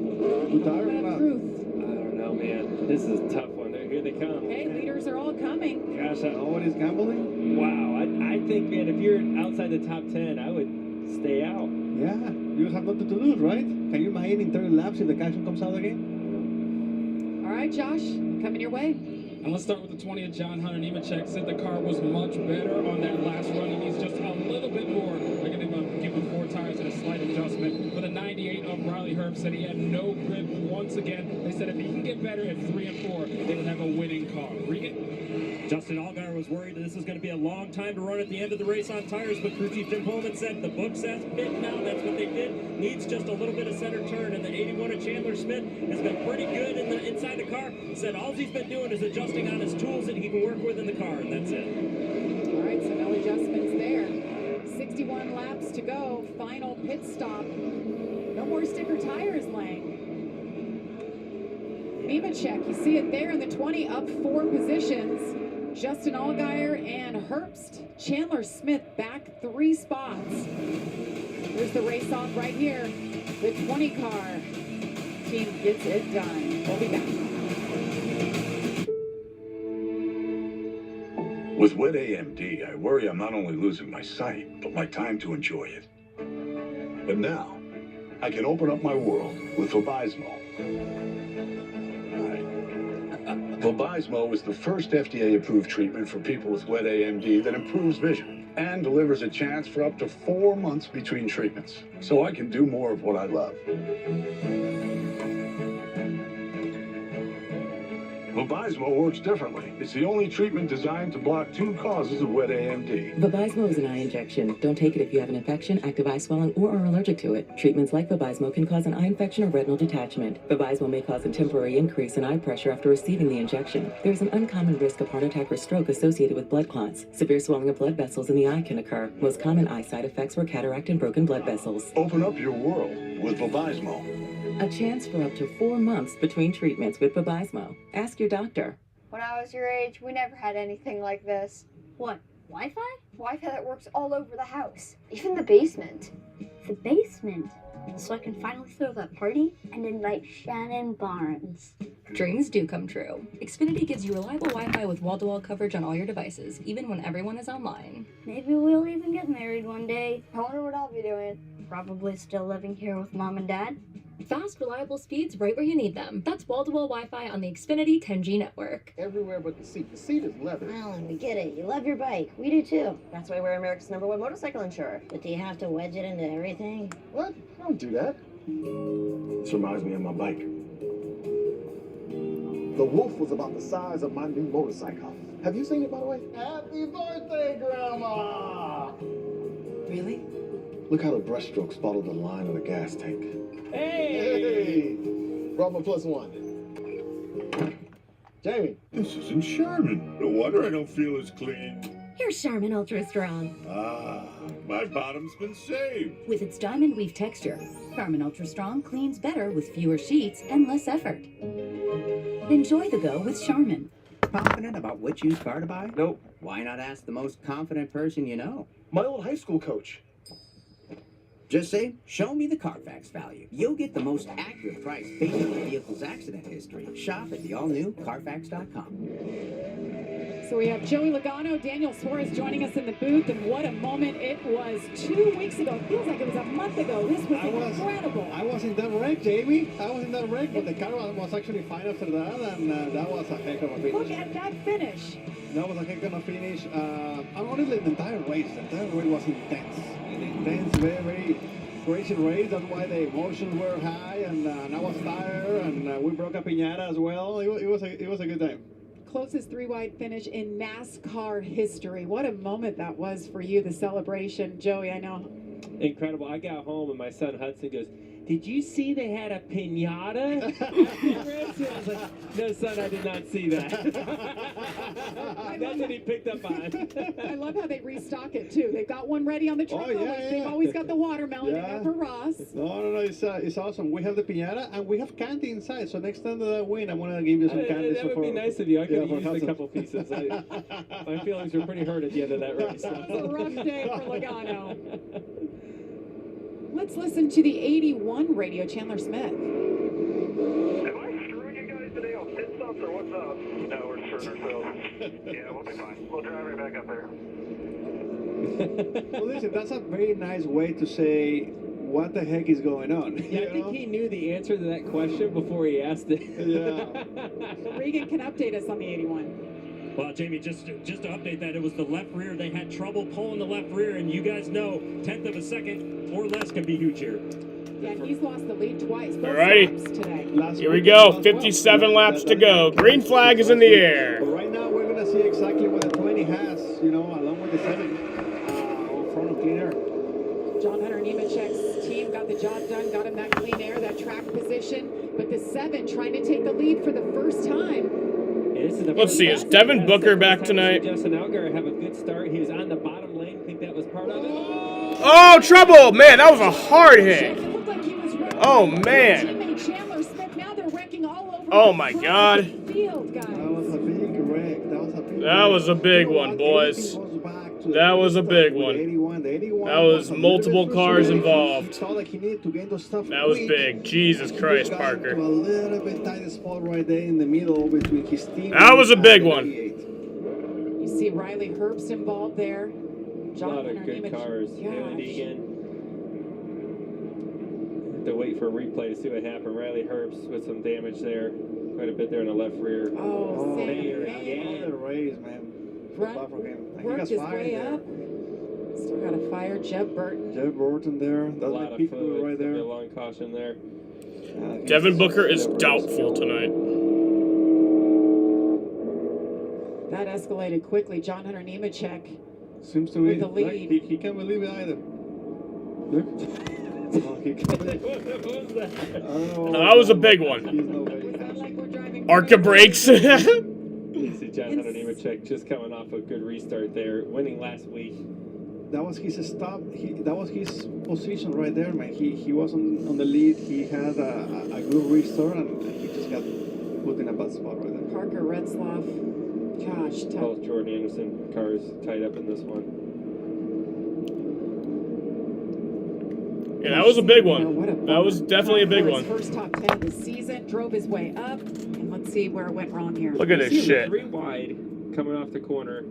Good tire or not? I don't know, man. This is a tough one. Here they come. Okay, leaders are all coming. Gosh, nobody's gambling? Wow. I think, man, if you're outside the top 10, I would stay out. Yeah, you have nothing to lose, right? Can you imagine in 30 laps if the caution comes out again? All right, Josh, coming your way. And let's start with the 20th. John Hunter Nemechek said the car was much better on that last run. He needs just a little bit more. They're going to give him 4 tires and a slight adjustment. For the 98 of Riley Herb said he had no grip once again. They said if he can get better at 3 and 4, they would have a winning car. Regan? Justin Allgaier was worried that this is going to be a long time to run at the end of the race on tires, but crew chief Jim Pullman said the book says pit now. That's what they did. Needs just a little bit of center turn, and the 81 of Chandler Smith has been pretty good inside the car. He said all he's been doing is adjusting on his tools that he can work with in the car, and that's it. All right, so no adjustments there. 61 laps to go. Final pit stop. No more sticker tires, Lang. Nemechek, you see it there in the 20, up 4 positions. Justin Allgaier and Herbst. Chandler Smith back 3 spots. There's the race off right here. The 20 car team gets it done. We'll be back. With wet AMD, I worry I'm not only losing my sight, but my time to enjoy it. But now, I can open up my world with Vabysmo. Vabysmo is the first FDA-approved treatment for people with wet AMD that improves vision and delivers a chance for up to 4 months between treatments, so I can do more of what I love. Vabysmo works differently. It's the only treatment designed to block 2 causes of wet AMD. Vabysmo is an eye injection. Don't take it if you have an infection, active eye swelling, or are allergic to it. Treatments like Vabysmo can cause an eye infection or retinal detachment. Vabysmo may cause a temporary increase in eye pressure after receiving the injection. There is an uncommon risk of heart attack or stroke associated with blood clots. Severe swelling of blood vessels in the eye can occur. Most common eye side effects were cataract and broken blood vessels. Open up your world with Vabysmo. A chance for up to 4 months between treatments with Vabysmo. Ask your doctor. When I was your age, we never had anything like this. What? Wi-Fi? Wi-Fi that works all over the house. Even the basement. The basement? So I can finally throw that party and invite Shannon Barnes. Dreams do come true. Xfinity gives you reliable Wi-Fi with wall-to-wall coverage on all your devices, even when everyone is online. Maybe we'll even get married one day. I wonder what I'll be doing. Probably still living here with Mom and Dad. Fast, reliable speeds right where you need them. That's wall-to-wall Wi-Fi on the Xfinity 10G network. Everywhere but the seat. The seat is leather. Alan, we get it. You love your bike. We do too. That's why we're America's #1 motorcycle insurer. But do you have to wedge it into everything? What? I don't do that. This reminds me of my bike. The Wolf was about the size of my new motorcycle. Have you seen it, by the way? Happy birthday, Grandma! Really? Look how the brushstrokes follow the line of the gas tank. Hey! Brought my +1. Jamie. This isn't Charmin. No wonder I don't feel as clean. Here's Charmin Ultra Strong. Ah, my bottom's been saved. With its diamond weave texture, Charmin Ultra Strong cleans better with fewer sheets and less effort. Enjoy the go with Charmin. Confident about which used car to buy? Nope. Why not ask the most confident person you know? My old high school coach. Just say, show me the Carfax value. You'll get the most accurate price based on the vehicle's accident history. Shop at the all-new Carfax.com. So we have Joey Logano, Daniel Suarez joining us in the booth, and what a moment it was 2 weeks ago. It feels like it was a month ago. This was incredible. I was in that wreck, Jamie. I was in that wreck, but the car was actually fine after that, and that was a heck of a finish. Look at that finish. That was a heck of a finish. Honestly, the entire race was intense. An intense, very crazy race. That's why the emotions were high, and I was tired, and we broke a piñata as well. It was a good time. Closest three-wide finish in NASCAR history. What a moment that was for you, the celebration. Joey, I know. Incredible. I got home and my son Hudson goes, "Did you see they had a piñata?" I was like, "No, son, I did not see that." That's what he picked up on. I love how they restock it too. They've got one ready on the truck. They've always got the watermelon in there for Ross. No, it's awesome. We have the piñata and we have candy inside. So next time that I win, I'm gonna give you some candy. That would be nice of you. I could have used a couple pieces. My feelings were pretty hurt at the end of that race. It was a rough day for Logano. Let's listen to the 81 radio, Chandler Smith. Am I screwing you guys today on pit stops or what's up? No, we're screwing ourselves. Yeah, we'll be fine. We'll drive right back up there. Well, listen, that's a very nice way to say what the heck is going on. Yeah, I think he knew the answer to that question before he asked it. Yeah. Regan can update us on the 81. Well, Jamie, just to update that, it was the left rear. They had trouble pulling the left rear, and you guys know 1/10 of a second or less can be huge here. Yeah, he's lost the lead twice. All right. Today. Here we go. 57 laps to go. Green flag is in the air. But right now, we're going to see exactly what the 20 has, along with the 7 on front of clean air. John Hunter Nemechek's team got the job done, got him that clean air, that track position. But the 7 trying to take the lead for the first time. Let's see, is Devin Booker back tonight? Justin Allgaier have a good start. He was on the bottom lane. I think that was part of it. Oh, trouble! Man, that was a hard hit. Oh, man. Oh, my God. That was a big one, boys. That was a big one. That was multiple cars involved. That was big. Jesus Christ, Parker. That was a big one. You see Riley Herbst involved there. A lot of good cars. And Egan. To wait for a replay to see what happened. Riley Herbst with some damage there. Quite a bit there in the left rear. Oh, Mayer man. The race, man. Worked his way up. Still got a fire. Jeb Burton. Jeb Burton there. That's my people right there. A long caution there. Devin Booker is doubtful tonight. That escalated quickly. John Hunter Nemechek seems to me with the lead. He can't believe it either. That was a big one. Arca brakes. You see John Hunter Nemechek just coming off a good restart there, winning last week. That was his stop. That was his position right there, man. He was on the lead. He had a good restart, and he just got put in a bad spot right there. Parker Retzloff. Gosh, tough. Both Jordan Anderson cars tied up in this one. Yeah, that was a big one. That was definitely a big one. First top 10 of the season, drove his way up, and let's see where it went wrong here. Look at this shit. 3 wide coming off the corner.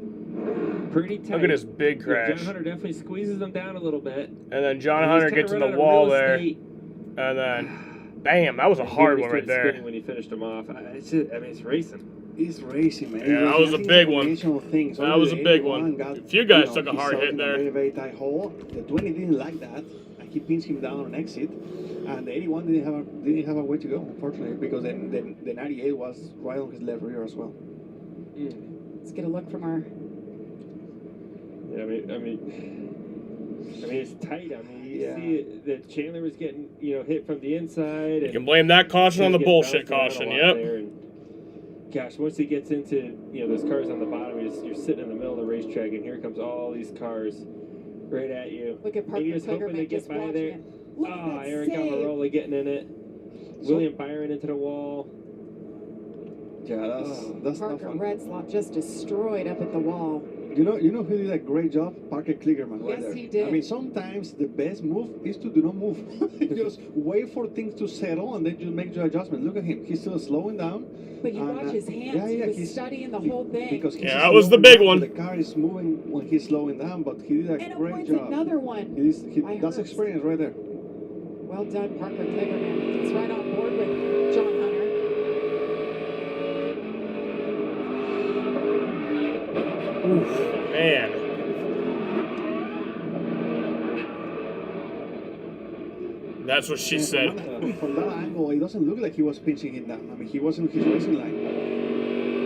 Pretty tight. Look at this big crash. John Hunter definitely squeezes them down a little bit. And then John Hunter gets in the wall there. And then Damn, that was a hard He one was right there. spinning when he finished him off. It's just, I mean, it's racing. It's racing, man. Yeah, that was a big one. Things. That was a big one. A few guys took a hard hit in there. A very, very tight hole. The 20 didn't like that, and he pinned him down on exit. And the 81 didn't have a way to go, unfortunately, because then the 98 was right on his left rear as well. Let's get a look from our. Yeah, I mean, it's tight. I mean, you see it, that Chandler was getting, hit from the inside. You can blame that caution on the bullshit caution. Yep. Gosh, once he gets into those cars on the bottom, you're sitting in the middle of the racetrack, and here comes all these cars right at you. Look at and Parker you're just hoping they Kligerman get just by watching there. it. Look at that Eric save. Almirola getting in it. William Byron into the wall. Yeah, that's not Parker fun. Redslock just destroyed up at the wall. You know who did a great job? Parker Kligerman right Yes, there. he did. I mean, sometimes the best move is to do not move. Just wait for things to settle and then just make your adjustment. Look at him. He's still slowing down. But you watch his hands. He was studying the whole thing. Because he's Yeah, that was the big one. The car is moving when he's slowing down, but he did a And great avoids job. another one. That's experience right there. Well done, Parker Kligerman. He's right on board with John Hunter. Oof, man. That's what she said. From that angle, it doesn't look like he was pinching it down. I mean, he wasn't his racing line.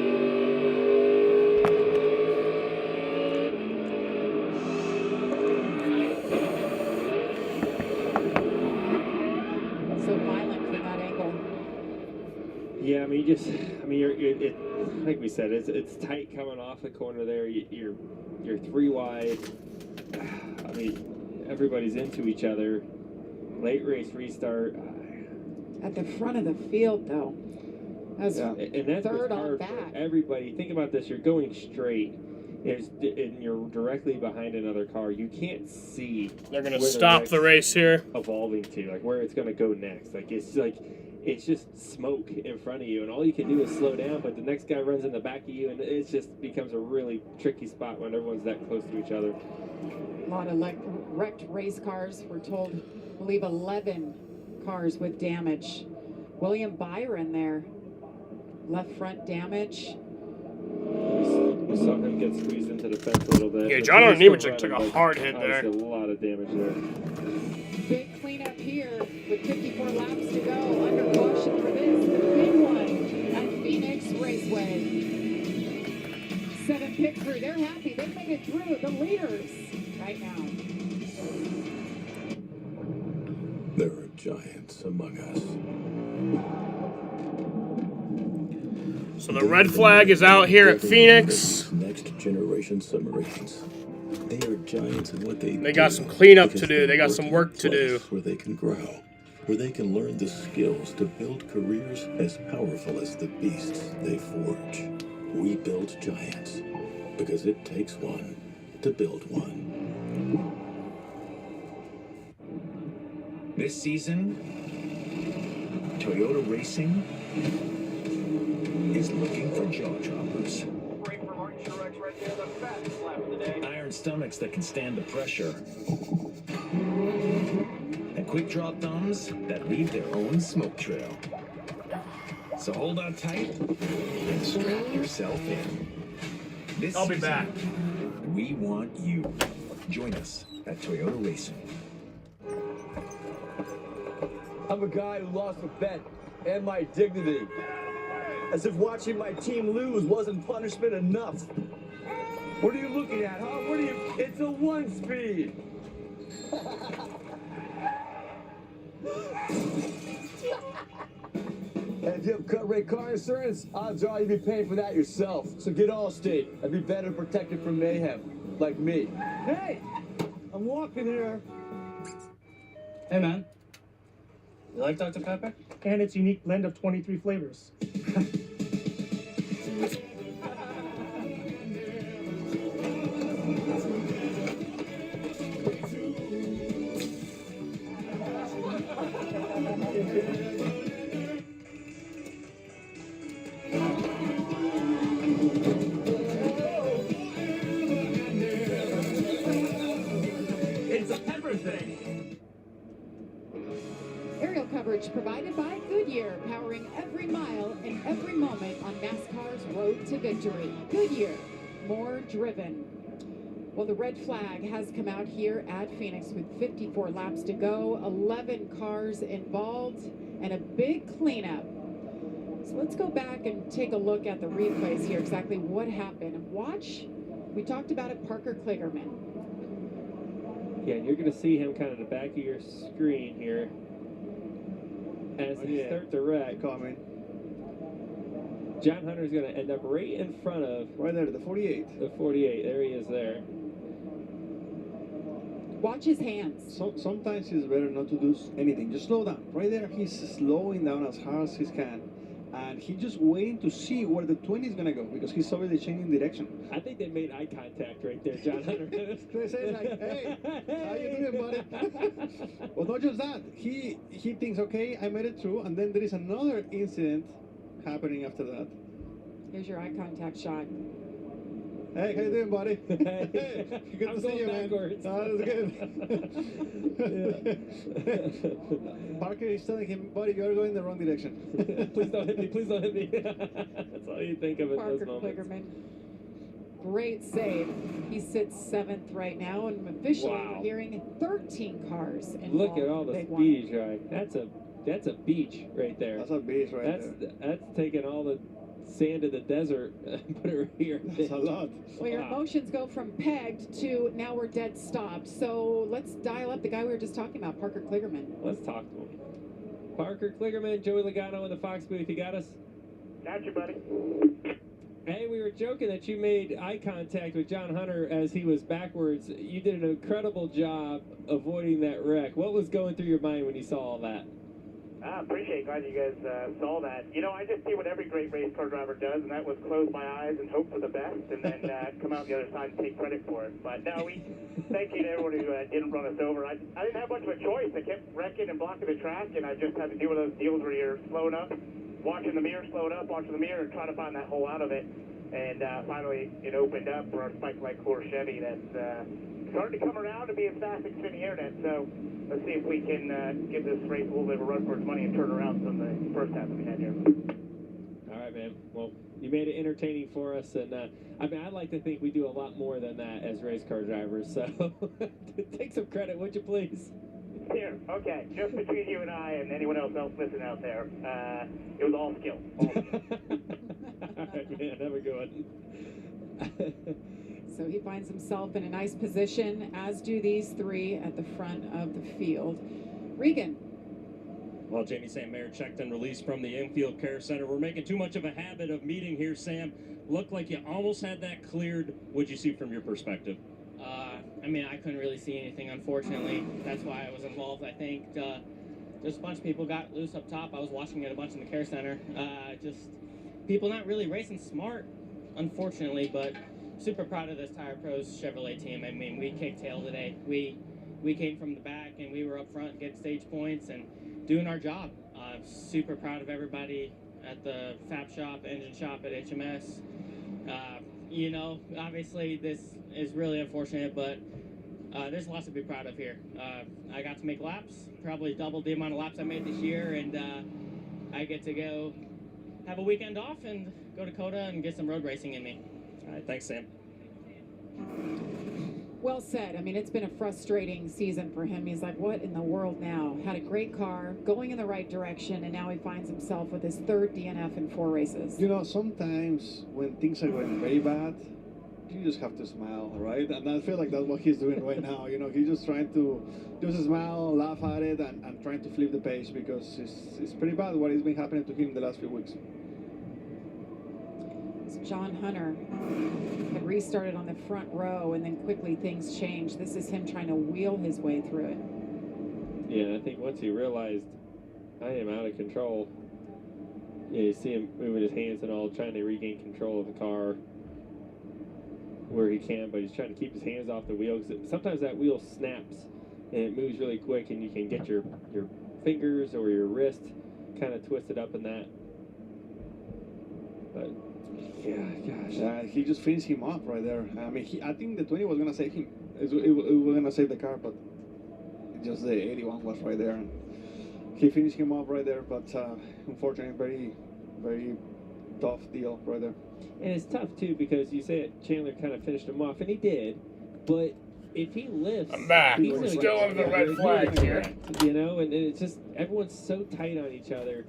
So violent from that angle. Yeah, I mean, you're like we said, it's tight coming off the corner there. You're three wide. I mean, everybody's into each other. Late race restart. At the front of the field, though. That's And that's third what's on hard back. for everybody. Think about this. You're going straight. And you're directly behind another car. You can't see. They're gonna where stop the race here. Evolving to where it's gonna go next. It's just smoke in front of you, and all you can do is slow down. But the next guy runs in the back of you, and it just becomes a really tricky spot when everyone's that close to each other. A lot of wrecked race cars. We're told, I believe, 11 cars with damage. William Byron there. Left front damage. We saw him get squeezed into the fence a little bit. Yeah, but John he was Nemechek still took a running, hard but hit there. obviously a lot of damage there. Big cleanup here with 54 laps to go. Under caution for this, the big one at Phoenix Raceway. 7 pit crew, they're happy. They made it through the leaders right now. There are giants among us. So the red flag is out here at Phoenix. Next generation submarines. They are giants in what they got do some cleanup to because do. They got work some in work a to do. place where they can grow, where they can learn the skills to build careers as powerful as the beasts they forge. We build giants because it takes one to build one. This season, Toyota Racing is looking for jaw droppers. Iron stomachs that can stand the pressure. And quick draw thumbs that leave their own smoke trail. So hold on tight and strap yourself in. This I'll be season, back. We want you. Join us at Toyota Racing. I'm a guy who lost a bet and my dignity. As if watching my team lose wasn't punishment enough. What are you looking at, huh? It's a 1-speed. And if you have cut rate car insurance, odds are you'd be paying for that yourself. So get Allstate and be better protected from mayhem, like me. Hey, I'm walking here. Hey, man. You like Dr. Pepper? And its unique blend of 23 flavors. It's a pepper thing. Aerial coverage provided by by Goodyear, powering every mile and every moment on NASCAR's road to victory. Goodyear, more driven. Well, the red flag has come out here at Phoenix with 54 laps to go, 11 cars involved, and a big cleanup. So let's go back and take a look at the replays here, exactly what happened. Watch, we talked about it, Parker Kligerman. Yeah, and you're going to see him kind of in the back of your screen here as they start to wreck. Coming. John Hunter's going to end up right in front of... Right there, the 48. The 48. There he is there. Watch his hands. So, sometimes it's better not to do anything. Just slow down. Right there, he's slowing down as hard as he can. And he's just waiting to see where the 20 is going to go because he's already changing direction. I think they made eye contact right there, John Hunter. They say like, hey, how you doing, buddy? Well, not just that. He thinks, okay, I made it through. And then there is another incident happening after that. Here's your eye contact shot. Hey, how you doing, buddy? Hey, good to see you, backwards. man. Oh, that's good. Parker is telling him, buddy, you're going the wrong direction. Please don't hit me. Please don't hit me. That's all you think of in those moments. Parker Kligerman. Great save. He sits 7th right now, and officially we're hearing 13 cars involved. Look at all the speed, right? That's a beach right there. That's a beach right there. That's taking all the sand of the desert and put it here. That's a lot. Well, your emotions go from pegged to now we're dead stopped. So let's dial up the guy we were just talking about, Parker Kligerman. Let's talk to him. Parker Kligerman, Joey Logano in the Fox booth. You got us? Got you, buddy. Hey, we were joking that you made eye contact with John Hunter as he was backwards. You did an incredible job avoiding that wreck. What was going through your mind when you saw all that? I appreciate it. Glad you guys saw that. You know, I just see what every great race car driver does, and that was close my eyes and hope for the best, and then come out the other side and take credit for it. But no, thank you to everyone who didn't run us over. I didn't have much of a choice. I kept wrecking and blocking the track, and I just had to do one of those deals where you're slowing up, watching the mirror, slowing up, watching the mirror, and trying to find that hole out of it. And finally, it opened up for our Spike Light Core Chevy that's starting to come around to be as fast as Xfinity Internet. So let's see if we can give this race a little bit of a run for its money and turn around from the first half that we had here. All right, man. Well, you made it entertaining for us, and I mean, I'd like to think we do a lot more than that as race car drivers. So take some credit, would you please? Here, okay. Just between you and I and anyone else listening out there, it was all skill. All skill. All right, man. Have a good one. So he finds himself in a nice position, as do these three at the front of the field. Regan. Well, Jamie Sam Mayer checked and released from the infield care center. We're making too much of a habit of meeting here, Sam. Looked like you almost had that cleared. What'd you see from your perspective? I mean, I couldn't really see anything, unfortunately. That's why I was involved. I think just a bunch of people got loose up top. I was watching it a bunch in the care center. Just people not really racing smart, unfortunately, but super proud of this Tire Pros Chevrolet team. I mean, we kicked tail today. We came from the back, and we were up front getting stage points and doing our job. Super proud of everybody at the Fab Shop, Engine Shop at HMS. You know, obviously this is really unfortunate, but there's lots to be proud of here. I got to make laps, probably double the amount of laps I made this year, and I get to go have a weekend off and go to COTA and get some road racing in me. All right, thanks, Sam. Well said. I mean, it's been a frustrating season for him. He's like, what in the world now? Had a great car, going in the right direction, and now he finds himself with his third DNF in 4 races. You know, sometimes when things are going very bad, you just have to smile, right? And I feel like that's what he's doing right now. You know, he's just trying to just smile, laugh at it, and trying to flip the page because it's pretty bad what has been happening to him the last few weeks. John Hunter had restarted on the front row, and then quickly things changed. This is him trying to wheel his way through it. Yeah, I think once he realized I am out of control, yeah, you see him moving his hands and all, trying to regain control of the car where he can, but he's trying to keep his hands off the wheel. Because sometimes that wheel snaps and it moves really quick, and you can get your fingers or your wrist kind of twisted up in that. But yeah, gosh. He just finished him off right there. I mean, I think the 20 was going to save him. It was going to save the car, but just the 81 was right there. And he finished him off right there, but unfortunately, very, very tough deal right there. And it's tough too because you say Chandler kind of finished him off, and he did. But if he lifts, I'm back. he's We're gonna still get- under the red flag here. You know, and it's just everyone's so tight on each other.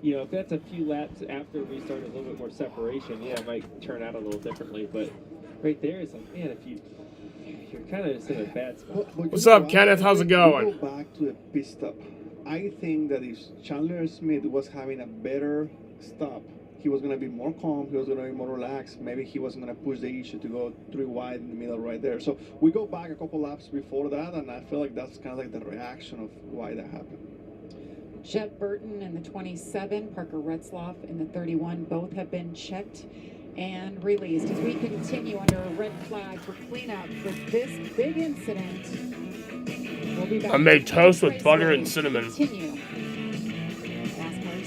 You know, if that's a few laps after we start a little bit more separation, yeah, it might turn out a little differently. But right there, it's like, man, if you're kind of just in a bad spot. But What's you up, go Kenneth? back- How's it going? You go back to the pit stop. I think that if Chandler Smith was having a better stop, he was going to be more calm, he was going to be more relaxed. Maybe he wasn't going to push the issue to go 3 wide in the middle right there. So we go back a couple laps before that, and I feel like that's kind of like the reaction of why that happened. Jeb Burton in the 27, Parker Retzloff in the 31, both have been checked and released as we continue under a red flag for cleanup for this big incident. We'll be back. I made toast with butter and cinnamon. Continue. NASCAR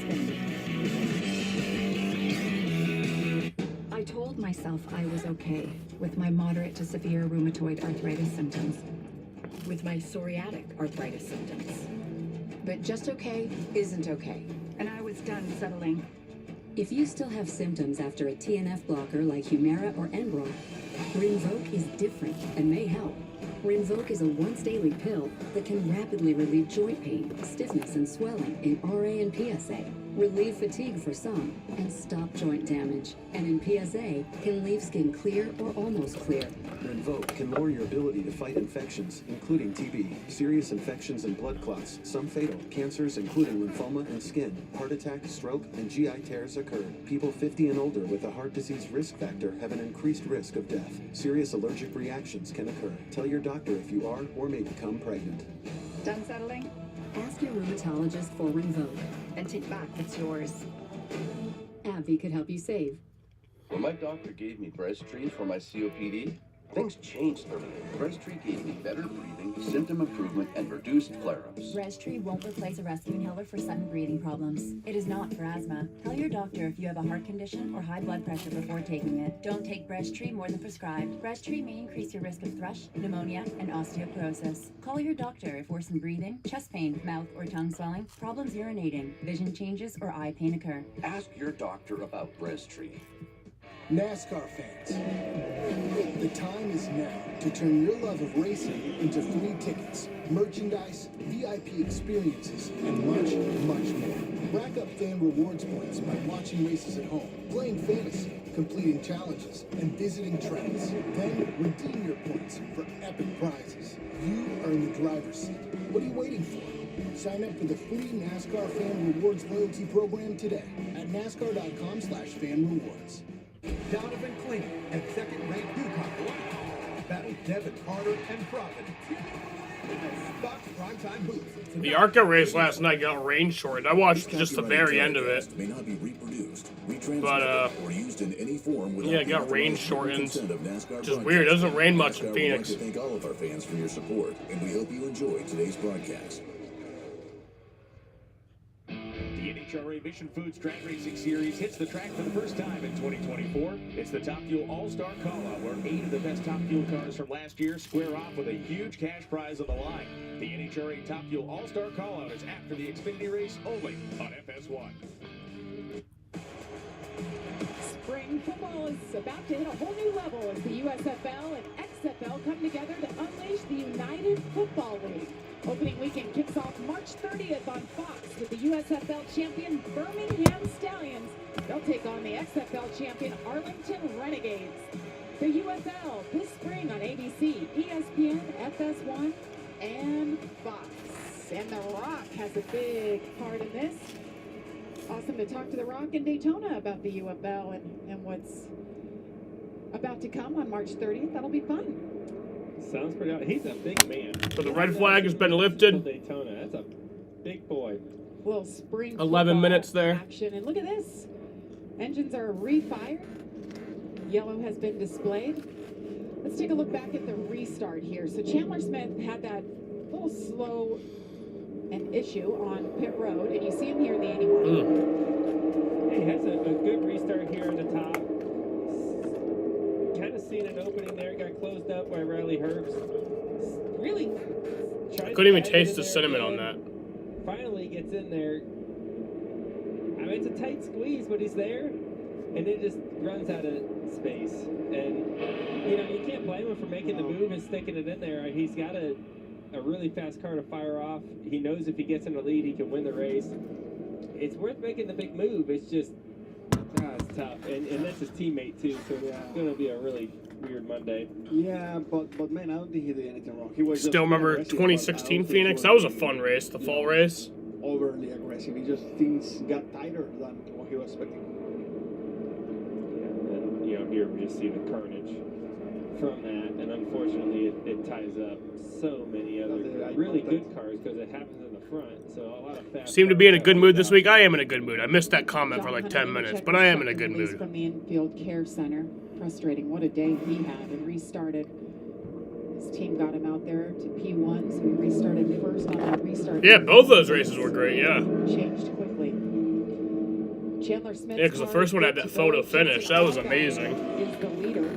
Xfinity. I told myself I was okay with my moderate to severe rheumatoid arthritis symptoms, with my psoriatic arthritis symptoms. But just okay isn't okay, and I was done settling. If you still have symptoms after a TNF blocker like Humira or Enbrel, Rinvoq is different and may help. Rinvoq is a once-daily pill that can rapidly relieve joint pain, stiffness, and swelling in RA and PSA, relieve fatigue for some, and stop joint damage. And in PSA, can leave skin clear or almost clear. Rinvoq can lower your ability to fight infections, including TB, serious infections and blood clots, some fatal, cancers including lymphoma and skin, heart attack, stroke, and GI tears occur. People 50 and older with a heart disease risk factor have an increased risk of death. Serious allergic reactions can occur. Tell your doctor if you are or may become pregnant. Done settling? Ask your rheumatologist for Rinvoq. And take back what's yours. AbbVie could help you save. When my doctor gave me Breztri for my COPD, things changed for me. Breztri gave me better breathing, symptom improvement, and reduced flare-ups. Breztri won't replace a rescue inhaler for sudden breathing problems. It is not for asthma. Tell your doctor if you have a heart condition or high blood pressure before taking it. Don't take Breztri more than prescribed. Breztri may increase your risk of thrush, pneumonia, and osteoporosis. Call your doctor if worsened breathing, chest pain, mouth or tongue swelling, problems urinating, vision changes, or eye pain occur. Ask your doctor about Breztri. NASCAR fans, the time is now to turn your love of racing into free tickets, merchandise, VIP experiences, and much, much more. Rack up fan rewards points by watching races at home, playing fantasy, completing challenges, and visiting tracks. Then redeem your points for epic prizes. You are in the driver's seat. What are you waiting for? Sign up for the free NASCAR Fan Rewards loyalty program today at NASCAR.com/fan rewards. Donovan Clean and second-ranked Ducati battle Devin Carter and Providence. Fox primetime booth. The ARCA race last night got rain shortened. I watched just the very end of it. May not be reproduced, But, or used in any form without yeah, it got the rain authorized shortened. consent of NASCAR Which is weird. It doesn't rain much in NASCAR Phoenix. would like to thank all of our fans for your support, and we hope you enjoyed today's broadcast. The NHRA Mission Foods Drag Racing Series hits the track for the first time in 2024. It's the Top Fuel All-Star Call-Out, where 8 of the best Top Fuel cars from last year square off with a huge cash prize on the line. The NHRA Top Fuel All-Star Call-Out is after the Xfinity race only on FS1. Spring football is about to hit a whole new level as the USFL and XFL come together to unleash the United Football League. Opening weekend kicks off March 30th on Fox with the USFL champion Birmingham Stallions. They'll take on the XFL champion Arlington Renegades. The UFL this spring on ABC, ESPN, FS1, and Fox. And The Rock has a big part in this. Awesome to talk to The Rock in Daytona about the UFL and what's about to come on March 30th. That'll be fun. Sounds pretty. He's a big man. So the red flag has been lifted. Daytona. That's a big boy. Little spring 11 minutes there. action, and look at this. Engines are refired. Yellow has been displayed. Let's take a look back at the restart here. So Chandler Smith had that little slow an issue on pit road, and you see him here in the 81. He has a good restart here at the top. Kind of seen an opening there. Got closed up by Riley Herbst. Really I couldn't even taste the cinnamon on that. Finally gets gets in there. I mean, it's a tight squeeze, but he's there, and it just runs out of space. And, you know, you can't blame him for making the move and sticking it in there. He's got a really fast car to fire off. He knows if he gets in the lead, he can win the race. It's worth making the big move. It's just, it's tough. And that's his teammate, too, so it's going to be a really weird Monday. Yeah, but man, I don't think he did anything wrong. He was Still remember 2016 Phoenix? That was a fun race, the fall race. Overly aggressive. He just things got tighter than what he was expecting. Yeah, and you know, here we just see the carnage from that, and unfortunately it ties up so many other really good cars because it happens in the front. So a lot of fast. Seem to be in a good mood this week. I am in a good mood. I missed that comment for like 10 minutes, but I am in a good mood. From the infield care center. Frustrating. What a day he had and restarted. His team got him out there to P1, so he restarted first on that restart. Yeah, both those races were great, yeah. Changed quickly. Chandler Smith. Yeah, because the first one had that photo finish. That was amazing. Is the leader.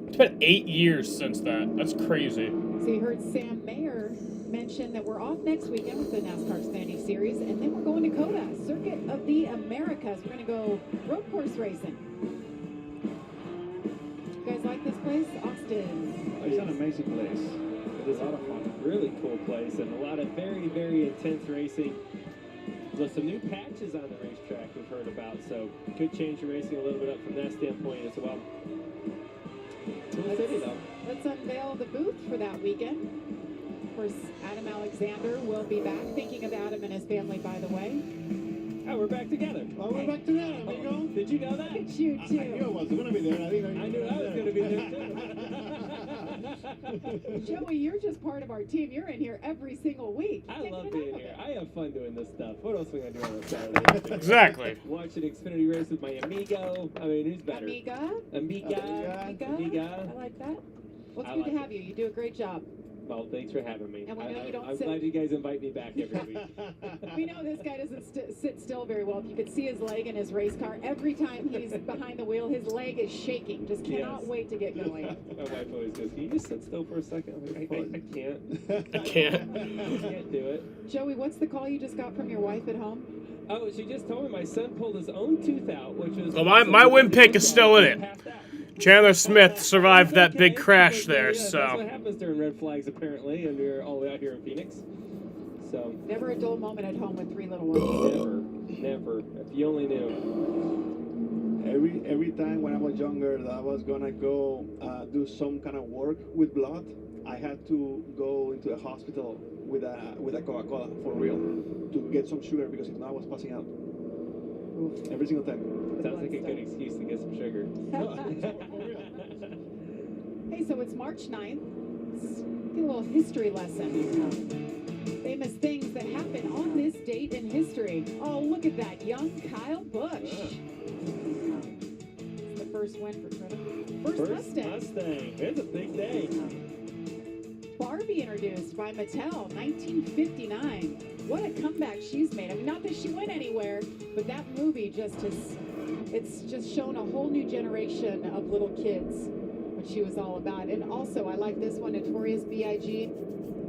It's been 8 years since that. That's crazy. So you heard Sam Mayer mention that we're off next weekend with the NASCAR Xfinity Series, and then we're going to COTA, Circuit of the Americas. We're going to go road course racing. You guys like this place? Austin. It's an amazing place. It is a lot of fun. Really cool place and a lot of very, very intense racing. With some new patches on the racetrack we've heard about, so could change the racing a little bit up from that standpoint as well. Cool city, though. Let's unveil the booth for that weekend. Of course, Adam Alexander will be back. Thinking of Adam and his family, by the way. Oh, we're back together. Oh, we're back together, amigo. Did you know that? You too. I knew I was going to be there. I knew I was going to be there, too. Joey, you're just part of our team. You're in here every single week. I love being here. I have fun doing this stuff. What else are we going to do on a Saturday? Exactly. Watch an Xfinity race with my amigo. I mean, who's better? Amiga. I like that. Well, it's good to have you. You do a great job. Well, thanks for having me. And we know you don't I'm sit- glad you guys invite me back every week. We know this guy doesn't sit still very well. If you could see his leg in his race car, every time he's behind the wheel, his leg is shaking. Just cannot wait to get going. My wife always goes, "Can you just sit still for a second?" I'm like, I can't. I can't. I can't do it. Joey, what's the call you just got from your wife at home? Oh, she just told me my son pulled his own tooth out, which was... Well, my win pick is still in it. Chandler Smith survived that big crash there, That's so. what happens during red flags, apparently, and we're all the way out here in Phoenix. So... Never a dull moment at home with 3 little ones. Never. If you only knew. Every time when I was younger that I was gonna go do some kind of work with blood, I had to go into a hospital with a Coca-Cola for real to get some sugar because if not I was passing out. Every single time. Sounds like a good excuse to get some sugar. Hey, so it's March 9th. Let's get a little history lesson. Famous things that happened on this date in history. Oh, look at that young Kyle Busch. It's the first win for Trevor. First Mustang. It's a big day. Barbie introduced by Mattel, 1959. What a comeback she's made. I mean, not that she went anywhere, but that movie it's just shown a whole new generation of little kids what she was all about. And also, I like this one, Notorious B.I.G.,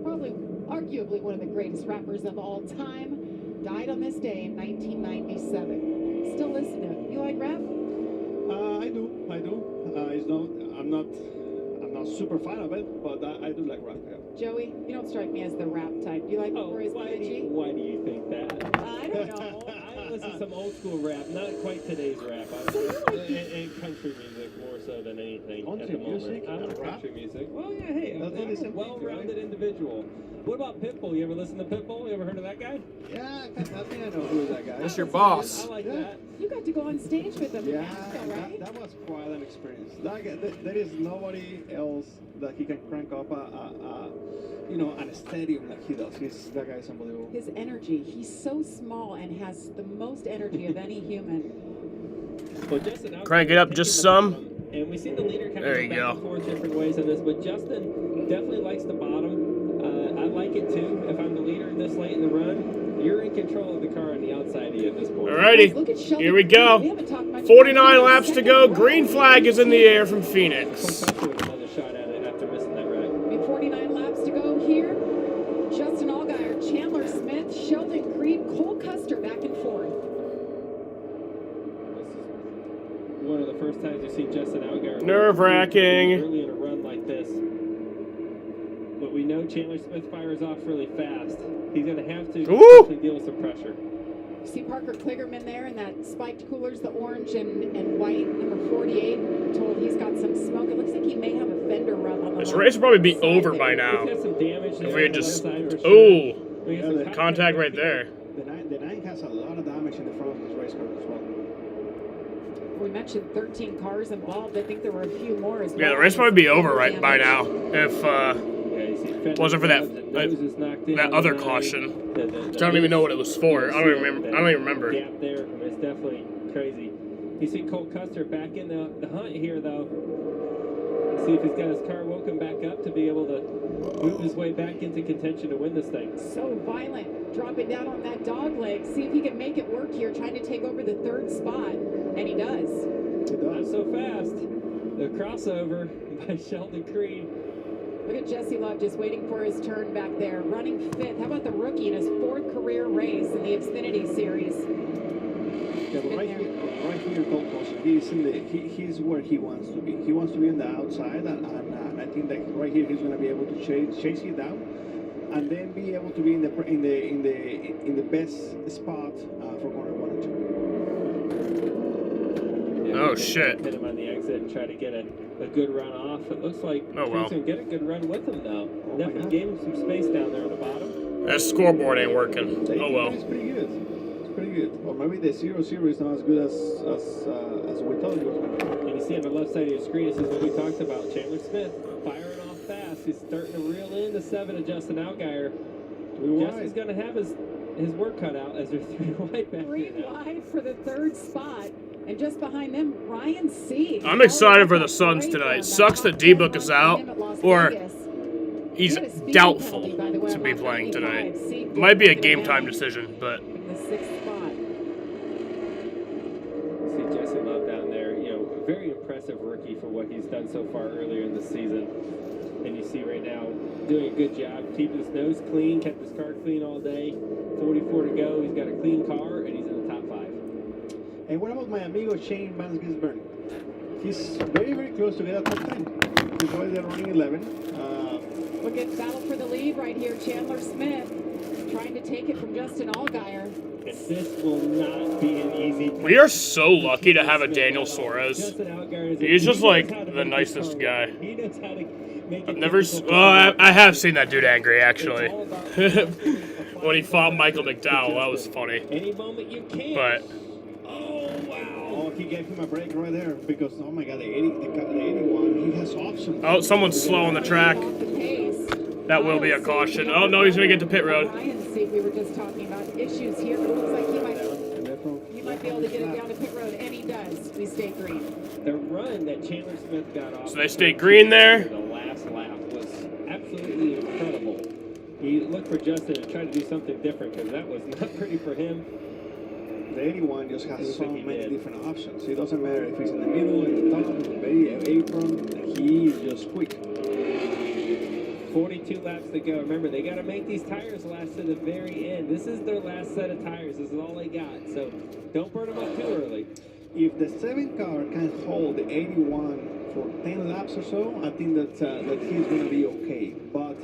probably arguably one of the greatest rappers of all time, died on this day in 1997. Still listen to it. You like rap? I do. I'm not super fan of it, but I do like rap. Yeah. Joey, you don't strike me as the rap type. Do you like Notorious B.I.G.? Why do you think that? I don't know. I listen to some old school rap, not quite today's rap. And country music more so than anything at the moment. I'm country music. Well, yeah, hey, I'm a well-rounded individual. What about Pitbull? You ever listen to Pitbull? You ever heard of that guy? Yeah, I think I know who is that guy. That's your boss. I like that. You got to go on stage with them. Yeah, right? that was quite an experience. There is nobody else that he can crank up an stadium like he does. That guy is unbelievable. His energy, he's so small and has the most energy of any human. Well, Justin, Crank it up just some. And we see the leader kind There of you back go. and forth different ways on this, but Justin definitely likes the bottom. I like it too. If I'm the leader this late in the run, you're in control of the car on the outside of you at this point. Alrighty, here we go. 49 laps to go. Green flag is in the air from Phoenix. Another shot at it after missing that wreck. 49 laps to go here. Justin Allgaier, Chandler first times we've seen Justin Allgaier Nerve-wracking. early in a run like this. But we know Chandler Smith fires off really fast. He's going to have to deal with some pressure. See Parker Kligerman there in that spiked coolers, the orange and white, number 48. I'm told he's got some smoke. It looks like he may have a fender rub on the This race will probably be over by now. He's got some damage If we had just... sure. Oh! Contact right there. The 9 has a lot of damage in the front of this race car as well. We mentioned 13 cars involved. I think there were a few more as well. Yeah, the race might be over right by now. If wasn't for that other caution. I don't even know what it was for. I don't even remember. Gap there is definitely crazy. You see Cole Custer back in the hunt here, though. Let's see if he's got his car woken back up to be able to move his way back into contention to win this thing. So violent, dropping down on that dog leg. See if he can make it work here, trying to take over the 3rd spot. And he does. Not so fast. The crossover by Sheldon Creed. Look at Jesse Love just waiting for his turn back there. Running 5th. How about the rookie in his 4th career race in the Xfinity Series? Yeah, but right here, Cole, he's where he wants to be. He wants to be on the outside, and I think that right here he's going to be able to chase it down, and then be able to be in the best spot for corner 1 and 2. Oh shit! Hit him on the exit and try to get a good run off. It looks like he's going to get a good run with him though. Definitely gave him some space down there on the bottom. That scoreboard ain't working. Oh well. It's pretty good. It's pretty good. Or maybe the 0-0 is not as good as we thought it was going to be. And you see on the left side of your screen, this is what we talked about. Chandler Smith firing off fast. He's starting to reel in the 7 of Justin Allgaier. Justin's going to have his work cut out as they're 3 wide back 3 wide for the 3rd spot. And just behind them, Ryan C. I'm excited for the Suns tonight. Sucks that D-Book is out, or he's doubtful to be playing tonight. Might be a game time decision, but. The 6th spot. See Jesse Love down there, a very impressive rookie for what he's done so far earlier in the season. And you see right now, doing a good job, keeping his nose clean, kept his car clean all day. 44 to go, he's got a clean car, and he's in the top 5. And what about my amigo Shane Van Gisbergen? He's very, very close to get a top 10. He's already running 11. Look at battle for the lead right here. Chandler Smith trying to take it from Justin Allgaier. This will not be an easy. We are so lucky to have a Daniel Suarez. He's just like the nicest guy. He knows how to make I've never. Well, I have seen that dude angry actually. When he fought Michael McDowell, that was funny. Any moment you can. But. Oh, wow. Oh, he gave him a break right there because, oh my God, the 81, he has options. Oh, someone's slow on the track. That will be a caution. Oh, no, he's going to get to pit road. Ryan C. We were just talking about issues here, but it looks like he might be able to get it down to pit road, and he does. We stay green. The run that Chandler Smith got off. So they stay green there. The last lap was absolutely incredible. He looked for Justin to try to do something different because that was not pretty for him. The 81 just has so many different options. It doesn't matter if he's in the middle, in the top, in the very apron. He's just quick. 42 laps to go. Remember, they got to make these tires last to the very end. This is their last set of tires. This is all they got. So don't burn them up too early. If the 7 car can hold the 81 for 10 laps or so, I think that he's going to be okay. But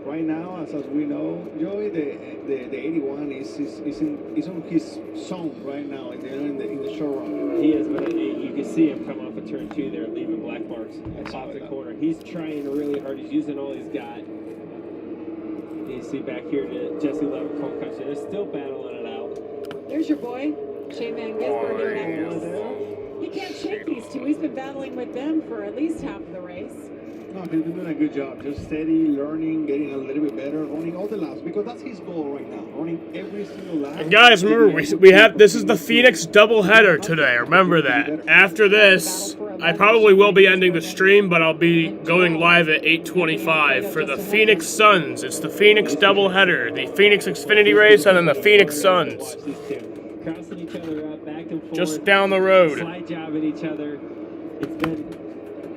right now, as we know, Joey, the 81 is on his zone right now in the short run. He is, but you can see him come off of turn 2 there, leaving black marks off the corner. He's trying really hard. He's using all he's got. You see back here to Jesse Love and Cole Custer. They're still battling it out. There's your boy, Shane Van Gisbergen. He can't shake these two. He's been battling with them for at least half of the race. No, he's been doing a good job. Just steady, learning, getting a little bit better, running all the laps, because that's his goal right now, running every single lap. And guys, remember, we have, this is the Phoenix doubleheader today. Remember that. After this, I probably will be ending the stream, but I'll be going live at 8:25 for the Phoenix Suns. It's the Phoenix doubleheader, the Phoenix Xfinity race, and then the Phoenix Suns. Crossing each other up, back and forth. Just down the road. Slide jobbing each other. It's been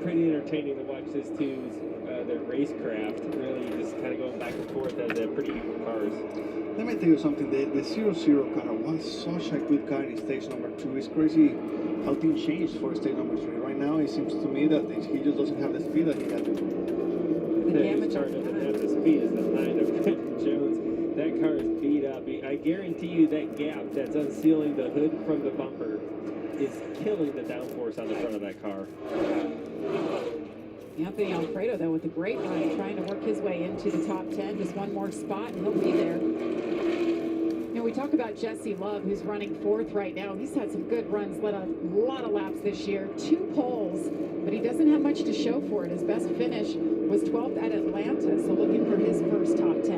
pretty entertaining to watch this two's their racecraft. Really just kind of going back and forth as they're pretty equal cars. Let me tell you something. The 0-0 car was such a good car in stage number 2. It's crazy how things changed for stage number 3. Right now, it seems to me that he just doesn't have the speed that he had before. He's starting to have the speed as the 9 of Quentin Jones. That car is beat up. I guarantee you that gap that's unsealing the hood from the bumper is killing the downforce on the front of that car. Anthony Alfredo, though, with a great run, trying to work his way into the top 10. Just one more spot, and he'll be there. You know, we talk about Jesse Love, who's running 4th right now. He's had some good runs, led a lot of laps this year, 2 poles, but he doesn't have much to show for it. His best finish was 12th at Atlanta, so looking for his first top 10.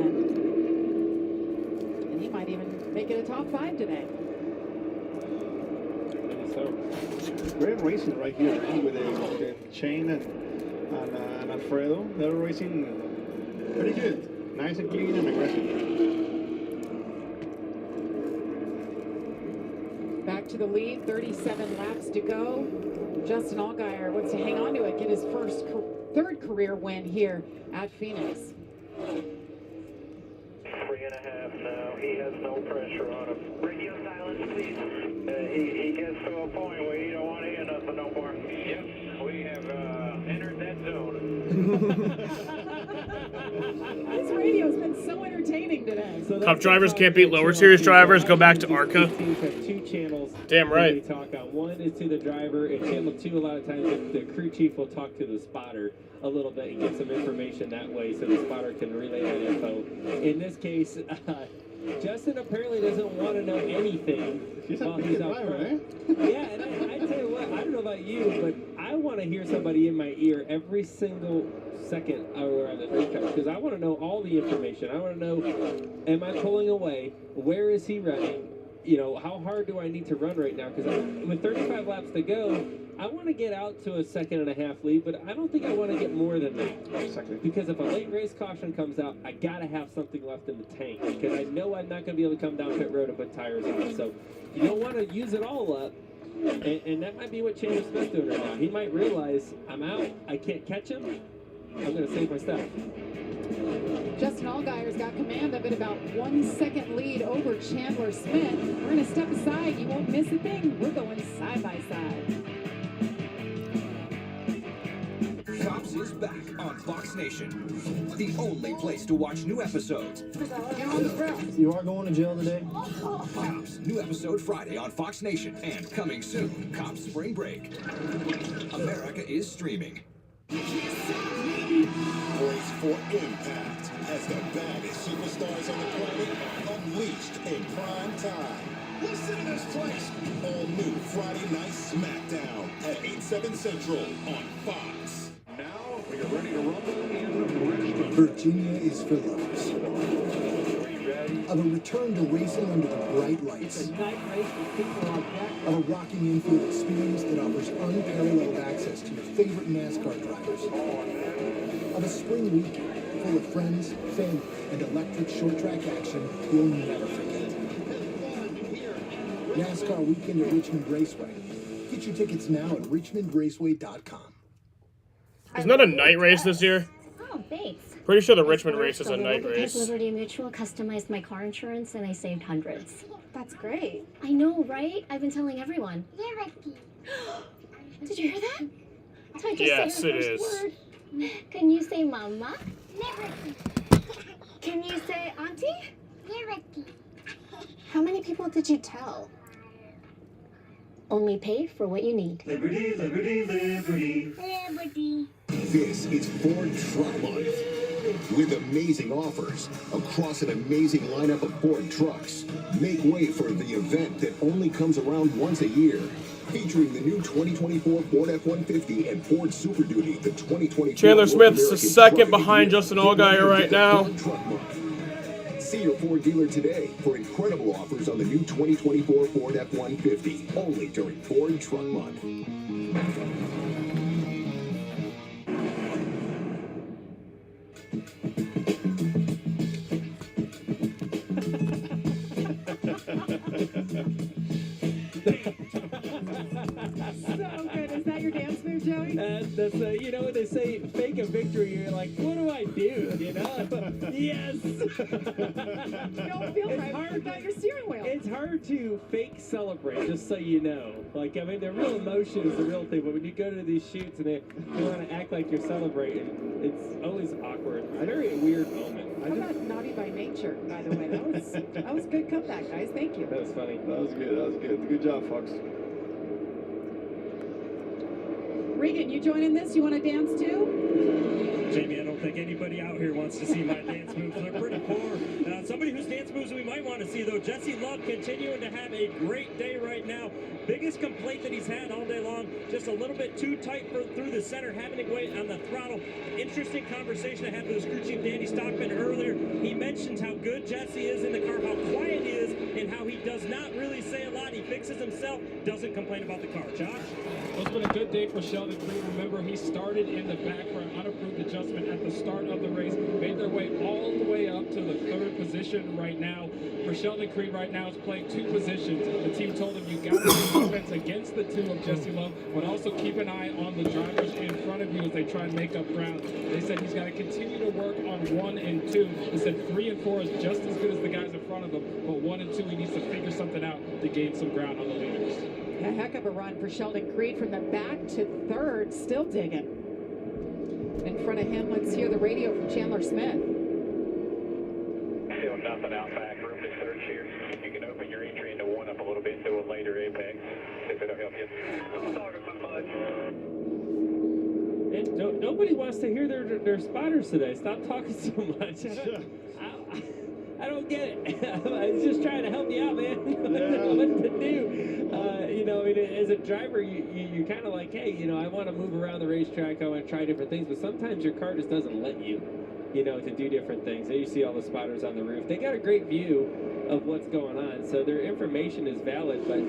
And he might even make it a top 5 today. Great racing right here with the Shane and Alfredo. They're racing pretty good. Nice and clean and aggressive. Back to the lead, 37 laps to go. Justin Allgaier wants to hang on to it, get his third career win here at Phoenix. 3.5 now. He has no pressure on him. Radio silence, please. He gets to a point where you don't want to hear nothing no more. Yep, we have entered that zone. This radio's been so entertaining today. Top drivers can't beat lower series drivers. Go back to ARCA. Teams have 2 channels. Damn right. They talk on. One is to the driver, and channel 2, a lot of times the crew chief will talk to the spotter a little bit and get some information that way, so the spotter can relay that info. In this case, Justin apparently doesn't want to know anything while he's out front. Yeah, and I tell you what, I don't know about you, but I want to hear somebody in my ear every single second around the racetrack, because I want to know all the information. I want to know, am I pulling away? Where is he running? You know, how hard do I need to run right now? Because with 35 laps to go, I want to get out to a 2.5 lead, but I don't think I want to get more than that. Exactly. Because if a late race caution comes out, I got to have something left in the tank, because I know I'm not going to be able to come down pit road and put tires on. So you don't want to use it all up, and that might be what Chandler Smith's doing right now. He might realize, I'm out, I can't catch him, I'm going to save my stuff. Justin Allgaier's got command of it, about 1 second lead over Chandler Smith. We're going to step aside. You won't miss a thing. We're going side by side. Cops is back on Fox Nation, the only place to watch new episodes. Get on the ground. You are going to jail today? Cops, new episode Friday on Fox Nation, and coming soon, Cops Spring Break. America is streaming. Brace for impact as the baddest superstars on the planet are unleashed in prime time. Listen to this place. All new Friday Night SmackDown at 8/7 Central on Fox. Now we are ready to rumble in Richmond. Virginia is for lovers. Of a return to racing under the bright lights. Of a rocking infield experience that offers unparalleled access to your favorite NASCAR drivers. Of a spring weekend full of friends, family, and electric short track action you'll never forget. NASCAR Weekend at Richmond Raceway. Get your tickets now at richmondraceway.com. Isn't that a night race this year? Oh, thanks. Pretty sure the Richmond race is a night race. Liberty Mutual customized my car insurance and I saved hundreds. That's great. I know, right? I've been telling everyone. Did you hear that? Did I just Yes, say it the is. first word? Can you say mama? Can you say auntie? How many people did you tell? Only pay for what you need. Liberty, liberty, liberty. Liberty. This is Ford Truck Month. With amazing offers across an amazing lineup of Ford trucks. Make way for the event that only comes around once a year. Featuring the new 2024 Ford F-150 and Ford Super Duty, the 2024 Chandler Smith's North American second Truck behind of the Justin Year. Allgaier right now. Ford Truck Month. See your Ford dealer today for incredible offers on the new 2024 Ford F-150, only during Ford Truck Month. So good. Is that your dance move, Joey? That's you know when they say fake a victory, you're like, what do I do? You know? Yes. Don't feel hard to fake celebrate, just so you know. Like, I mean, the real emotion is the real thing, but when you go to these shoots and they want to act like you're celebrating, it's always awkward. A very weird moment. How about naughty by nature, by the way? That was a good comeback, guys. Thank you. That was funny. That was good. That was good. Good job, Fox. Regan, you joining this? You want to dance too? Jamie, I don't think anybody out here wants to see my dance moves. They're pretty poor. Somebody whose dance moves we might want to see, though, Jesse Love continuing to have a great day right now. Biggest complaint that he's had all day long, just a little bit too tight through the center, having to wait on the throttle. Interesting conversation I had with his crew chief, Danny Stockman, earlier. He mentions how good Jesse is in the car, how quiet he is, and how he does not really say a lot. He fixes himself, doesn't complain about the car. Josh? It's been a good day for Sheldon Creed. Remember, he started in the back for an unapproved adjustment at the start of the race, made their way all the way up to the third position right now. For Sheldon Creed right now, is playing two positions. The team told him you got to do defense against the two of Jesse Love, but also keep an eye on the drivers in front of you as they try and make up ground. They said he's got to continue to work on 1 and 2. They said 3 and 4 is just as good as the guys in front of him, but 1 and 2 he needs to figure something out to gain some ground on the leaders. A heck of a run for Sheldon Creed from the back to third, still digging. In front of him, let's hear the radio from Chandler Smith. Still nothing out back. Room to search here. You can open your entry into 1 up a little bit to a later apex if it'll help you. I'm talking so much. And nobody wants to hear their spotters today. Stop talking so much. I don't get it. I was just trying to help you out, man. I don't know what to do. You know, as a driver, you're kind of like, hey, you know, I want to move around the racetrack. I want to try different things. But sometimes your car just doesn't let you, you know, to do different things. There you see all the spotters on the roof. They got a great view of what's going on. So their information is valid. But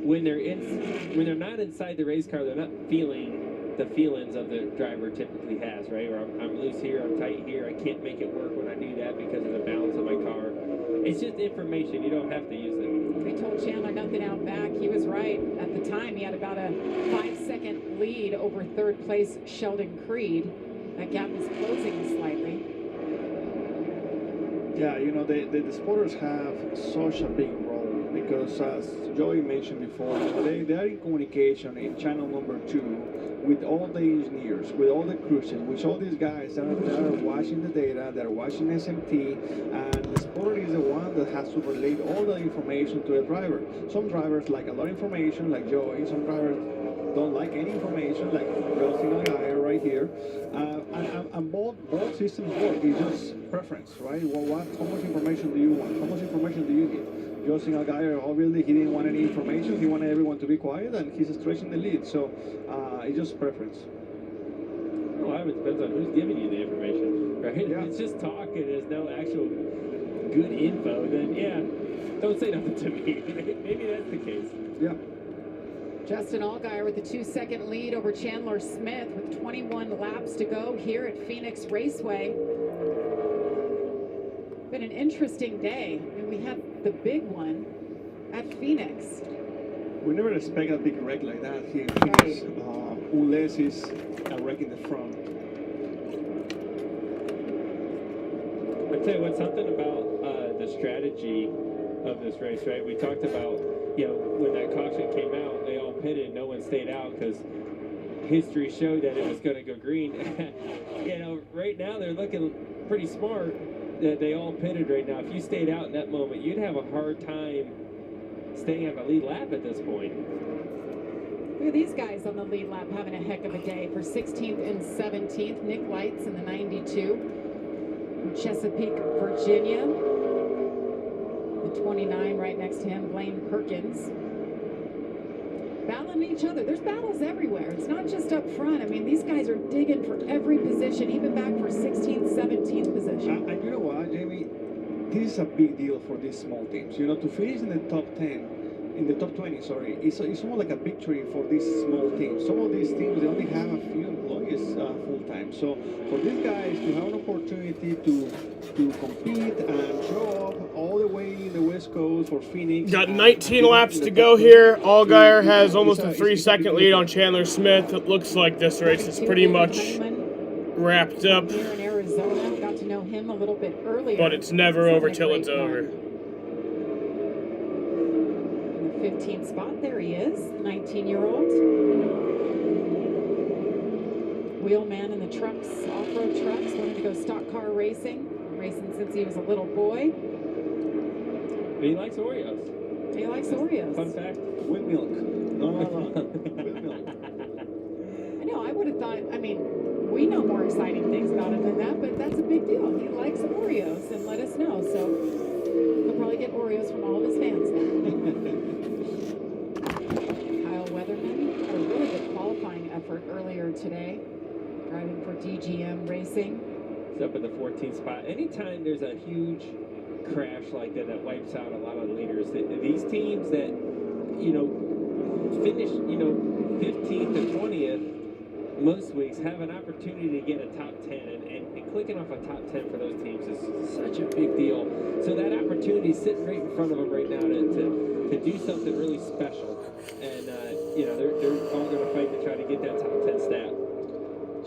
when they're not inside the race car, they're not feeling the feelings of the driver typically has, right? Or I'm loose here, I'm tight here, I can't make it work when I do that because of the balance of my car. It's just information, you don't have to use it. They told Chandler nothing out back. He was right. At the time, he had about a 5-second lead over third place Sheldon Creed. That gap is closing slightly. Yeah, you know, the spotters have such a big role because, as Joey mentioned before, they are in communication in channel number 2 with all the engineers, with all the crews, with all these guys that are watching the data, that are watching SMT, and the spotter is the one that has to relate all the information to the driver. Some drivers like a lot of information, like Joey. Some drivers don't like any information, like Joe Single guy right here. And both systems work. It's just preference, right? Well, how much information do you want? How much information do you give? Joe Single guy, obviously, he didn't want any information. He wanted everyone to be quiet, and he's stretching the lead. So it's just preference. Well, it depends on who's giving you the information, right? Yeah. If it's just talk and there's no actual good info, then yeah, don't say nothing to me. Maybe that's the case. Yeah. Justin Allgaier with a 2-second lead over Chandler Smith with 21 laps to go here at Phoenix Raceway. Been an interesting day. I mean, we had the big one at Phoenix. We never expect a big wreck like that here in Phoenix, unless it's a wreck in the front. I tell you what, something about the strategy of this race, right? We talked about, you know, when that caution came out, they all pitted, no one stayed out because history showed that it was going to go green. You know, right now they're looking pretty smart that they all pitted right now. If you stayed out in that moment, you'd have a hard time staying on the lead lap at this point. Look at these guys on the lead lap having a heck of a day for 16th and 17th. Nick Lights in the 92 from Chesapeake, Virginia. The 29 right next to him, Blaine Perkins. Battling each other. There's battles everywhere. It's not just up front. I mean, these guys are digging for every position, even back for 16th, 17th position. And you know what, Jamie? This is a big deal for these small teams. You know, to finish in the top 10, in the top 20, sorry, it's almost like a victory for these small teams. Some of these teams, they only have a few employees full-time. So for these guys to have an opportunity to compete and show up all the way in the West Coast for Phoenix. Got 19 laps to go here. Allgaier has almost a 3-second lead on Chandler Smith. It looks like this race is pretty much wrapped up. Here in Arizona, got to know him a little bit earlier. But it's never over till it's over. 15th spot. There he is, 19-year-old. Wheelman in the trucks, off-road trucks, wanted to go stock car racing since he was a little boy. He likes Oreos. He likes Oreos. Fun fact. With milk. No. With milk. I know, I would have thought, I mean, we know more exciting things about him than that, but that's a big deal. He likes Oreos and let us know, so he'll probably get Oreos from all of his fans now. Kyle Weatherman had a really good qualifying effort earlier today, driving for DGM Racing. He's up in the 14th spot. Anytime there's a huge crash like that wipes out a lot of leaders, these teams that, you know, finish, you know, 15th and 20th most weeks have an opportunity to get a top 10, and clicking off a top 10 for those teams is such a big deal. So that opportunity is sitting right in front of them right now to do something really special, and you know, they're all going to fight to try to get that top 10 stat.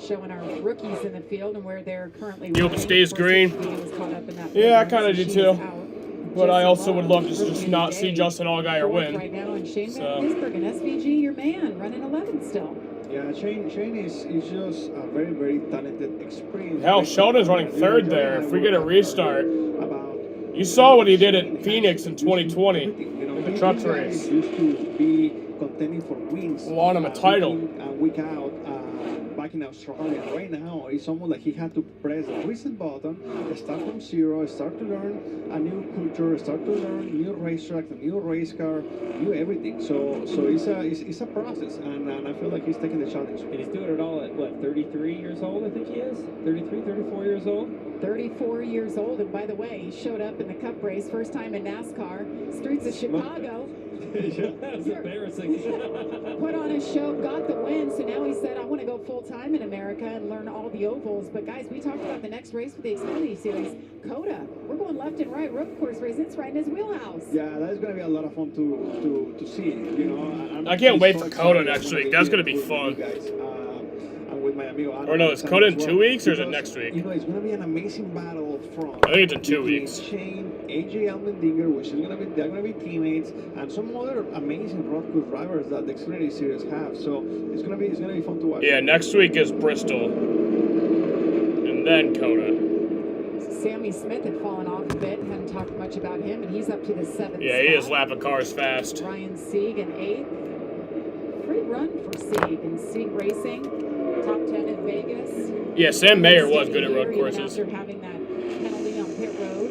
Showing our rookies in the field and where they're currently. You hope it stays green. Yeah, I kind of do too. But I also would love to just not see Justin Allgaier win. Right now, and Shane Van Gisbergen and SVG, your man, running 11 still. Yeah, Shane is just a very, very talented, experienced. Hell, Sheldon's running third there. If we get a restart, you saw what he did at Phoenix in 2020 in the trucks race. Used to be contending for wins. Won him a title. Week out. Back in Australia. Right now, it's almost like he had to press the reset button, start from zero, start to learn a new culture, start to learn new racetrack, a new race car, new everything. So it's a process, and I feel like he's taking the challenge. And he's doing it all at, what, 33 years old, I think he is? 33, 34 years old? 34 years old, and by the way, he showed up in the Cup race, first time in NASCAR, streets of Chicago. That was embarrassing. Put on a show, got the win, so now he said, I want to go full-time in America and learn all the ovals. But guys, we talked about the next race for the Xfinity Series, Coda. We're going left and right, road course race. It's right in his wheelhouse. Yeah, that's going to be a lot of fun to see. You know, I can't wait for Coda next week. That's going to be fun. With my amigo Adam. Or no, is Coda in 2 weeks or is it next week? You know, it's going to be an amazing battle from. I think it's in 2 weeks. Shane, AJ Allmendinger, which is going to be, they're going to be teammates, and some other amazing road course drivers that the Xfinity Series have. So it's going to be fun to watch. Yeah, next week is Bristol, and then Coda. Sammy Smith had fallen off a bit, hadn't talked much about him, and he's up to the 7th Yeah, he is lapping cars fast. Ryan Sieg in 8th. Free run for Sieg, and Sieg Racing, top 10 in Vegas. Yeah, Sam Mayer was good at road courses. After having that penalty on pit road.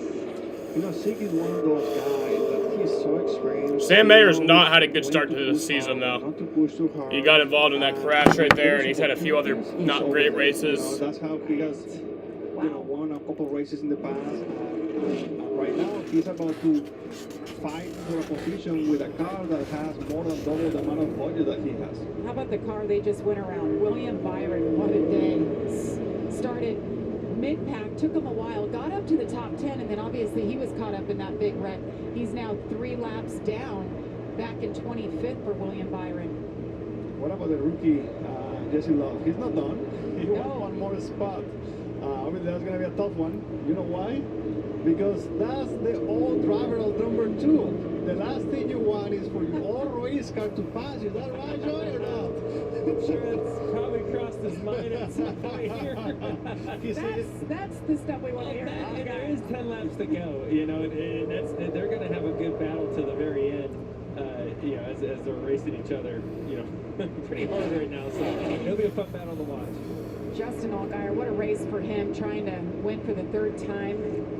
You know, Sieg is one of those guys that he's so experienced. Sam Mayer's not had a good start to the season, though. He got involved in that crash right there, and he's had a few other not great races. You know, that's how he has, won a couple races in the past. Right now, he's about to fight for a position with a car that has more than double the amount of budget that he has. How about the car they just went around? William Byron, what a day. Started mid-pack, took him a while, got up to the top 10, and then obviously he was caught up in that big wreck. He's now 3 laps down, back in 25th for William Byron. What about the rookie, Jesse Love? He's not done. He won one more spot. Obviously, that's going to be a tough one. You know why? Because that's the old driver of number 2. The last thing you want is for your old race car to pass you. Is that right, Joey, or not? I'm sure it's probably crossed his mind at some point here. That's the stuff we want to hear. And there is 10 laps to go, you know, and they're going to have a good battle to the very end, you know, as they're racing each other, you know, pretty hard right now. So it'll be a fun battle to watch. Justin Allgaier, what a race for him, trying to win for the 3rd time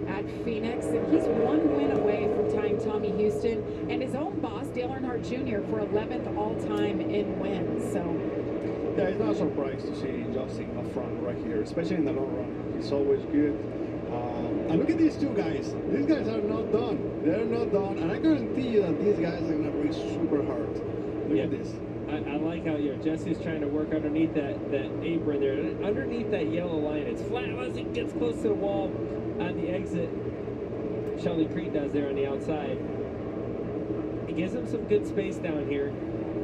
at Phoenix. And he's 1 win away from tying Tommy Houston and his own boss, Dale Earnhardt Jr., for 11th all-time in wins. So, yeah, it's not a surprise to see Justin up front right here, especially in the long run. He's always good. And look at these two guys. These guys are not done. They're not done. And I guarantee you that these guys are going to race super hard. Look at this. I like how, you know, Jesse's trying to work underneath that apron there. Underneath that yellow line, it's flat as it gets close to the wall on the exit. Sheldon Creed does there on the outside. It gives him some good space down here.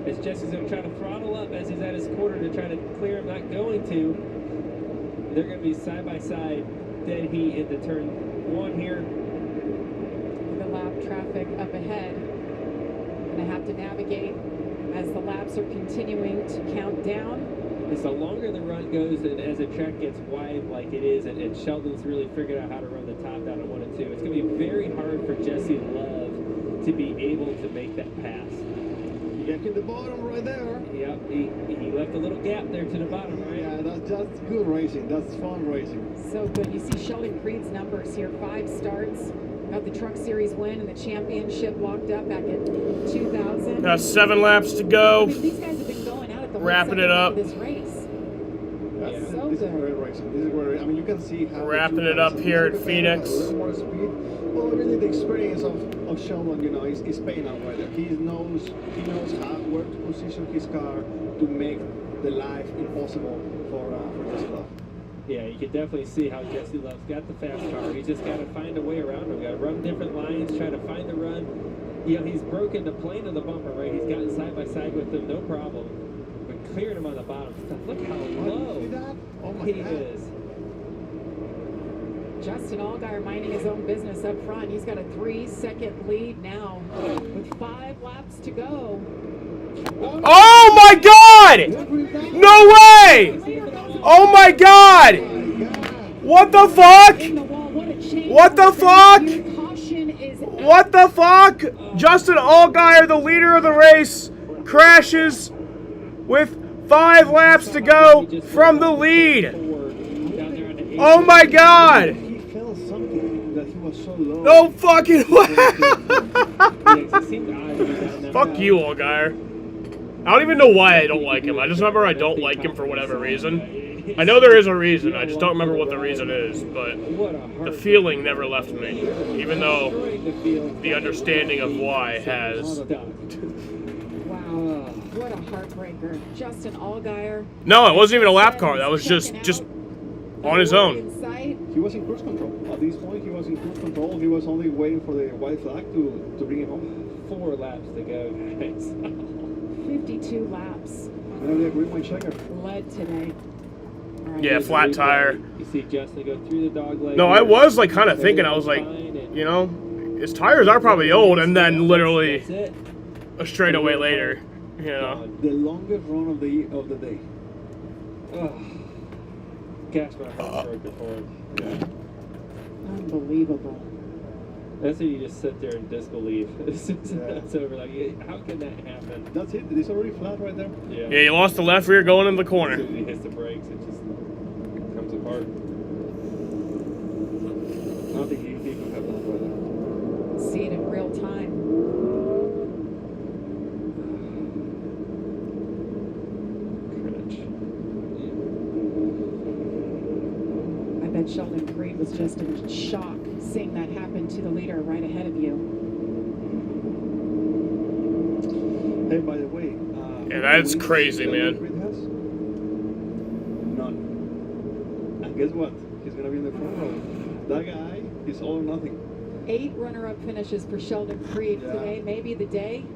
As Jesse's going to try to throttle up as he's at his corner to try to clear him, not going to. They're going to be side by side, dead heat into turn 1 here. The lap traffic up ahead. And to have to navigate as the laps are continuing to count down. The longer the run goes, and as the track gets wide like it is, and Sheldon's really figured out how to run the top down at 1 and 2, it's going to be very hard for Jesse Love to be able to make that pass. Get to the bottom right there. Yep, he left a little gap there to the bottom, right? Yeah, that's good racing. That's fun racing. So good. You see Sheldon Creed's numbers here. 5 starts. Got the Truck Series win and the championship locked up back in 2000. Got 7 laps to go. I mean, these guys have been going out at the Wrapping it up. This race. That's So this good. is great racing. This is where, I mean, you can see how Wrapping it up here at Phoenix. A little more speed. Well, really, the experience of Sheldon, you know, is paying out right there. He knows how where to position his car to make the life impossible for Jesse Love. Yeah, you can definitely see how Jesse Love's got the fast car. He's just got to find a way around him. Got to run different lines, try to find the run. You know, he's broken the plane of the bumper, right? He's gotten side by side with them, no problem. But clearing him on the bottom stuff. Look how low he is. Justin Allgaier minding his own business up front. He's got a 3-second lead now with 5 laps to go. Oh my God! No way! Oh my God! What the fuck? What the fuck? What the fuck? Justin Allgaier, the leader of the race, crashes with 5 laps to go from the lead. Oh my God! No fucking way! Fuck you, Allgaier. I don't even know why I don't like him. I just remember I don't like him for whatever reason. I know there is a reason. I just don't remember what the reason is. But the feeling never left me, even though the understanding of why has. Wow, what a heartbreaker. Justin Allgaier. No, it wasn't even a lap car. That was just on his own. He was in cruise control. At this point, he was in cruise control. He was only waiting for the white flag to bring him home. 4 laps to go, guys. 52 laps. Nearly a green white checker. Led today. Yeah, flat tire. You see Justin go through the dog leg. No, I was like kind of thinking. I was like, you know, his tires are probably old, and then literally a straightaway later, you know. The longest run of the day. Oh. Gosh, my heart broke before him. Yeah. Unbelievable. That's when you just sit there and disbelieve. It's over. Like, how can that happen? That's it. It's already flat right there. Yeah. Yeah, he lost the left rear going in the corner. As soon as he hits the brakes, it just comes apart. I don't think he even have that weather. See it in real time. I bet Sheldon Creed was just in shock seeing that happen to the leader right ahead of you. Hey, by the way. Yeah, that's crazy, man. None. And guess what? He's gonna be in the front row. That guy is all or nothing. 8 runner-up finishes for Sheldon Creed today. Maybe the day.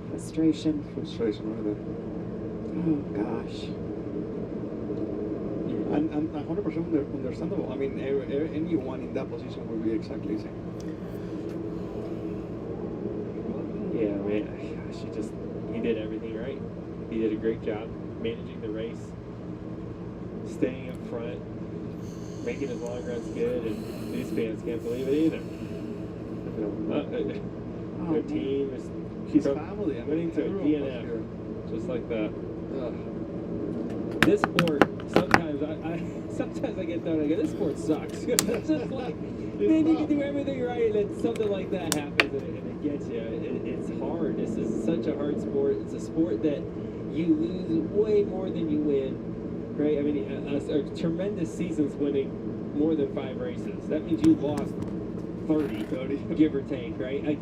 Frustration. Frustration right there. Oh gosh. And 100% understandable. I mean, anyone in that position would be exactly the same. Yeah, man. Gosh, he did everything right. He did a great job managing the race, staying up front, making his long runs good, and these fans can't believe it either. Their team is his family. I winning to a mean, DNF, just like that. This sport, sometimes I get done. I go, this sport sucks. It's just like, man, you can do everything right, and then something like that happens, and it gets you. It's hard. This is such a hard sport. It's a sport that you lose way more than you win, right? I mean, a tremendous season's winning more than 5 races. That means you lost 30, give or take, right?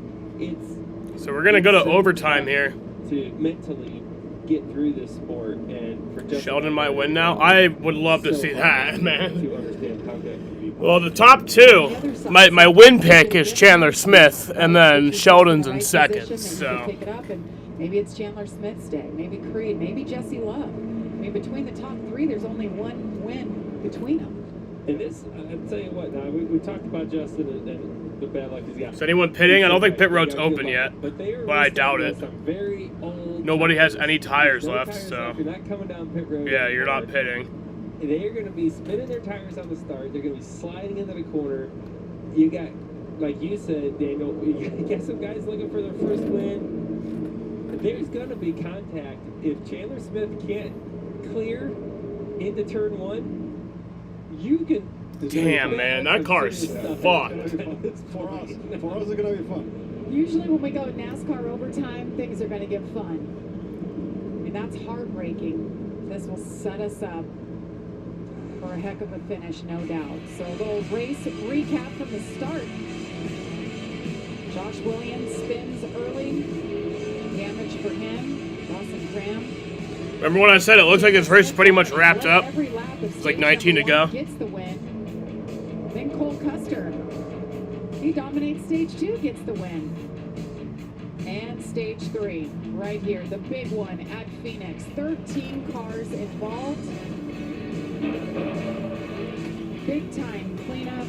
So we're gonna go to overtime here. To mentally get through this sport, and for Sheldon might win now. I would love to see that, man. to understand how that can be. Well, the top 2, my win pick is Chandler Smith, and then Sheldon's in second. So Pick it up, and maybe it's Chandler Smith's day. Maybe Creed. Maybe Jesse Love. I mean, between the top 3, there's only 1 win between them. And this, I'll tell you what. Now we talked about Justin and the bad luck he's got. Is anyone pitting? I don't think pit road's open yet, But they are but I doubt it. some very old Nobody has tires. any tires No left, tires so left. You're not coming down pit road. yeah, you're not anymore. pitting. They are going to be spinning their tires on the start. They're going to be sliding into the corner. You got, like you said, Daniel, you got some guys looking for their first win. There's going to be contact. If Chandler Smith can't clear into turn one, you can. Damn, man, that car is fucked. For us, it's gonna be fun. Usually when we go NASCAR overtime, things are going to get fun. And that's heartbreaking. This will set us up for a heck of a finish, no doubt. So a little race recap from the start. Josh Williams spins early. Damage for him. Lawson Graham. Remember when I said it looks like this race is pretty much wrapped up? Every lap of It's like stage 19 to number go. one gets the win. Then Cole Custer. He dominates stage 2, gets the win. And stage 3, right here, the big one at Phoenix. 13 cars involved. Big time cleanup.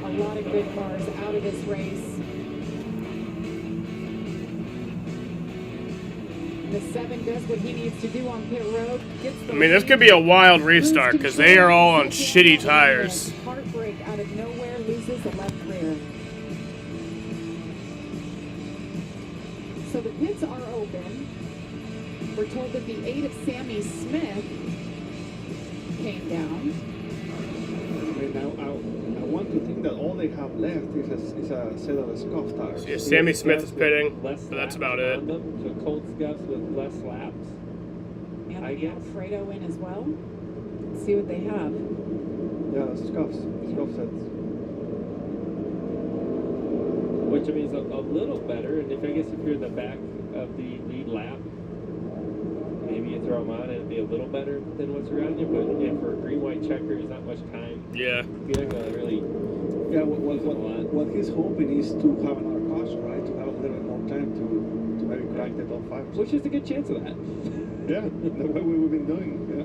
A lot of good cars out of this race. The 7 does what he needs to do on pit road. Gets the I mean, this could be a wild restart because they are all on shitty tires. Heartbreak out of nowhere, loses the left rear. So the pits are open. We're told that the 8 of Sammy Smith came down. I mean, I want to think that all they have left is a set of scuff tires. Yeah, Sammy Smith is pitting, but that's laps about it. on them, so cold scuffs with less laps. Anthony Alfredo in as well. Let's see what they have. Yeah, the scuff sets. Which I mean is a little better, and if I guess if you're in the back of the lead lap, maybe you throw them on and it'd be a little better than what's around you. But yeah, for a green-white checker, there's not much time. Yeah. You're not gonna really. Yeah, what he's hoping is to have another caution, right? To have a little bit more time to maybe crack the top 5. Which is a good chance of that. Yeah, the way we've been doing. Yeah.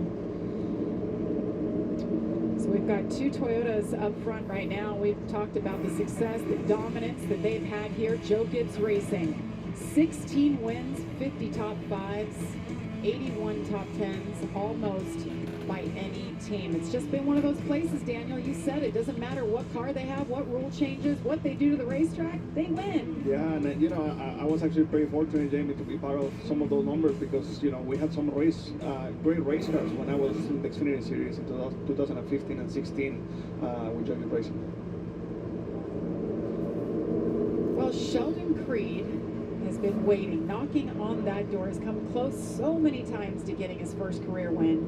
So we've got 2 Toyotas up front right now. We've talked about the success, the dominance that they've had here. Joe Gibbs Racing, 16 wins, 50 top 5s, 81 top 10s, almost by any team. It's just been one of those places, Daniel, you said it doesn't matter what car they have, what rule changes, what they do to the racetrack, they win. Yeah, and you know, I was actually pretty fortunate, Jamie, to be part of some of those numbers because, you know, we had some great race cars when I was in the Xfinity series in 2015 and 16 with Joe Gibbs Racing. Well, Sheldon Creed has been waiting, knocking on that door, has come close so many times to getting his first career win.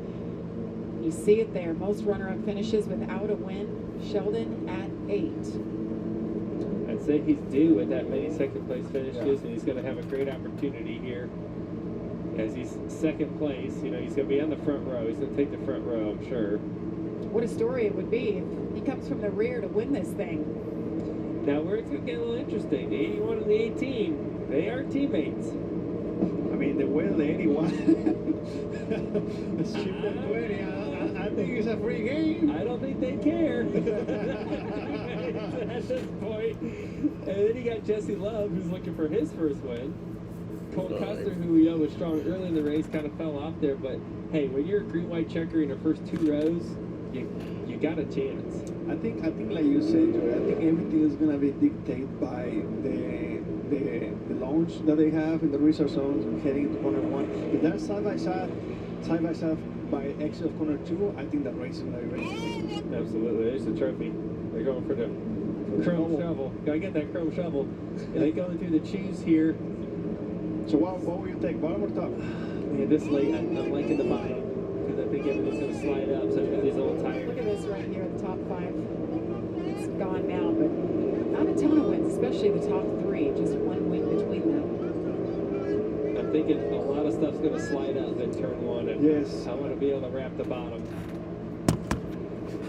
You see it there, most runner-up finishes without a win. Sheldon at 8. I'd say he's due with that many second-place finishes, and he's going to have a great opportunity here. As he's second place, you know, he's going to be on the front row. He's going to take the front row, I'm sure. What a story it would be if he comes from the rear to win this thing. Now, where it's going to get a little interesting, the 81 and the 18, they are teammates. I mean, the way the 81 is cheaper than 20. I think it's a free game. I don't think they care at this point. And then you got Jesse Love, who's looking for his first win. Cole Custer, who we know was strong early in the race, kind of fell off there. But hey, when you're a green-white checker in the first 2 rows, you got a chance. I think like you said, Joey, I think everything is gonna be dictated by the launch that they have in the research zones heading into corner 1. If they're side by side by exit of corner 2, I think that race is gonna be racing. Absolutely, there's the trophy. They're going for the chrome shovel. Gotta get that chrome shovel. And they going through the cheese here. So what will you take, bottom or top? Man, this late, I'm liking the bottom because I think everything's gonna slide up, especially with these old tires. Look at this right here, the top 5. It's gone now, but not a ton of wins, especially the top 3, just 1 win between them. I'm thinking a lot of stuff's going to slide up in turn 1, and yes, I want to be able to wrap the bottom.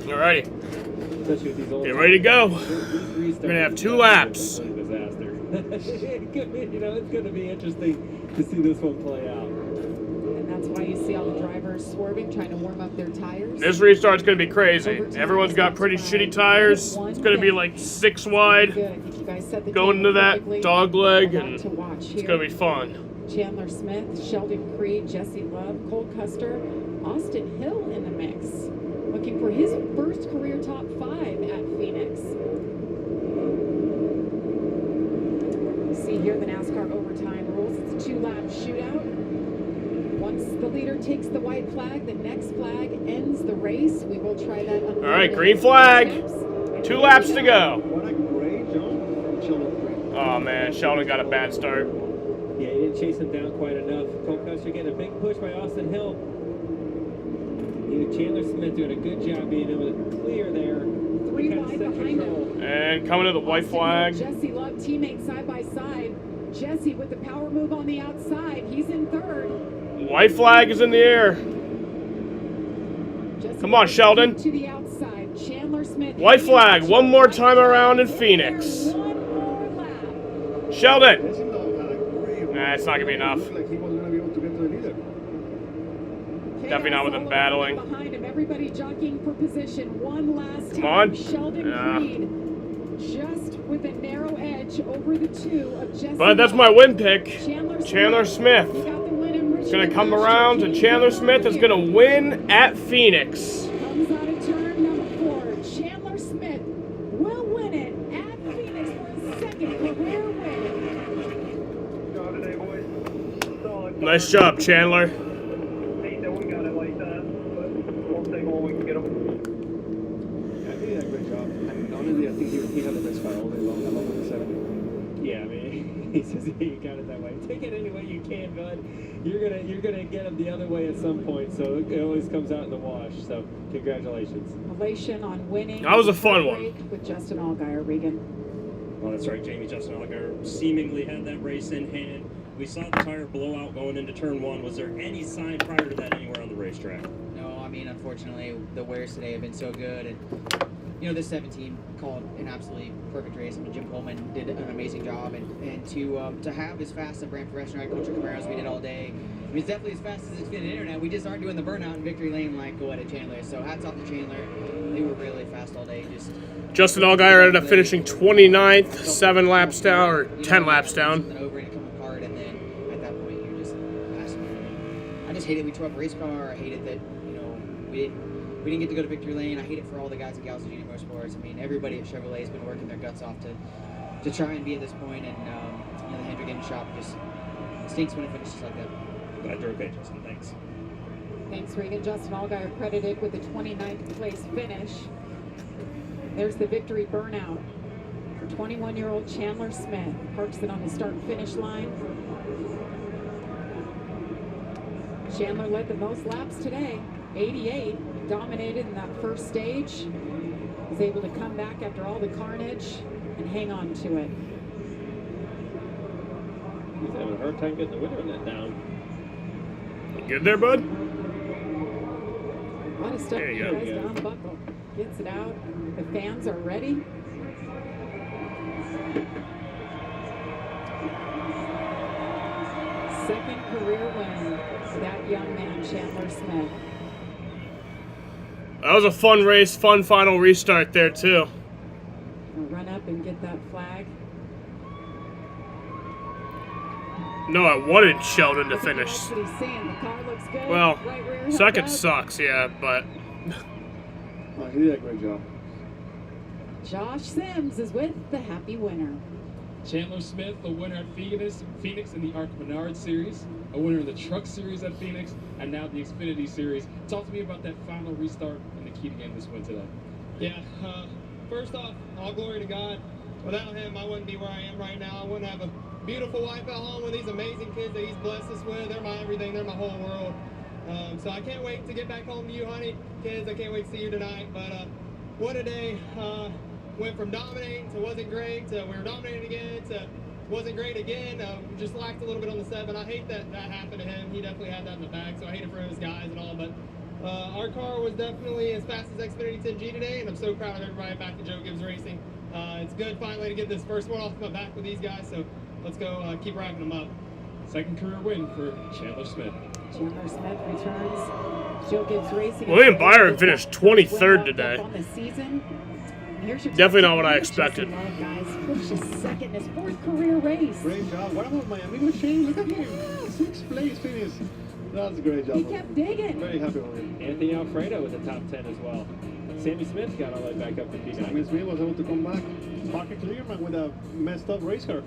Alrighty. Especially with these old Get ready to go. We're going to have 2 laps. Disaster. You know, it's going to be interesting to see this one play out. And That's why you see all the drivers swerving, trying to warm up their tires. This restart's gonna be crazy. Everyone's got pretty shitty tires. It's gonna be like 6 wide. Going into that dog leg, and it's gonna be fun. Chandler Smith, Sheldon Creed, Jesse Love, Cole Custer, Austin Hill in the mix. Looking for his first career top 5 at Phoenix. You see here the NASCAR overtime rules. It's a 2-lap shootout. Once the leader takes the white flag, the next flag ends the race. We will try that on. All right, green flag. 2 laps to go. What a great jump from Sheldon Creed. Oh man, Sheldon got a bad start. Yeah, he didn't chase him down quite enough. Cole Custer getting a big push by Austin Hill. Chandler Smith doing a good job being able to clear there. 3 wide behind him. And coming to the white flag. Jesse Love, teammates side by side. Jesse with the power move on the outside. He's in third. White flag is in the air. Come on, Sheldon. To the outside. Chandler Smith. White flag, one more time around in Phoenix. Sheldon. Nah, it's not gonna be enough. Like he wasn't gonna be able to get to the leader. Definitely not with them battling. Behind him, everybody jockeying for position. One last time. Come on. Sheldon Creed, just with a narrow edge over the 2 of Jesse. But that's my win pick. Chandler Smith. It's gonna come around, and Chandler Smith is gonna win at Phoenix. Comes out of turn number 4. Chandler Smith will win it at Phoenix for his second career win. Nice job, Chandler. Honestly, I think he had the best car all day long. I love what he said. Yeah, I mean, he says you got it that way. Take it any way you can, bud. You're gonna get him the other way at some point, so it always comes out in the wash. So congratulations. Elation on winning. That was a fun one. With Justin Allgaier, Regan. Well, that's right, Jamie. Justin Allgaier seemingly had that race in hand. We saw the tire blowout going into turn 1. Was there any sign prior to that anywhere on the racetrack? No, I mean, unfortunately, the wears today have been so good, and you know, this 17 called an absolutely perfect race. I mean, Jim Coleman did an amazing job, and to have as fast a brand professional ride Culture Camaro as we did all day. I mean, it's definitely as fast as it's been in the internet. We just aren't doing the burnout in victory lane like go at Chandler. So hats off to Chandler. They were really fast all day. Justin Allgaier ended up finishing 29th, 7 laps down, or 10 laps down. Over and come apart, and then at that point you're just passing. I just hated we tore up a race car. I hated that we didn't get to go to victory lane. I hate it for all the guys and gals at Junior Motorsports. I mean, everybody at Chevrolet has been working their guts off to try and be at this point, and the Hendrick Engine shop just stinks when it finishes like that. Glad you're okay, Justin. Thanks. Thanks, Regan. Justin Allgaier credited with the 29th place finish. There's the victory burnout for 21-year-old Chandler Smith. Parks it on the start-finish line. Chandler led the most laps today, 88. Dominated in that first stage. Was able to come back after all the carnage and hang on to it. He's having a hard time getting the winner in that down. You good there, bud? A lot of stuff There you he go. does to unbuckle. Gets it out. The fans are ready. Second career win for that young man, Chandler Smith. That was a fun race, fun final restart there, too. We'll run up and get that flag. No, I wanted Sheldon to finish. That's what he's saying. The car looks good. Well, Right rear held second up. sucks, yeah, but... Oh, he did a great job. Josh Sims is with the happy winner. Chandler Smith, the winner at Phoenix in the Arc Menard Series, a winner in the Truck Series at Phoenix, and now the Xfinity Series. Talk to me about that final restart and the key to getting this win today. Yeah, first off, all glory to God. Without him, I wouldn't be where I am right now. I wouldn't have a beautiful wife at home with these amazing kids that he's blessed us with. They're my everything. They're my whole world. So I can't wait to get back home to you, honey. Kids, I can't wait to see you tonight. But what a day. Went from dominating to wasn't great to we were dominating again to wasn't great again. Just lacked a little bit on the 7. I hate that happened to him. He definitely had that in the bag, so I hate it for his guys and all. But our car was definitely as fast as Xfinity 10G today, and I'm so proud of everybody back to Joe Gibbs Racing. It's good finally to get this first one off my back with these guys, so let's go keep racking them up. Second career win for Chandler Smith. Chandler Smith returns. Joe Gibbs Racing. William Byron finished 23rd today. On the season. Here's your Definitely not what I expected. Love, guys. Finishes second in his 4th career race. Great job. What about Miami machine? Look at him. 6th place finish. That's a great job. He kept digging. Very happy with him. Anthony Alfredo with the top 10 as well. Sammy Smith got all the way back up to P9. Sammy Smith was able to come back. Pocket Clearman with a messed up race car.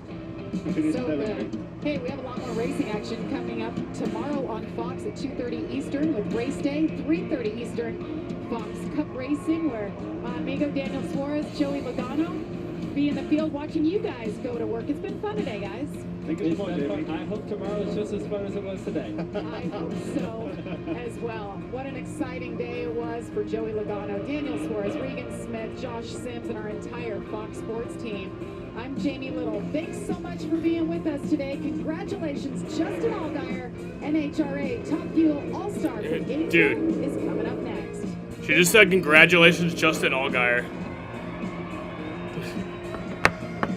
Finished So 7th. good. Hey, we have a lot more racing action coming up tomorrow on Fox at 2:30 Eastern with Race Day, 3:30 Eastern. Fox Cup Racing, where my amigo Daniel Suarez, Joey Logano, be in the field watching you guys go to work. It's been fun today, guys. It's been fun. I hope tomorrow is just as fun as it was today. I hope so as well. What an exciting day it was for Joey Logano, Daniel Suarez, Regan Smith, Josh Sims, and our entire Fox Sports team. I'm Jamie Little. Thanks so much for being with us today. Congratulations, Justin Allgaier, NHRA Top Fuel All-Star for Game 2 is coming up next. She just said congratulations, Justin Allgaier.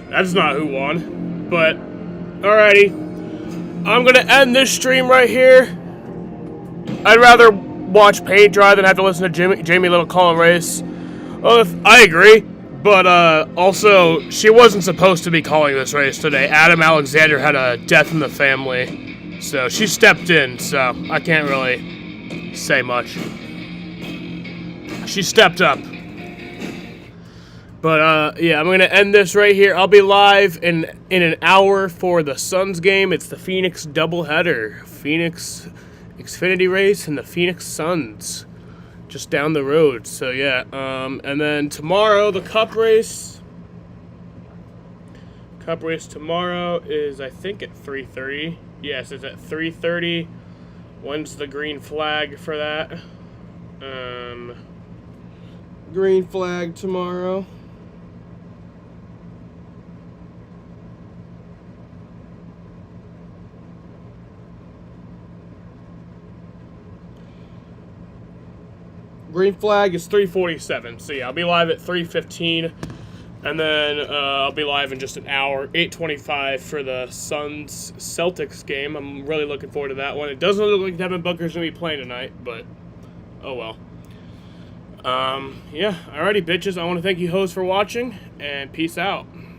That's not who won, but alrighty. I'm gonna end this stream right here. I'd rather watch paint dry than have to listen to Jamie Little call a race. Well, I agree, but also she wasn't supposed to be calling this race today. Adam Alexander had a death in the family, so she stepped in. So I can't really say much. She stepped up. But, yeah, I'm going to end this right here. I'll be live in an hour for the Suns game. It's the Phoenix doubleheader. Phoenix Xfinity race and the Phoenix Suns. Just down the road. So, yeah. And then tomorrow, the Cup race. Cup race tomorrow is, I think, at 3:30. Yes, it's at 3:30. When's the green flag for that? Green flag tomorrow. Green flag is 3:47. So yeah, I'll be live at 3:15, and then I'll be live in just an hour, 8:25 for the Suns Celtics game. I'm really looking forward to that one. It doesn't look like Devin Booker's gonna be playing tonight, but oh well. Yeah, alrighty, bitches. I want to thank you hosts for watching, and peace out.